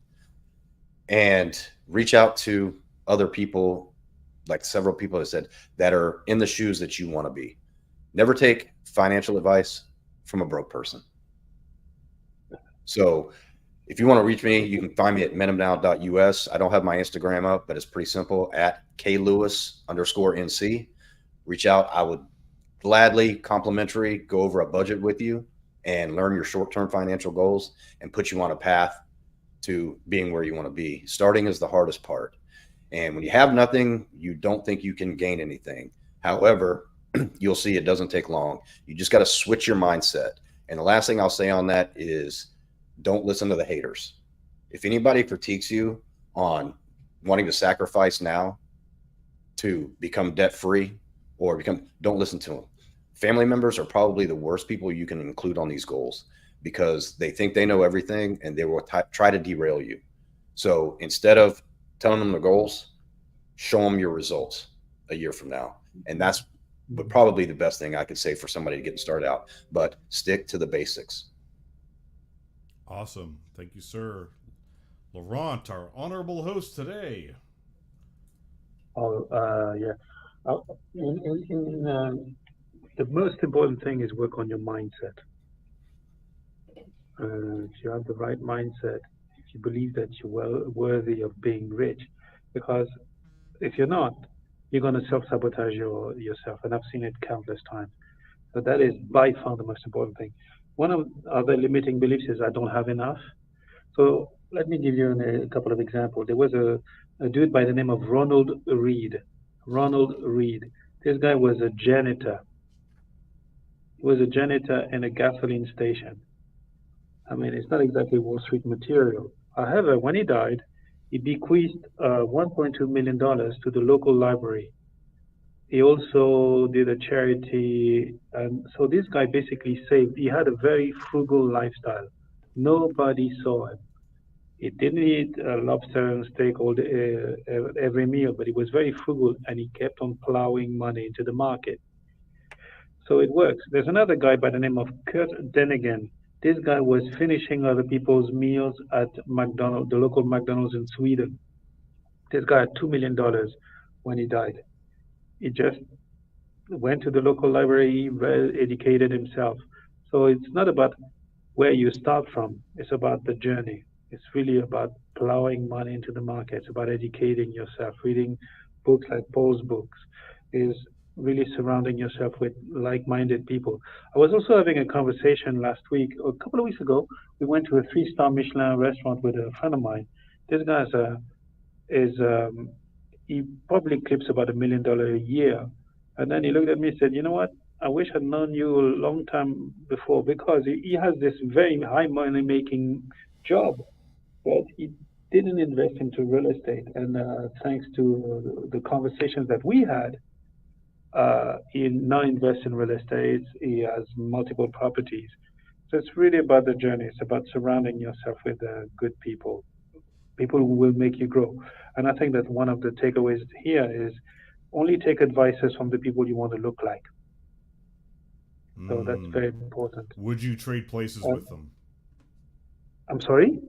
and reach out to other people, like several people have said, that are in the shoes that you want to be. Never take financial advice from a broke person. So if you want to reach me, you can find me at menumnow.us. I don't have my Instagram up, but it's pretty simple, at klewis_NC. Reach out. I would gladly, complimentary, go over a budget with you and learn your short-term financial goals and put you on a path to being where you want to be. Starting is the hardest part. And when you have nothing, you don't think you can gain anything. However, you'll see it doesn't take long. You just got to switch your mindset. And the last thing I'll say on that is don't listen to the haters. If anybody critiques you on wanting to sacrifice now to become debt-free or don't listen to them. Family members are probably the worst people you can include on these goals because they think they know everything and they will try to derail you. So instead of telling them the goals, show them your results a year from now. And that's probably the best thing I could say for somebody getting started out, but stick to the basics. Awesome. Thank you, sir. Laurent, our honorable host today. Yeah. The most important thing is work on your mindset. If you have the right mindset, if you believe that you're worthy of being rich, because if you're not, you're going to self-sabotage yourself, and I've seen it countless times. So that is by far the most important thing. One of the other limiting beliefs is I don't have enough. So let me give you a couple of examples. There was a dude by the name of Ronald Reed. Ronald Reed. This guy was a janitor. He was a janitor in a gasoline station. I mean, it's not exactly Wall Street material. However, when he died, he bequeathed $1.2 million to the local library. He also did a charity. And so this guy basically saved. He had a very frugal lifestyle. Nobody saw him. He didn't eat lobster and steak every meal, but he was very frugal and he kept on plowing money into the market. So it works. There's another guy by the name of Kurt Denigan. This guy was finishing other people's meals at McDonald's, the local McDonald's in Sweden. This guy had $2 million when he died. He just went to the local library, educated himself. So it's not about where you start from. It's about the journey. It's really about plowing money into the market. It's about educating yourself, reading books like Paul's books, is really surrounding yourself with like-minded people. I was also having a conversation last week, a couple of weeks ago. We went to a 3-star Michelin restaurant with a friend of mine. This guy he probably clips about $1 million a year. And then he looked at me and said, you know what? I wish I'd known you a long time before, because he has this very high money-making job, but he didn't invest into real estate. And thanks to the conversations that we had, he now invests in real estate. He has multiple properties. So it's really about the journey. It's about surrounding yourself with good people who will make you grow. And I think that one of the takeaways here is only take advices from the people you want to look like. So that's very important. Would you trade places with them? I'm sorry?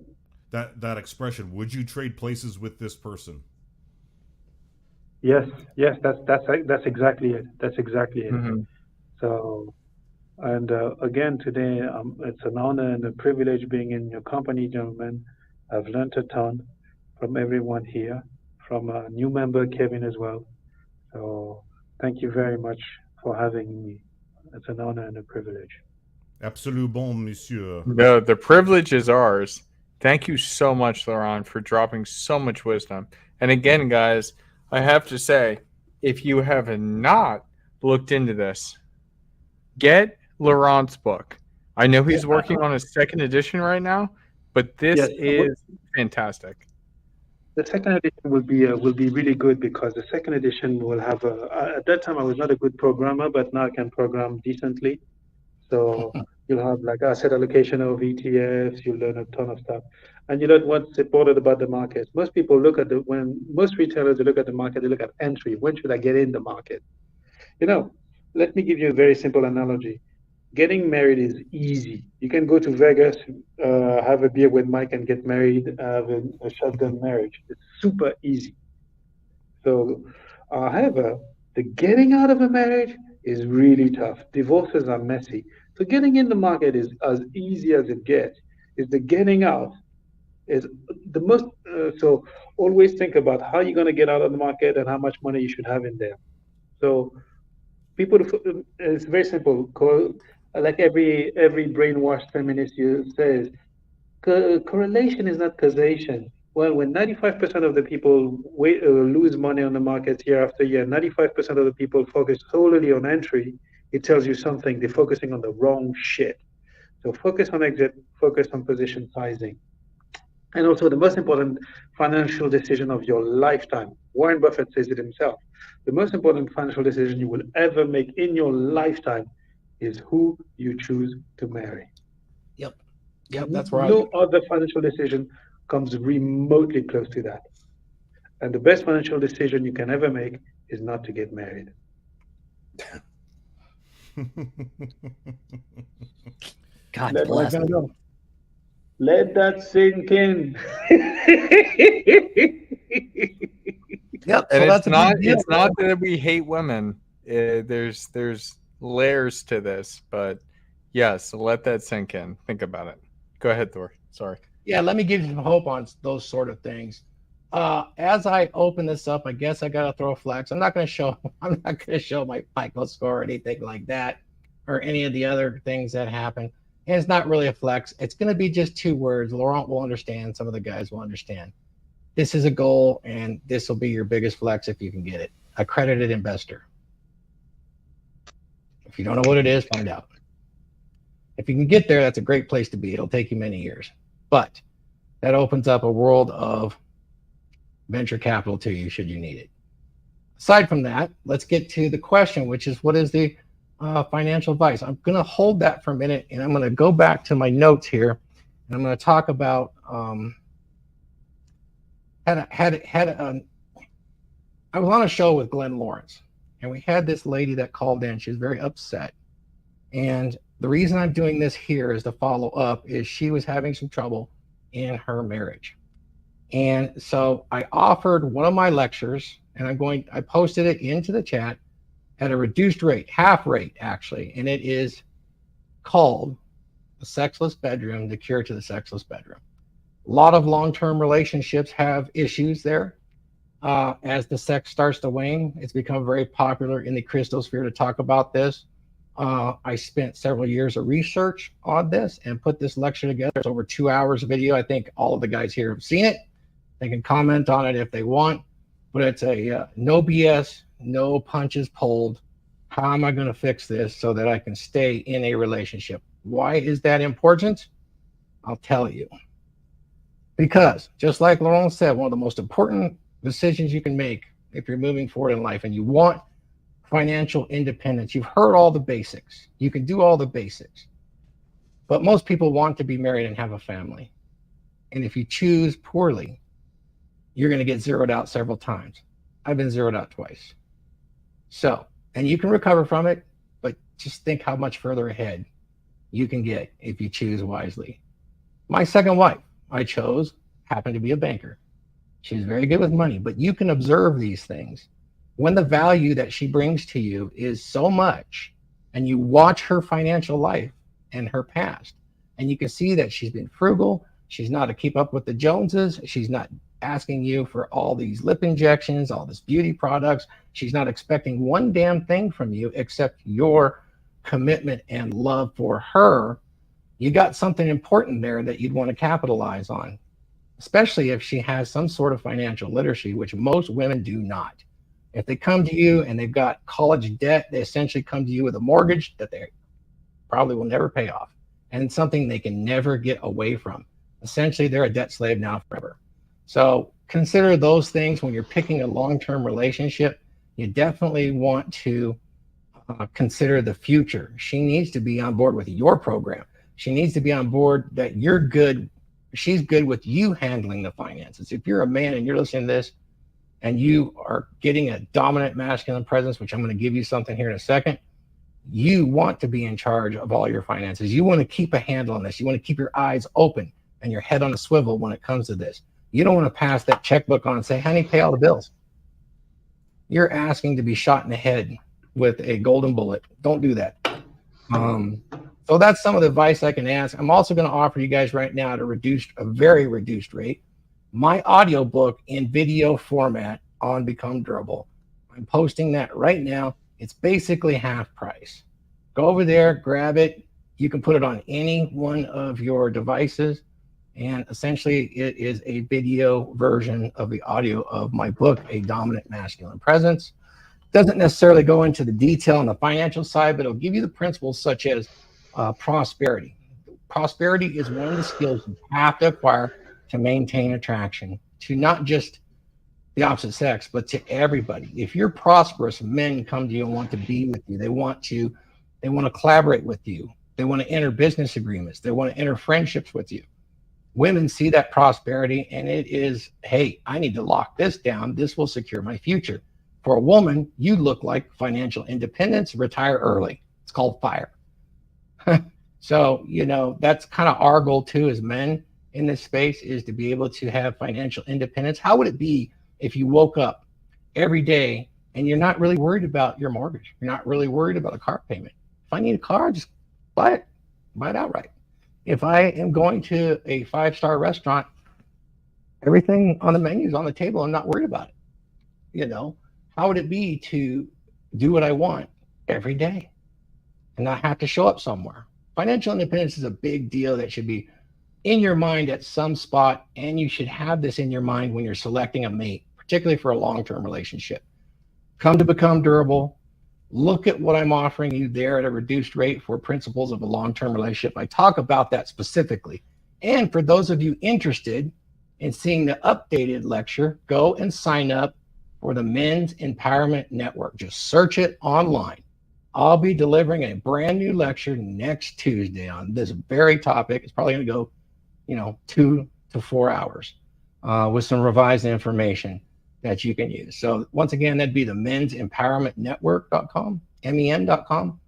That expression, would you trade places with this person? Yes, that's exactly it. That's exactly it. Mm-hmm. So, and again, today, it's an honor and a privilege being in your company, gentlemen. I've learned a ton from everyone here, from a new member, Kevin, as well. So thank you very much for having me. It's an honor and a privilege. Absolute bon, monsieur. The privilege is ours. Thank you so much, Laurent, for dropping so much wisdom. And again, guys, I have to say, if you have not looked into this, get Laurent's book. I know he's working on a second edition right now, but this is fantastic. The second edition will be really good because the second edition will have at that time I was not a good programmer, but now I can program decently. So you'll have like asset allocation of ETFs, you'll learn a ton of stuff. And you know what's important about the market? Most people look at most retailers they look at the market, they look at entry. When should I get in the market? You know, let me give you a very simple analogy. Getting married is easy. You can go to Vegas, have a beer with Mike, and get married, have a shotgun marriage. It's super easy. So, however, the getting out of a marriage is really tough. Divorces are messy. So, getting in the market is as easy as it gets. Is the getting out is the most. So, always think about how you're going to get out of the market and how much money you should have in there. So, people, it's very simple. Like every brainwashed feminist says, correlation is not causation. Well, when 95% of the people lose money on the market year after year, 95% of the people focus solely on entry, it tells you something. They're focusing on the wrong shit. So focus on exit, focus on position sizing. And also the most important financial decision of your lifetime. Warren Buffett says it himself. The most important financial decision you will ever make in your lifetime is who you choose to marry. Yep, that's right. No other financial decision comes remotely close to that. And the best financial decision you can ever make is not to get married. God Let bless. Let that sink in. Yep. And So it's not that we hate women. There's layers to this, but yes, let that sink in. Think about it. Go ahead, Thor. Sorry. Yeah, let me give you some hope on those sort of things. As I open this up, I guess I gotta throw a flex. I'm not gonna show my FICO score or anything like that, or any of the other things that happen. And it's not really a flex. It's gonna be just 2 words. Laurent will understand. Some of the guys will understand. This is a goal, and this will be your biggest flex if you can get it. Accredited investor. If you don't know what it is, find out. If you can get there, that's a great place to be. It'll take you many years. But that opens up a world of venture capital to you should you need it. Aside from that, let's get to the question, which is what is the financial advice? I'm going to hold that for a minute, and I'm going to go back to my notes here, and I'm going to talk about I was on a show with Glenn Lawrence, and we had this lady that called in. She was very upset. And the reason I'm doing this here is to follow up is she was having some trouble in her marriage. And so I offered one of my lectures, and I posted it into the chat at a reduced rate, half rate actually. And it is called The Sexless Bedroom, The Cure to the Sexless Bedroom. A lot of long-term relationships have issues there. As the sex starts to wane, it's become very popular in the Christosphere to talk about this. I spent several years of research on this and put this lecture together. It's over 2 hours of video. I think all of the guys here have seen it. They can comment on it if they want, but it's a no BS, no punches pulled. How am I going to fix this so that I can stay in a relationship? Why is that important? I'll tell you. Because just like Laurent said, one of the most important decisions you can make if you're moving forward in life and you want financial independence, you've heard all the basics. You can do all the basics. But most people want to be married and have a family. And if you choose poorly, you're going to get zeroed out several times. I've been zeroed out twice. So, and you can recover from it, but just think how much further ahead you can get if you choose wisely. My second wife, I chose, happened to be a banker. She was very good with money, but you can observe these things. When the value that she brings to you is so much, and you watch her financial life and her past, and you can see that she's been frugal, she's not to keep up with the Joneses, she's not asking you for all these lip injections, all this beauty products, she's not expecting one damn thing from you except your commitment and love for her, you got something important there that you'd want to capitalize on, especially if she has some sort of financial literacy, which most women do not. If they come to you and they've got college debt, they essentially come to you with a mortgage that they probably will never pay off, and something they can never get away from. Essentially, they're a debt slave now forever. So consider those things when you're picking a long-term relationship. You definitely want to consider the future. She needs to be on board with your program. She needs to be on board that you're good. She's good with you handling the finances. If you're a man and you're listening to this and you are getting a dominant masculine presence, which I'm going to give you something here in a second, you want to be in charge of all your finances. You want to keep a handle on this. You want to keep your eyes open and your head on a swivel when it comes to this. You don't want to pass that checkbook on and say, honey, pay all the bills. You're asking to be shot in the head with a golden bullet. Don't do that. So that's some of the advice I can ask. I'm also going to offer you guys right now at a very reduced rate, my audio book in video format on Become Durable. I'm posting that right now. It's basically half price. Go over there, grab it. You can put it on any one of your devices. And essentially, it is a video version of the audio of my book, A Dominant Masculine Presence. Doesn't necessarily go into the detail on the financial side, but it'll give you the principles such as prosperity. Prosperity is one of the skills you have to acquire to maintain attraction to not just the opposite sex, but to everybody. If you're prosperous, men come to you and want to be with you. They want to collaborate with you. They want to enter business agreements. They want to enter friendships with you. Women see that prosperity and it is, hey, I need to lock this down. This will secure my future. For a woman, you look like financial independence, retire early. It's called FIRE. So, that's kind of our goal too as men in this space, is to be able to have financial independence. How would it be if you woke up every day and you're not really worried about your mortgage? You're not really worried about a car payment. If I need a car, just buy it outright. If I am going to a 5-star restaurant, everything on the menu is on the table. I'm not worried about it. How would it be to do what I want every day and not have to show up somewhere? Financial independence is a big deal that should be in your mind at some spot, and you should have this in your mind when you're selecting a mate, particularly for a long-term relationship. Come to Become Durable. Look at what I'm offering you there at a reduced rate for principles of a long-term relationship. I talk about that specifically. And for those of you interested in seeing the updated lecture, go and sign up for the Men's Empowerment Network. Just search it online. I'll be delivering a brand new lecture next Tuesday on this very topic. It's probably going to go, 2 to 4 hours with some revised information that you can use. So once again, that'd be the Men's Empowerment Network.com, MEN.com.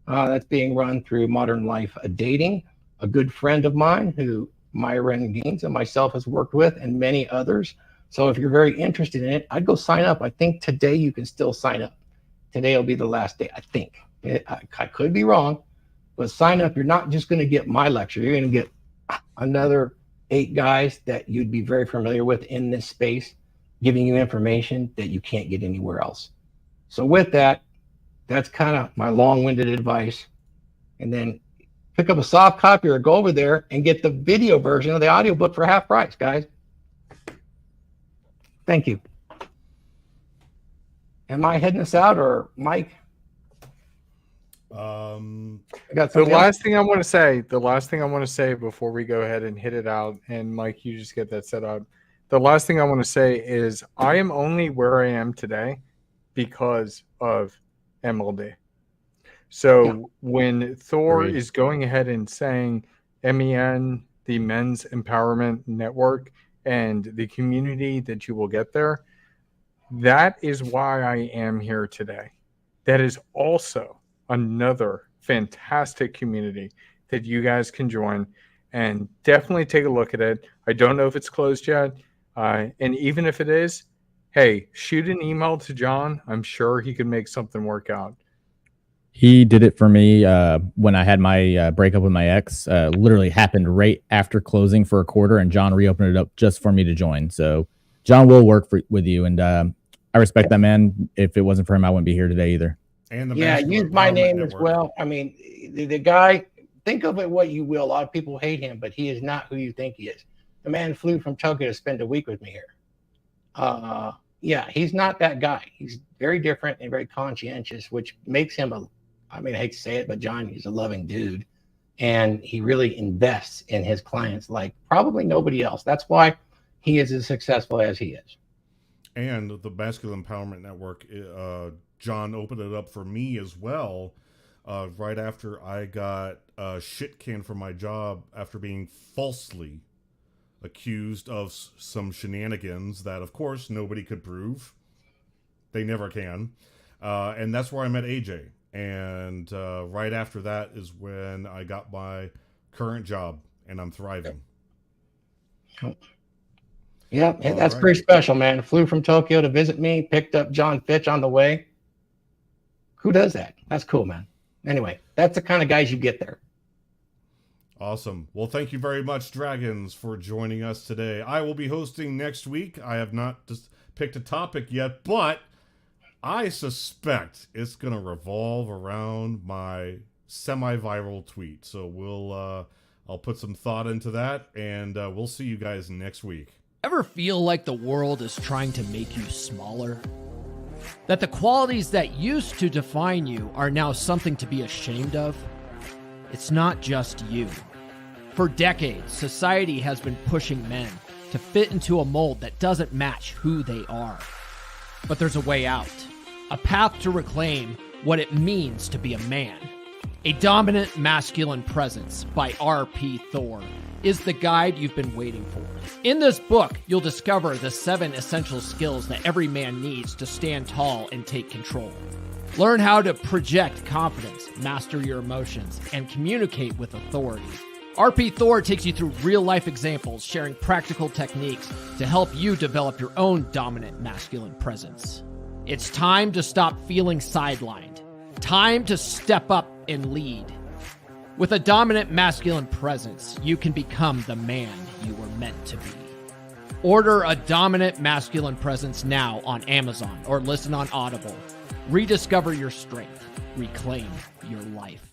That's being run through Modern Life Dating, a good friend of mine who Myron Gaines and myself has worked with, and many others. So if you're very interested in it, I'd go sign up. I think today you can still sign up. Today will be the last day, I think. I could be wrong, but sign up. You're not just going to get my lecture. You're going to get another 8 guys that you'd be very familiar with in this space, giving you information that you can't get anywhere else. So with that, that's kind of my long-winded advice. And then pick up a soft copy or go over there and get the video version of the audiobook for half price, guys. Thank you. Am I heading us out, or Mike? I got the last thing I want to say before we go ahead and hit it out, and Mike, you just get that set up. The last thing I want to say is I am only where I am today because of MLD. So when Thor is going ahead and saying MEN, the Men's Empowerment Network, and the community that you will get there, that is why I am here today. That is also another fantastic community that you guys can join, and definitely take a look at it. I don't know if it's closed yet. And even if it is, hey, shoot an email to John. I'm sure he could make something work out. He did it for me when I had my breakup with my ex. Literally happened right after closing for a quarter, and John reopened it up just for me to join. So John will work with you, and I respect that man. If it wasn't for him, I wouldn't be here today either. And the Yeah, Masculine use my Empowerment name as Network. well. I mean, the guy, think of it what you will. A lot of people hate him, but he is not who you think he is. The man flew from Tokyo to spend a week with me here. Yeah, he's not that guy. He's very different and very conscientious, which makes him I hate to say it, but John, he's a loving dude. And he really invests in his clients like probably nobody else. That's why he is as successful as he is. And the Masculine Empowerment Network, John opened it up for me as well. Right after I got shit canned from my job after being falsely accused of some shenanigans that, of course, nobody could prove. They never can. And that's where I met AJ. And right after that is when I got my current job, and I'm thriving. Yeah, that's pretty special, man. Flew from Tokyo to visit me, picked up John Fitch on the way. Who does that? That's cool, man. Anyway, that's the kind of guys you get there. Awesome. Well, thank you very much, Dragons, for joining us today. I will be hosting next week. I have not just picked a topic yet, but I suspect it's going to revolve around my semi-viral tweet. So I'll put some thought into that, and we'll see you guys next week. Ever feel like the world is trying to make you smaller? That the qualities that used to define you are now something to be ashamed of? It's not just you. For decades, society has been pushing men to fit into a mold that doesn't match who they are. But there's a way out. A path to reclaim what it means to be a man. A Dominant Masculine Presence by R.P. Thor is the guide you've been waiting for. In this book, you'll discover the 7 essential skills that every man needs to stand tall and take control. Learn how to project confidence, master your emotions, and communicate with authority. R.P. Thor takes you through real-life examples, sharing practical techniques to help you develop your own dominant masculine presence. It's time to stop feeling sidelined. Time to step up and lead. With a dominant masculine presence, you can become the man you were meant to be. Order a Dominant Masculine Presence now on Amazon or listen on Audible. Rediscover your strength. Reclaim your life.